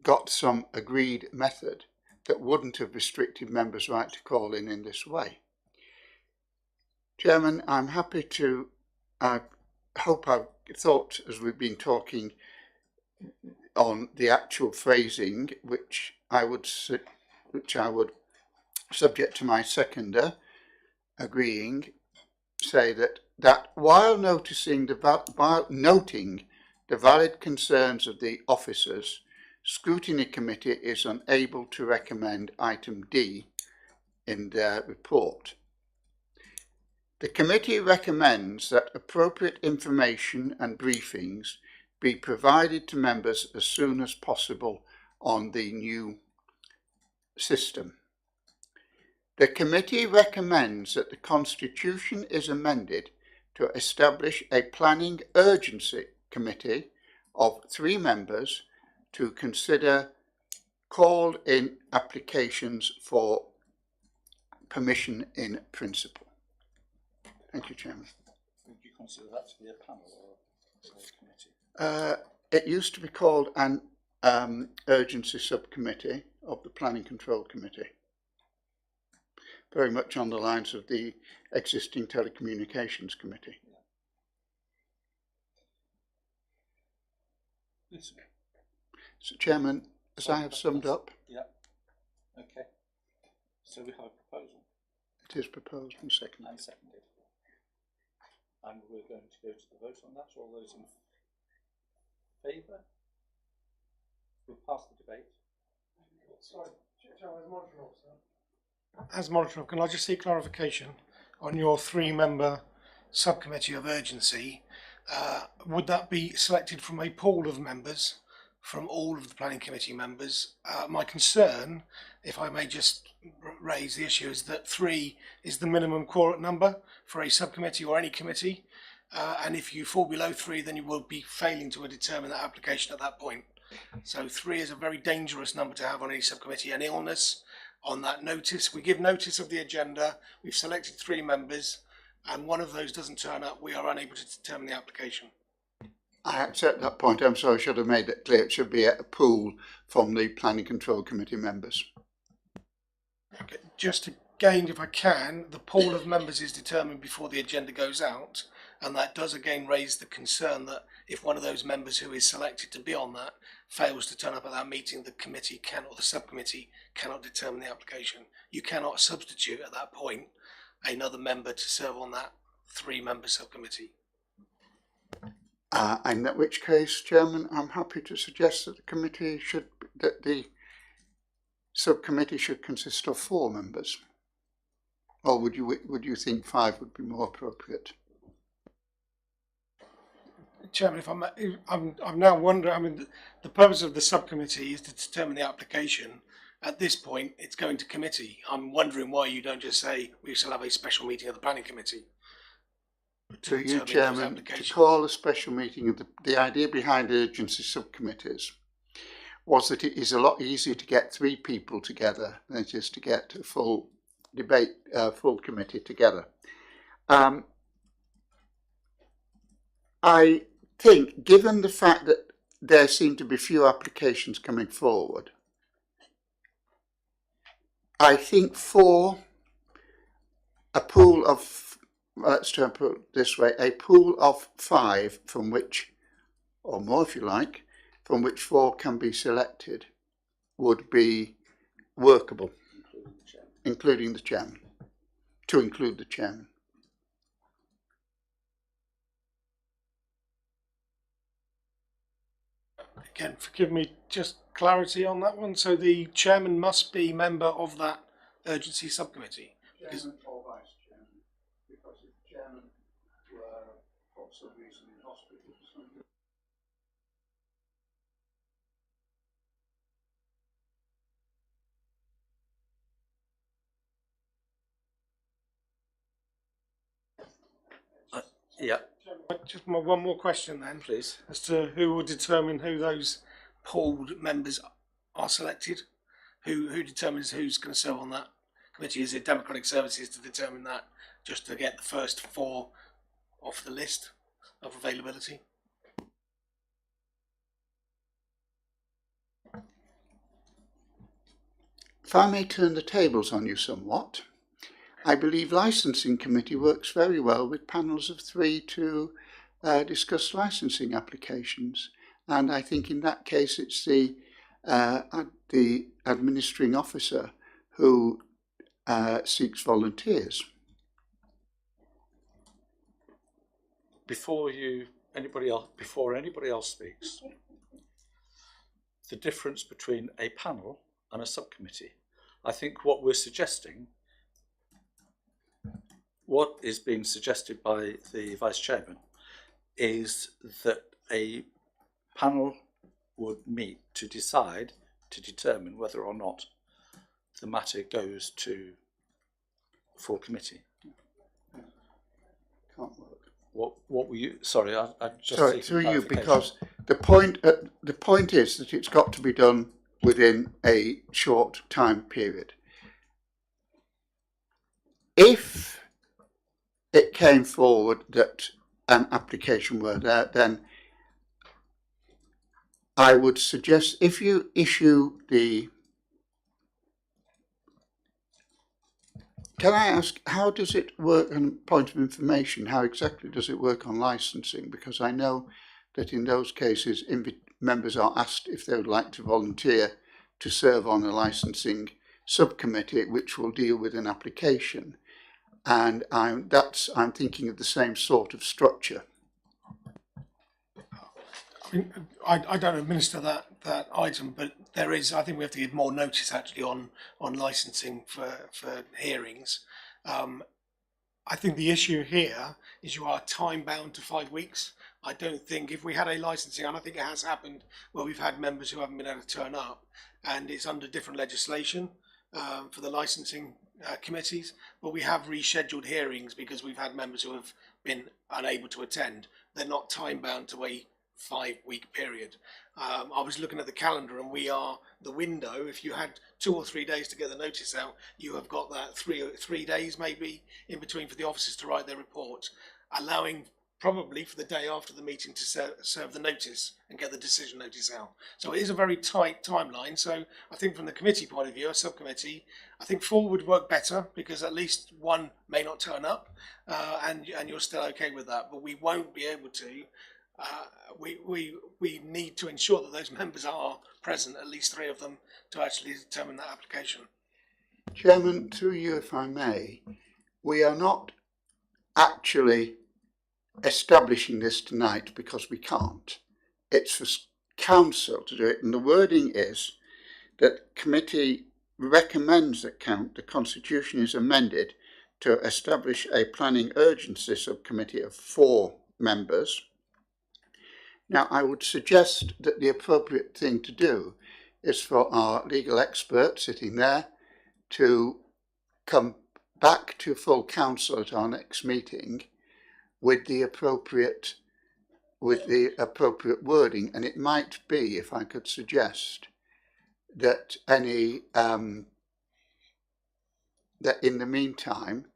got some agreed method that wouldn't have restricted members' right to call in this way. Chairman, I'm happy to, I hope I've thought, as we've been talking on the actual phrasing, which I would, subject to my seconder agreeing, say that while noting the valid concerns of the officers, Scrutiny Committee is unable to recommend item D in their report. The committee recommends that appropriate information and briefings be provided to members as soon as possible on the new system. The committee recommends that the Constitution is amended to establish a planning urgency committee of 3 members to consider called-in applications for permission in principle. Thank you, Chairman. Would you consider that to be a panel or a committee? It used to be called an urgency subcommittee of the Planning Control Committee. Very much on the lines of the existing Telecommunications Committee. Yes. So, Chairman, as I have summed up. Yeah. Okay. So we have a proposal. It is proposed and seconded. And seconded. And we're going to go to the vote on that. All those in favour? We'll pass the debate. Sorry, as moderator, can I just seek clarification on your 3-member subcommittee of urgency? Would that be selected from a pool of members, from all of the planning committee members? My concern, if I may just raise the issue, is that 3 is the minimum quorum number for a subcommittee or any committee, and if you fall below 3, then you will be failing to determine that application at that point. So 3 is a very dangerous number to have on any subcommittee. An illness on that notice, we give notice of the agenda, we've selected 3 members, and one of those doesn't turn up, we are unable to determine the application. I accept that point. I'm sorry, I should have made that clear. It should be a pool from the Planning Control Committee members. Okay. Just again, if I can, the pool of members is determined before the agenda goes out, and that does again raise the concern that if one of those members who is selected to be on that fails to turn up at that meeting, the committee can, or the subcommittee cannot determine the application. You cannot substitute at that point another member to serve on that 3-member subcommittee. In which case, Chairman, I'm happy to suggest that the subcommittee should consist of 4 members. Or would you think 5 would be more appropriate? Chairman, if I'm now wondering, I mean, the purpose of the subcommittee is to determine the application. At this point, it's going to committee. I'm wondering why you don't just say we shall have a special meeting of the planning committee. To you, Chairman, to call a special meeting of the idea behind urgency subcommittees was that it is a lot easier to get 3 people together than it is to get a full debate, full committee together. I think, given the fact that there seem to be few applications coming forward, I think for a pool of, let's try and put it this way, a pool of 5 from which, or more if you like, from which 4 can be selected would be workable, including the chairman, to include the chairman. Again, forgive me, just clarity on that one. So the chairman must be member of that urgency subcommittee. Chairman or vice chairman, because if the chairman were for some reason in hospital or something. Yeah. Just one more question then, Please. as to who will determine who those pooled members are selected. Who determines who's going to serve on that committee? Is it Democratic Services to determine that, just to get the first 4 off the list of availability? If I may turn the tables on you somewhat, I believe licensing committee works very well with panels of 3 to discuss licensing applications, and I think in that case it's the administering officer who seeks volunteers. Before anybody else speaks, the difference between a panel and a subcommittee. I think what is being suggested by the Vice Chairman is that a panel would meet to determine whether or not the matter goes to full committee. Can't work. What were you? Sorry, I just sorry through you, because the point is that it's got to be done within a short time period. If it came forward that an application were there, then I would suggest, if you issue the... Can I ask, how does it work on point of information? How exactly does it work on licensing? Because I know that in those cases, members are asked if they would like to volunteer to serve on a licensing subcommittee, which will deal with an application. And I'm thinking of the same sort of structure. I mean, I don't administer that item, but there is, I think we have to give more notice actually on licensing for hearings. I think the issue here is you are time bound to 5 weeks. I don't think if we had a licensing, and I think it has happened where we've had members who haven't been able to turn up, and it's under different legislation for the licensing committees, but we have rescheduled hearings because we've had members who have been unable to attend. They're not time bound to a 5-week period. I was looking at the calendar, and we are the window. If you had 2 or 3 days to get the notice out, you have got that three days maybe in between for the officers to write their report, allowing probably for the day after the meeting to serve the notice and get the decision notice out. So it is a very tight timeline. So I think from the committee point of view, a subcommittee, I think 4 would work better because at least 1 may not turn up, and you're still okay with that. But we won't be able to. We need to ensure that those members are present, at least 3 of them, to actually determine that application. Chairman, through you, if I may, we are not actually establishing this tonight because we can't. It's for council to do it, and the wording is that committee recommends that the constitution is amended to establish a planning urgency subcommittee of 4 members, Now, I would suggest that the appropriate thing to do is for our legal expert sitting there to come back to full council at our next meeting with the appropriate wording, and it might be, if I could suggest, that any that in the meantime,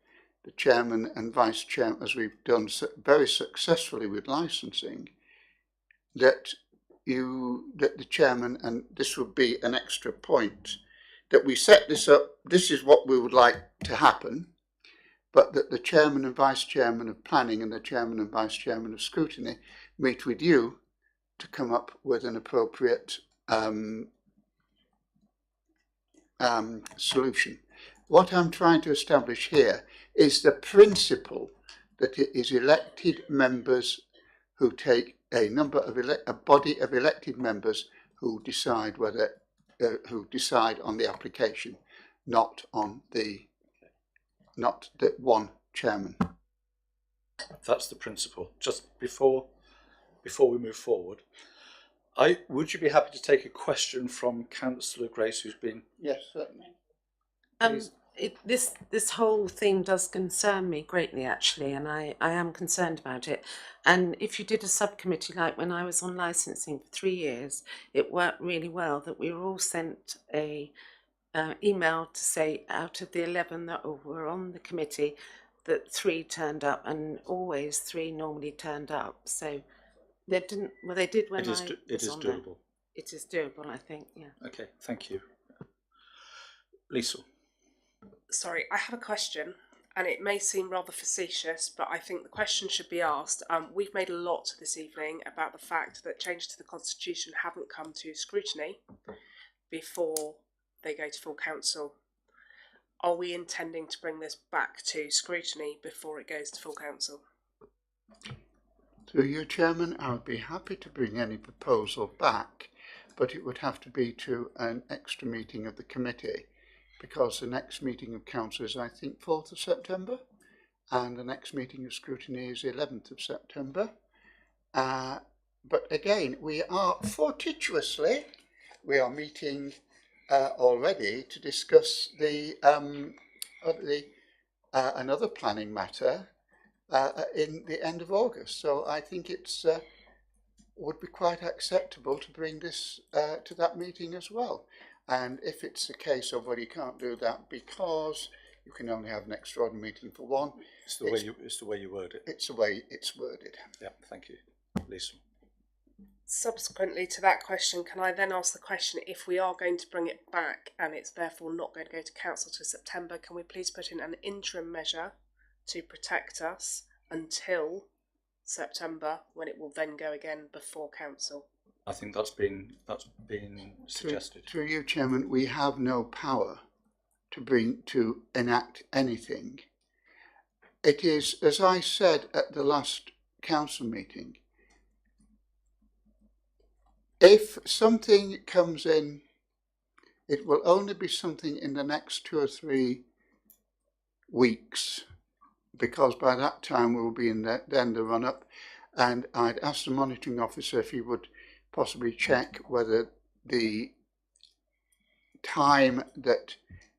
the chairman and vice chairman, as we've done very successfully with licensing, that the chairman, and this would be an extra point, that we set this up. This is what we would like to happen, but that the chairman and vice chairman of planning and the chairman and vice chairman of scrutiny meet with you to come up with an appropriate solution. What I'm trying to establish here is the principle that it is elected members who take a body of elected members who decide whether who decide on the application, not the one chairman. That's the principle. Just before we move forward, would you be happy to take a question from Councillor Grace, who's been? Yes, certainly. This whole theme does concern me greatly, actually, and I am concerned about it. And if you did a subcommittee, like when I was on licensing for 3 years, it worked really well that we were all sent a email to say out of the 11 that were on the committee, that 3 turned up, and always 3 normally turned up. So they didn't. Well, they did when it is doable. It is doable, I think. Yeah. Okay, thank you, Lisa. Sorry, I have a question, and it may seem rather facetious, but I think the question should be asked. We've made a lot this evening about the fact that changes to the Constitution haven't come to scrutiny before they go to full council. Are we intending to bring this back to scrutiny before it goes to full council? Through you, Chairman, I would be happy to bring any proposal back, but it would have to be to an extra meeting of the committee, because the next meeting of council is, I think, 4th of September, and the next meeting of scrutiny is 11th of September. But again, we are fortuitously, we are meeting already to discuss another planning matter in the end of August. So I think it's would be quite acceptable to bring this to that meeting as well. And if it's the case of, well, you can't do that because you can only have an extraordinary meeting for one. It's the way you word it. It's the way it's worded. Yeah, thank you, Lisa. Subsequently to that question, can I then ask the question, if we are going to bring it back and it's therefore not going to go to council to September, can we please put in an interim measure to protect us until September, when it will then go again before council? I think that's been suggested. Through you, Chairman, we have no power to enact anything. It is, as I said at the last council meeting, if something comes in, it will only be something in the next 2 or 3 weeks, because by that time we will be in the run-up, and I'd ask the monitoring officer if he would possibly check whether the time that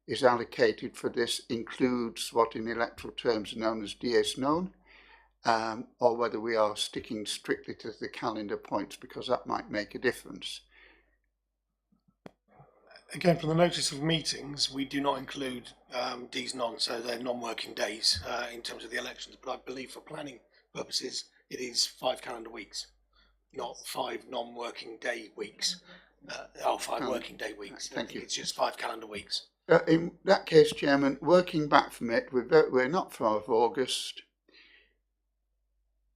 is allocated for this includes what in electoral terms are known as dies non, or whether we are sticking strictly to the calendar points, because that might make a difference. Again, from the notice of meetings, we do not include dies non, so they're non-working days in terms of the elections. But I believe for planning purposes, it is 5 calendar weeks, not 5 non-working day weeks. 5 working day weeks. Thank you. It's just 5 calendar weeks. In that case, Chairman, working back from it, we're not far off August.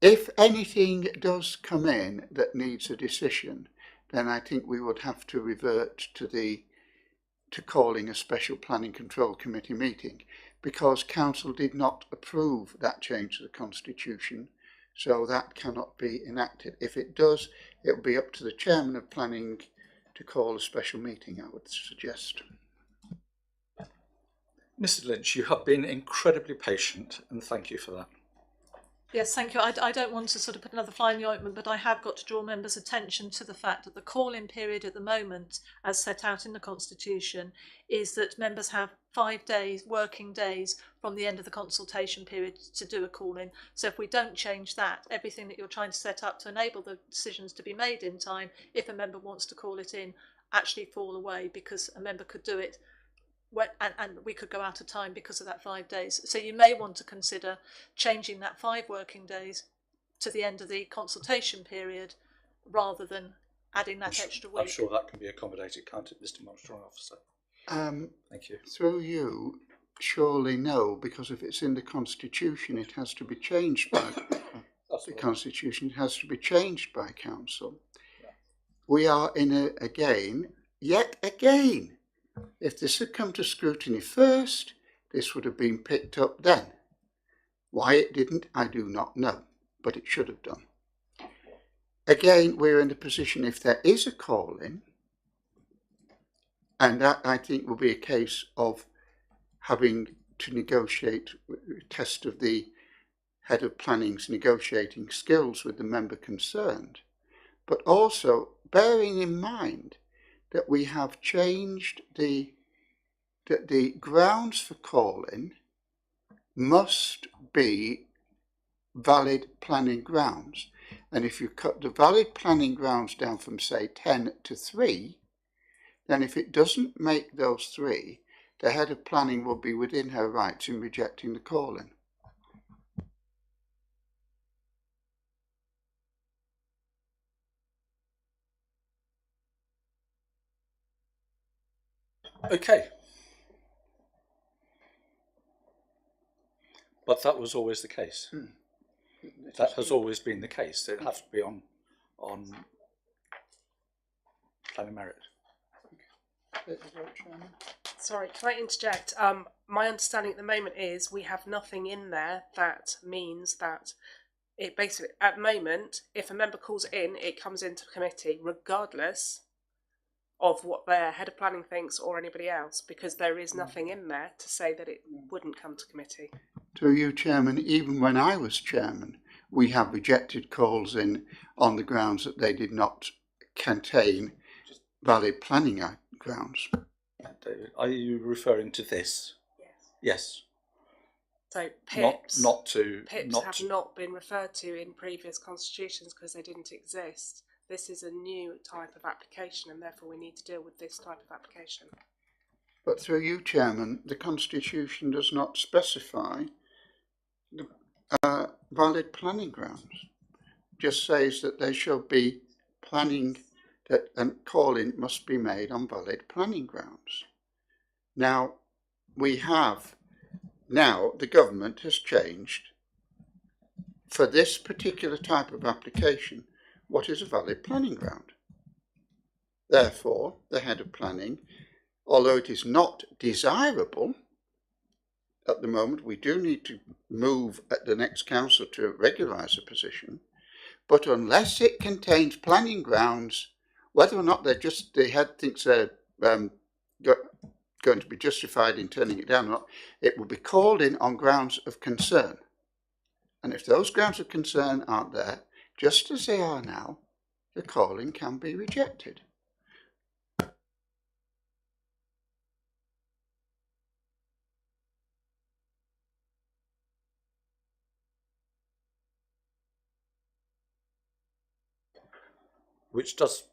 If anything does come in that needs a decision, then I think we would have to revert to calling a special planning control committee meeting, because council did not approve that change to the constitution, so that cannot be enacted. If it does, it will be up to the chairman of planning to call a special meeting, I would suggest. Mr. Lynch, you have been incredibly patient, and thank you for that. Yes, thank you. I don't want to sort of put another fly in the ointment, but I have got to draw members' attention to the fact that the call-in period at the moment, as set out in the Constitution, is that members have 5 days, working days, from the end of the consultation period to do a call-in. So if we don't change that, everything that you're trying to set up to enable the decisions to be made in time, if a member wants to call it in, actually fall away, because a member could do it and we could go out of time because of that 5 days. So you may want to consider changing that 5 working days to the end of the consultation period rather than adding that extra week. I'm sure that can be accommodated, can't it, Mr. Monitoring Officer? Thank you. Through you, surely no, because if it's in the Constitution, it has to be changed by the Constitution. It has to be changed by Council. Yeah. We are in yet again. If this had come to scrutiny first, this would have been picked up then. Why it didn't, I do not know, but it should have done. Again, we're in a position, if there is a call-in, and that I think will be a case of having to negotiate, test of the head of planning's negotiating skills with the member concerned, but also bearing in mind that we have changed that the grounds for calling must be valid planning grounds. And if you cut the valid planning grounds down from, say, 10 to 3, then if it doesn't make those 3, the head of planning will be within her rights in rejecting the calling. Okay. But that was always the case. That has always been the case. It has to be on planning merit. Sorry, can I interject? My understanding at the moment is we have nothing in there that means that it basically, at the moment, if a member calls it in, it comes into committee regardless of what their head of planning thinks or anybody else, because there is nothing in there to say that it wouldn't come to committee. Through you, Chairman, even when I was Chairman, we have rejected calls in on the grounds that they did not contain valid planning grounds. David, are you referring to this? Yes. So PIPs, PIPs have not been referred to in previous constitutions because they didn't exist. This is a new type of application and therefore we need to deal with this type of application. But through you, Chairman, the Constitution does not specify the valid planning grounds. It just says that there shall be planning, that calling must be made on valid planning grounds. Now, the government has changed for this particular type of application what is a valid planning ground. Therefore, the head of planning, although it is not desirable at the moment, we do need to move at the next council to regularise the position, but unless it contains planning grounds, whether or not the head thinks they're going to be justified in turning it down or not, it will be called in on grounds of concern. And if those grounds of concern aren't there, just as they are now, the calling can be rejected. Which does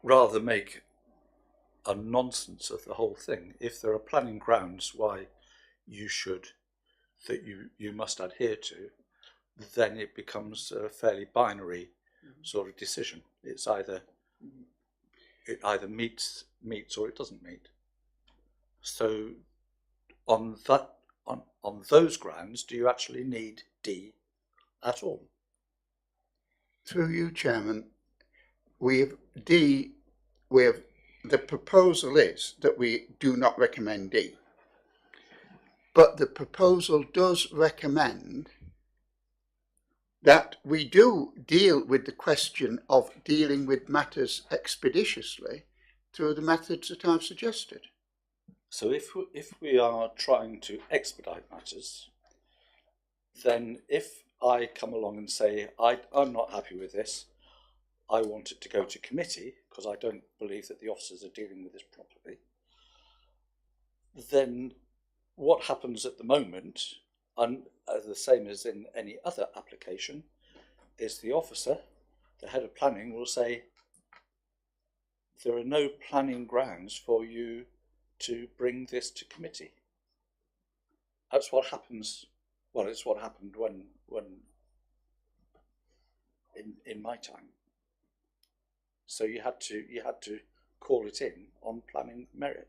rather make a nonsense of the whole thing. If there are planning grounds why that you must adhere to, then it becomes a fairly binary sort of decision. It's it either meets or it doesn't meet. So on those grounds, do you actually need D at all? Through you, Chairman, the proposal is that we do not recommend D. But the proposal does recommend that we do deal with the question of dealing with matters expeditiously through the methods that I've suggested. So if we are trying to expedite matters, then if I come along and say, I'm not happy with this, I want it to go to committee because I don't believe that the officers are dealing with this properly, then what happens at the moment, and the same as in any other application, is the officer, the head of planning, will say, there are no planning grounds for you to bring this to committee. That's what happens. Well, it's what happened when in my time. So you had to call it in on planning merit.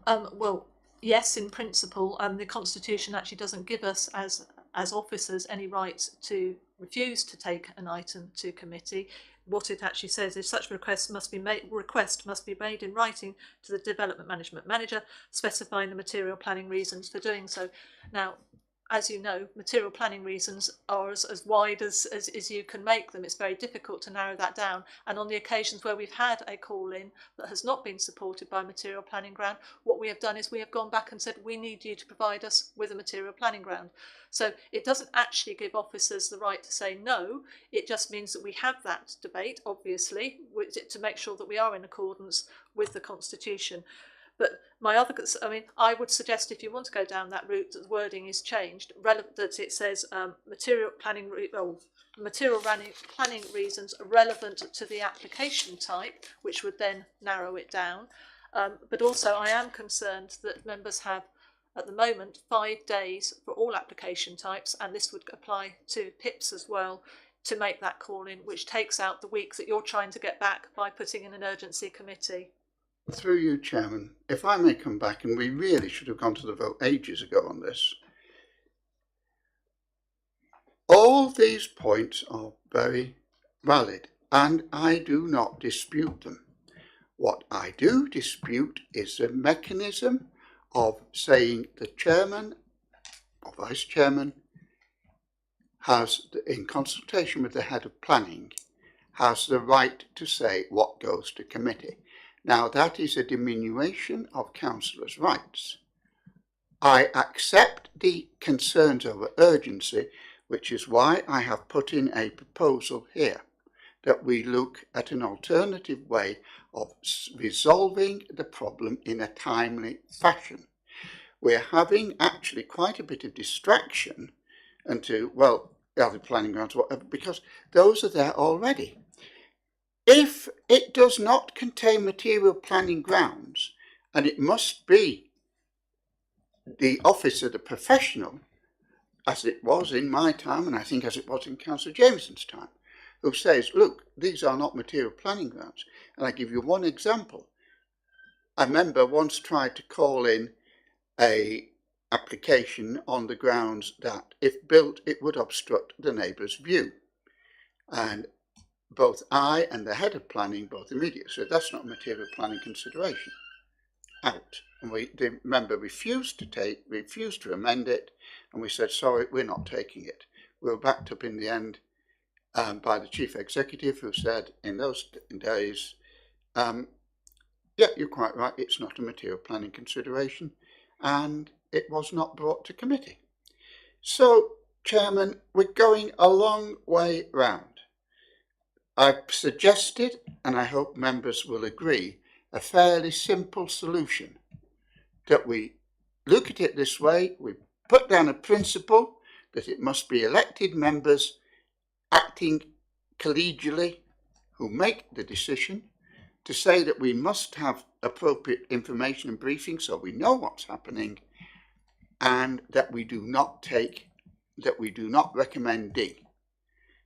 Well, yes, in principle, the Constitution actually doesn't give us as officers any right to refuse to take an item to committee. What it actually says is such request must be made in writing to the Development Management Manager, specifying the material planning reasons for doing so. Now, as you know, material planning reasons are as wide as you can make them. It's very difficult to narrow that down. And on the occasions where we've had a call-in that has not been supported by material planning ground, what we have done is we have gone back and said, we need you to provide us with a material planning ground. So it doesn't actually give officers the right to say no. It just means that we have that debate, obviously, to make sure that we are in accordance with the Constitution. But I would suggest if you want to go down that route, that the wording is changed, that it says material planning reasons relevant to the application type, which would then narrow it down. But also I am concerned that members have, at the moment, 5 days for all application types, and this would apply to PIPs as well, to make that call in, which takes out the week that you're trying to get back by putting in an urgency committee. Through you, Chairman, if I may come back, and we really should have gone to the vote ages ago on this. All these points are very valid, and I do not dispute them. What I do dispute is the mechanism of saying the chairman or vice chairman has, in consultation with the head of planning, has the right to say what goes to committee. Now, that is a diminution of councillors' rights. I accept the concerns over urgency, which is why I have put in a proposal here, that we look at an alternative way of resolving the problem in a timely fashion. We're having actually quite a bit of distraction into, well, other planning grounds, whatever, because those are there already. If it does not contain material planning grounds, and it must be the officer, the professional, as it was in my time, and I think as it was in Councillor Jameson's time, who says, look, these are not material planning grounds. And I give you one example. A member once tried to call in a application on the grounds that if built, it would obstruct the neighbour's view. And both I and the head of planning both immediately said that's not a material planning consideration. Out. And the member refused to amend it, and we said, sorry, we're not taking it. We were backed up in the end by the chief executive, who said in those days, yeah, you're quite right, it's not a material planning consideration, and it was not brought to committee. So, Chairman, we're going a long way round. I've suggested, and I hope members will agree, a fairly simple solution. That we look at it this way, we put down a principle that it must be elected members acting collegially who make the decision, to say that we must have appropriate information and briefing so we know what's happening, and that we do not recommend D.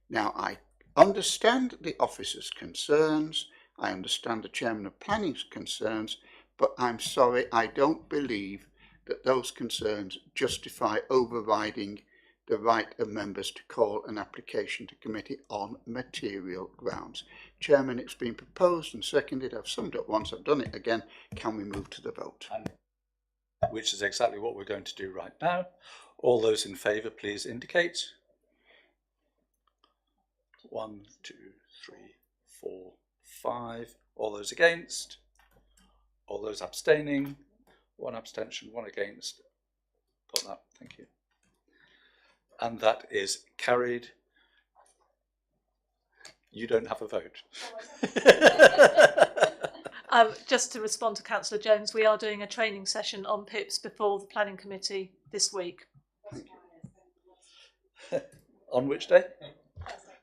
Now, I understand the officer's concerns, I understand the chairman of planning's concerns, but I'm sorry, I don't believe that those concerns justify overriding the right of members to call an application to committee on material grounds. Chairman, it's been proposed and seconded. I've summed up once, I've done it again. Can we move to the vote? Which is exactly what we're going to do right now. All those in favour, please indicate. 1, 2, 3, 4, 5. All those against? All those abstaining? 1 abstention, 1 against. Got that, thank you. And that is carried. You don't have a vote. Just to respond to Councillor Jones, we are doing a training session on PIPs before the Planning Committee this week. On which day?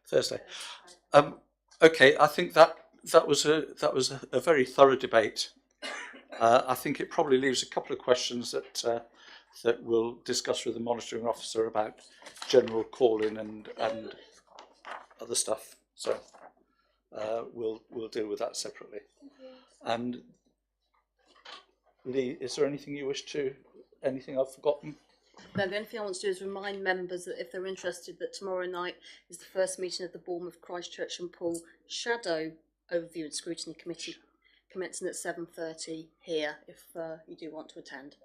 Thursday. Okay, I think that was a very thorough debate. I think it probably leaves a couple of questions that we'll discuss with the monitoring officer about general call-in and other stuff. So we'll deal with that separately. And Lee, is there anything you wish to? Anything I've forgotten? No, the only thing I want to do is remind members that if they're interested, that tomorrow night is the first meeting of the Bournemouth, Christchurch and Poole Shadow Overview and Scrutiny Committee, commencing at 7:30 here, if you do want to attend.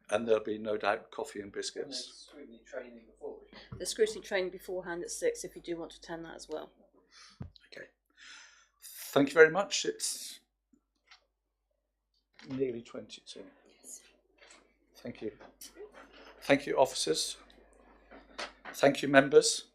And there'll be no doubt coffee and biscuits. Scrutiny training before. There's scrutiny training beforehand at 6 if you do want to attend that as well. Okay. Thank you very much. It's nearly 22. Thank you. Thank you, officers. Thank you, members.